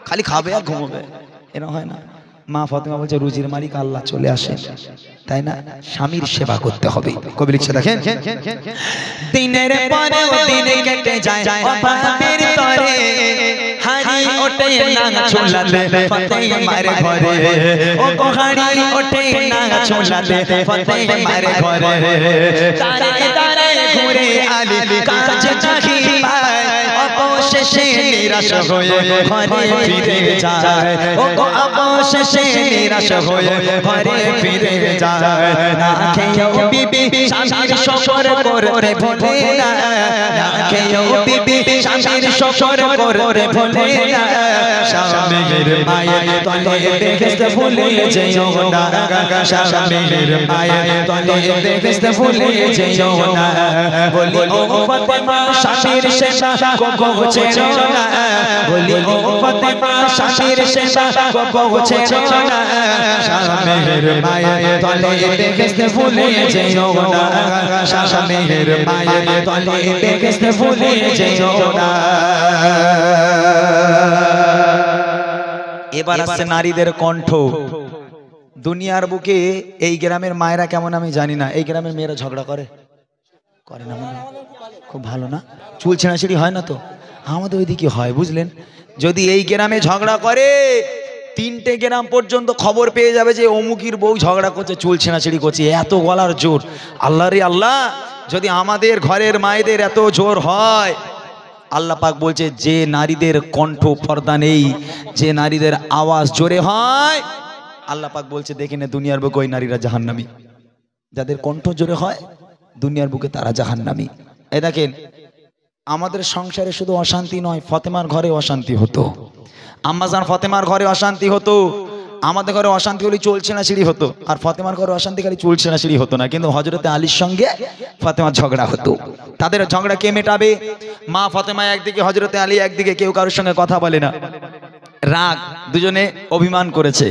খালি খাবে আর ঘুমোবে এরকম হয় না মা ফাতেমা বলছে রুজির মালিক আল্লাহ চলে আসেন তাই না স্বামীর সেবা করতে হবে কবি লিখছে দেখেন দিনের পরে দিন কেটে যায় অভাবের তরে হারি ওঠে না ছোলাতে ফাতেমার ঘরে ও হারি ওঠে না ছোলাতে ফাতেমার ঘরে তারে তারে ঘুরে আলী কাজ চাহি পায় অবশেষে নিরাশ হয়ে ঘরে ফিরে যায় ও অবশেষে নিরাশ হয়ে ঘরে ফিরে যায় না খেয়েও বিবি স্বামীর শকর করতে ভোলে না না খেয়েও বিবি স্বামীর শকর করতে ভোলে না স্বামীর মায়ের তলে বেহেশত ভুলে যেও না স্বামীর মায়ের তলে বেহেশত ভুলে যেও না বলি ও ফাতেমা স্বামীর সেবা কবু ছেড়ো না বলি ও ফাতেমা স্বামীর সেবা কবু ছেড়ো না স্বামীর মায়ের তলে বেহেশত ভুলে যেও না স্বামীর মায়ের তলে বেহেশত ভুলে যেও না এবার আসছে নারীদের কণ্ঠ দুনিয়ার বুকে এই গ্রামের মায়েরা কেমন আমি জানি না এই গ্রামের মেয়েরা ঝগড়া করে না খুব ভালো না চুল ছেঁড়াছিড়ি হয় না তো আমাদের ওইদিকে হয় বুঝলেন যদি এই গ্রামে ঝগড়া করে 3টে গ্রাম পর্যন্ত খবর পেয়ে যাবে যে অমুকির বউ ঝগড়া করছে চুল ছেঁড়াছিড়ি করছে এত গলার জোর আল্লাহ রে আল্লাহ যদি আমাদের ঘরের মায়েদের এত জোর হয় আল্লাহ পাক বলছে যে নারীদের কণ্ঠ পর্দা নেই যে নারীদের আওয়াজ জোরে হয় আল্লাহ পাক বলছে দেখে নে দুনিয়ার বুকে ওই নারীরা জাহান্নামী যাদের কণ্ঠ জোরে হয় দুনিয়ার বুকে তারা জাহান্নামী এই দেখেন আমাদের সংসারে শুধু অশান্তি নয় ফাতেমার ঘরে অশান্তি হতো আম্মাজান ফাতেমার ঘরে অশান্তি হতো আমাদের ঘরে অশান্তি হলে চলছে না সিঁড়ি হতো আর ফাতেমার ঘরে অশান্তি খালি চলছে না সিঁড়ি হতো না কিন্তু হযরতে আলীর সঙ্গে ফাতেমার ঝগড়া হতো তাদের ঝগড়া কে মেটাবে মা ফাতেমা একদিকে হযরতে আলী একদিকে কেউ কারোর সঙ্গে কথা বলে না রাগ দুজনে অভিমান করেছে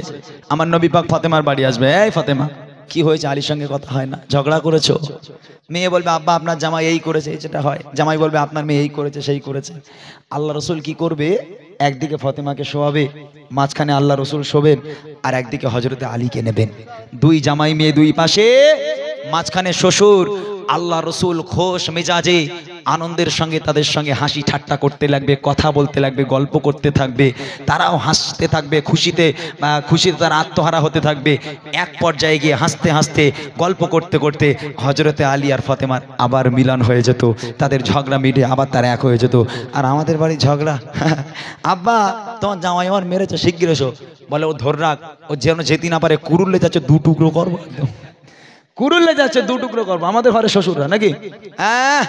আমার নবী পাক ফাতেমার বাড়ি আসবে এই ফাতেমা কি হয়েছে আলীর সঙ্গে কথা হয় না ঝগড়া করেছো মেয়ে বলবে আব্বা আপনার জামাই এই করেছে যেটা হয় জামাই বলবে আপনার মেয়ে এই করেছে সেই করেছে আল্লাহ রসুল কি করবে একদিকে ফাতেমাকে শোয়াবে মাঝখানে আল্লাহ রসুল শোবেন আর একদিকে হযরতে আলীকে নেবেন দুই জামাই মেয়ে দুই পাশে মাঝখানে শ্বশুর আল্লাহ রসুল খোশ মেজাজে
আনন্দের সঙ্গে তাদের সঙ্গে হাসি ঠাট্টা করতে লাগবে, কথা বলতে লাগবে, গল্প করতে থাকবে, তারাও হাসতে থাকবে, খুশিতে তারা আত্মহারা হতে থাকবে। এক পর্যায়ে গিয়ে হাসতে হাসতে গল্প করতে করতে হজরতে আলী আর ফাতেমার আবার মিলন হয়ে যেত, তাদের ঝগড়া মিটে আবার তারা এক হয়ে যেত। আর আমাদের বাড়ির ঝগড়া, আব্বা তোমার জামাই আমার মেরেছে, শিগগির এসো। বলে ও ধর রাখ, ও যেন যেতে না পারে, কুরুল্লে যাচ্ছে দু টুকরো করবো, কুরুল্লে যাচ্ছে দু টুকরো করবো। আমাদের ঘরে শ্বশুররা নাকি, হ্যাঁ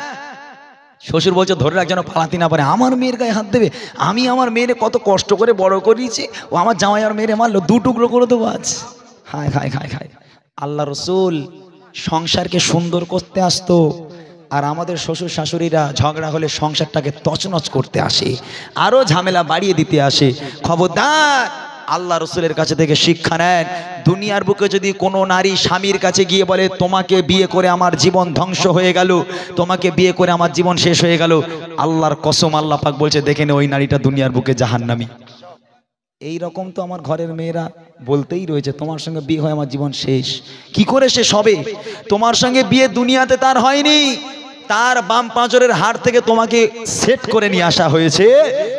শ্বশুর বলছে ধরে রাখ যেন পালাতে না পারে, আমার মেয়ের গায়ে হাত দেবে। আমি আমার মেয়ের কত কষ্ট করে বড় করিয়েছি, ও আমার জামাই আর মেয়েরে মারলো, দু টুকরো করে দেবো আজ। হায় হায় হায় হায়, আল্লাহ রসুল সংসারকে সুন্দর করতে আসতো, আর আমাদের শ্বশুর শাশুড়িরা ঝগড়া হলে সংসারটাকে তছনছ করতে আসে, আরো ঝামেলা বাড়িয়ে দিতে আসে। খবরদার, আল্লাহ রসুলের কাছে থেকে শিক্ষা নেন। দুনিয়ার বুকে যদি কোনো নারী স্বামীর কাছে গিয়ে বলে তোমাকে বিয়ে করে আমার জীবন ধ্বংস হয়ে গেল, তোমাকে বিয়ে করে আমার জীবন শেষ হয়ে গেল, আল্লাহর কসম আল্লাহ পাক বলছে দেখে নে ওই নারীটা দুনিয়ার বুকে জাহান্নামী। এই রকম তো আমার ঘরের মেয়েরা বলতেই রয়েছে তোমার সঙ্গে বিয়ে হয় আমার জীবন শেষ। কি করে শেষ হবে? তোমার সঙ্গে বিয়ে দুনিয়াতে তার হয়নি, তার বাম পাঁজরের হাড় থেকে তোমাকে সেট করে নিয়ে আসা হয়েছে,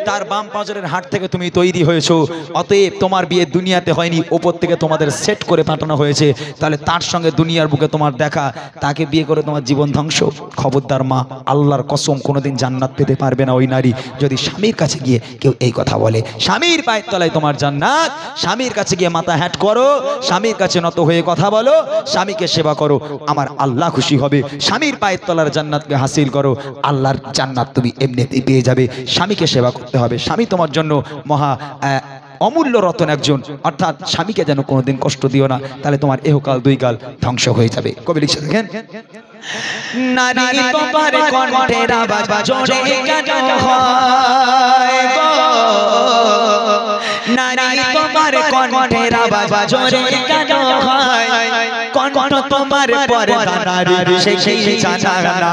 তার বাম পাঁজরের হাড় থেকে তুমি তৈরি হয়েছো। অতএব তোমার বিয়ে দুনিয়াতে হয়নি, ওপর থেকে তোমাদের সেট করে পাঠানো হয়েছে। তাহলে তার সঙ্গে দুনিয়ার বুকে তোমার দেখা, তাকে বিয়ে করে তোমার জীবন ধ্বংস। খবরদার মা, আল্লাহর কসম কোনোদিন জান্নাত পেতে পারবে না ওই নারী যদি স্বামীর কাছে গিয়ে কেউ এই কথা বলে। স্বামীর পায়ের তলায় তোমার জান্নাত, স্বামীর কাছে গিয়ে মাথা হ্যাট করো, স্বামীর কাছে নত হয়ে কথা বলো, স্বামীকে সেবা করো, আমার আল্লাহ খুশি হবে। স্বামীর পায়ের তলার জান্নাত হাসিল করো, আল্লাহর জান্নাত তুমি এমনিতেই পেয়ে যাবে। স্বামীকে সেবা করতে হবে, স্বামী তোমার জন্য মহা অমূল্য রতন একজন, অর্থাৎ স্বামীকে যেন কোনোদিন কষ্ট দিও না, তাহলে তোমার এহকাল দুই কাল ধ্বংস হয়ে যাবে। কবি লিখছে দেখেন,
নারী তোমার কণ্ঠের আওয়াজ জোরে কেন হয় গো, নারী তোমার কণ্ঠের আওয়াজ জোরে কেন হয়, কণ্ঠ তোমার পর্দা নারী সে কি জানা না,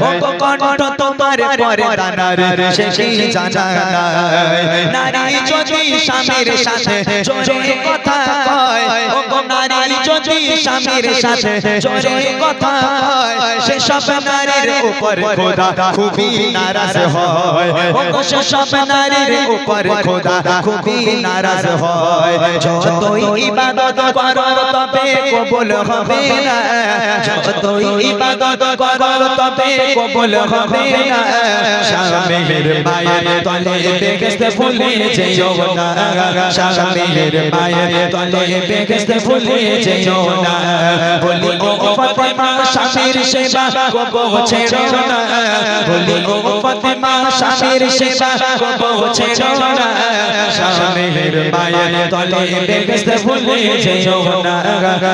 ও কণ্ঠ তোমার পর্দা নারী সে কি জানা না। নারী যদি স্বামীর সাথে জোরে কথা কয়, ও নারী যদি স্বামীর সাথে জোরে কথা কয়, সে সব নারীর উপর খোদা খুবই নারাজ হয়, ও সব নারীর উপর খোদা খুবই নারাজ হয়। যতই ইবাদত করো তবে কবুল হবে না, যতই ইবাদত করো তবে কবুল হবে না। স্বামীর পায়ের তলে বেহেশত ভুলে যেও না, স্বামীর পায়ের তলে বেহেশত ভুলে যেও না। বলি ও ফাতেমা স্বামীর সেবা কবো ছেড়ো না, বলি ও ফাতেমা স্বামীর সেবা কবো ছেড়ো না। স্বামীর পায়ের তলে বেহেশত ভুলে যেও না,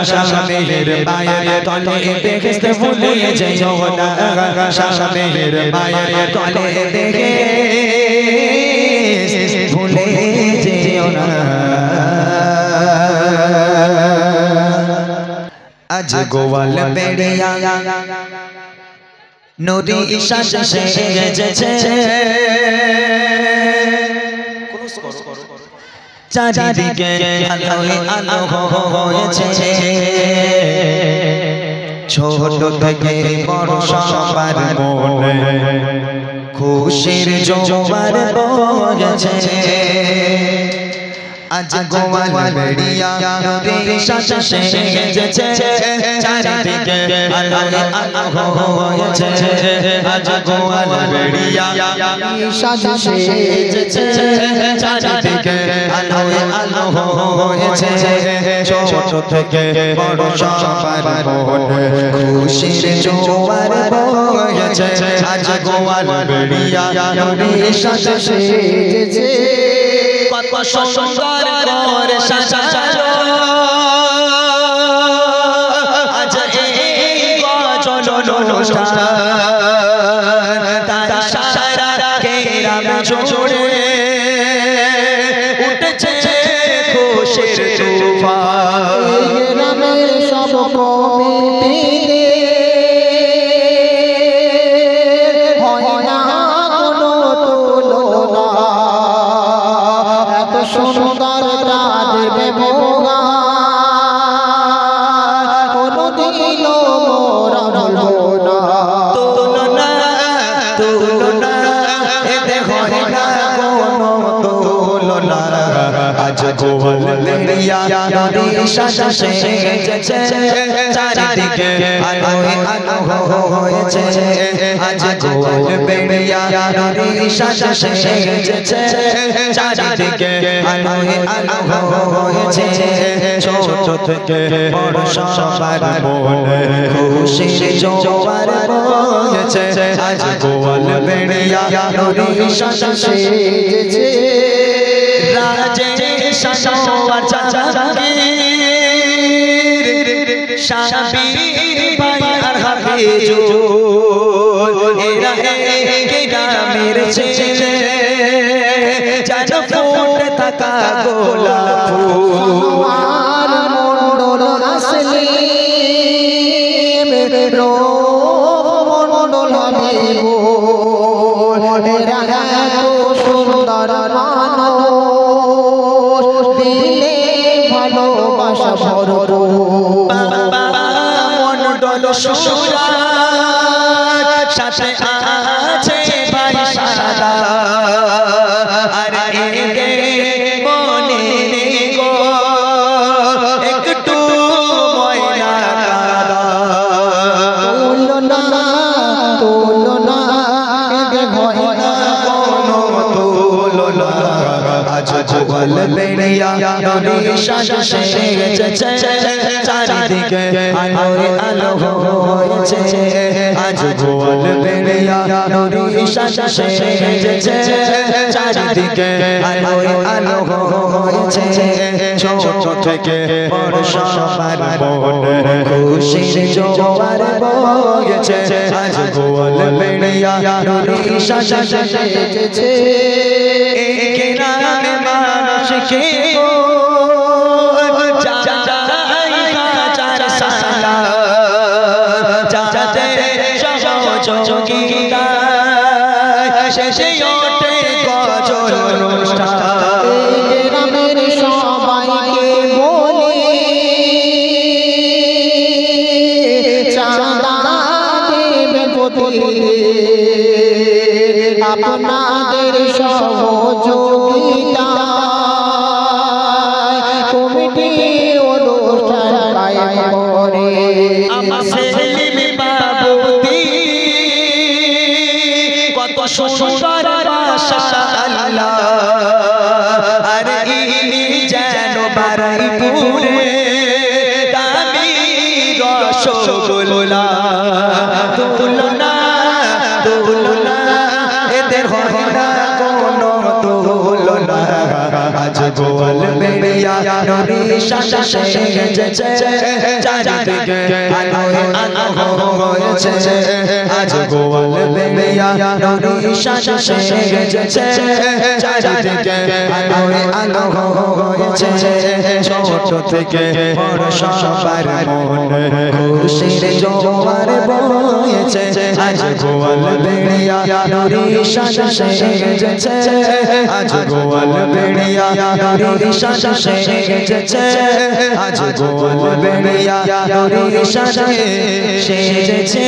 স্বামীর পায়ের তলে বেহেশত ভুলে যেও না, স্বামীর পায়ের তলে বেহেশত ভুলে যেও না। আজ গোয়াল বেড়িয়া নদী শ্বাস সেজেছে, চারিদিকে আলোয় আলো হয়েছে, ছোট থেকে বড় সবার মনে খুশির জোয়ার বয়েছে। আজ গোয়াল বেড়িয়া নদীর শ্বাস সেজেছে, চারিদিকে আলোয় আলো হয়েছে। আজ গোয়াল বেড়িয়া শ্বাস সেজেছে, চারিদিকে আলোয় আলো হয়েছে, ছোট থেকে বড় সবার মনে খুশির জোয়ার বয়েছে। আজ গোয়াল বেড়িয়া নদীর শ্বাস সেজেছে, কত সুন্দর করে সাজালো আজ এই গজল অনুষ্ঠান, তার সারা কেরাম জোড়ে উঠেছে খুশির তুফান।
গ্রামের সব কমিটিতে হয় না কোনো তুলনা, এত সুন্দর কাঁদবে মোরা কোনোদিনও মোরা ভুলবো না।
তুলনা বেড়িয়া নদীর সাজা সেজেছে চারিদিকে আলোয় আলো হয়েছে আজ গোয়াল বেড়িয়া নদীর সাজা সেজেছে চারিদিকে আলোয় আলো হয়েছে ছোট থেকে বড় সবার মনে খুশির জোয়ার বয়েছে আজ গোয়াল বেড়িয়া নদীর সাজা সেজেছে রাজে শাসওয়ার জাহাঙ্গীর শাবির ভাই আর হাফিজুল এরা গ্রামের ছেলে জানো ফুটে থাকা গোলাপ ফুল
আর মন্ডল আসলে রো মন্ডল দেব এত সুন্দর মানুষ দিলে ভালোবাসা ভরপুর
মন্ডল সুরাজ সাথে আছে ভাই সাদা আর একে মনে গো একটু ময়না কাদা
তুলনা এদের ভয় না
কোনো তুলনা আজ গোয়াল বেড়িয়া নদীর সাজা সেজেছে চারিদিকে আলোয় আলো হয়েছে আজ গোয়াল বেড়িয়া নদীর সাজা সেজেছে চারিদিকে আলোয় আলো হয়েছে ছোট থেকে বড় সবার মনে খুশির জোয়ার বয়েছে আজ গোয়াল বেড়িয়া নদীর সাজা সেজেছে একে নামে মানুষকে সহযোগিতা শেষে ওঠে গজল অনুষ্ঠান
গ্রামের সবাইকে বলি চাঁদা দেবে প্রতিদিন আপনাদের সহযোগিতা কমিটি অনুষ্ঠান কায়েম করে
আমার সেলিম বাবুদি কত সুন্দর ভাষা আল্লাহ আর ইনি যেন বারুইপুরে দামি রসগোল্লা তুলনা তুলনা এদের হয় না কোনো তুলনা আজ গোয়াল বেড়িয়া নদীর সাজা সেজেছে চারিদিকে আলোয় আলো হয়েছে আজ গোয়াল বেড়িয়া নদীর সাজা সেজেছে চারিদিকে আলোয় আলো হয়েছে ছোট থেকে বড় সবার মনে খুশির জোয়ার বয়েছে আজ গোয়াল বেড়িয়া নদীর সাজা সেজেছে আজ গোয়াল বেড়িয়া নদীর সাজা সেজেছে আজ গোয়াল বেড়িয়া নদীর সাজা সেজেছে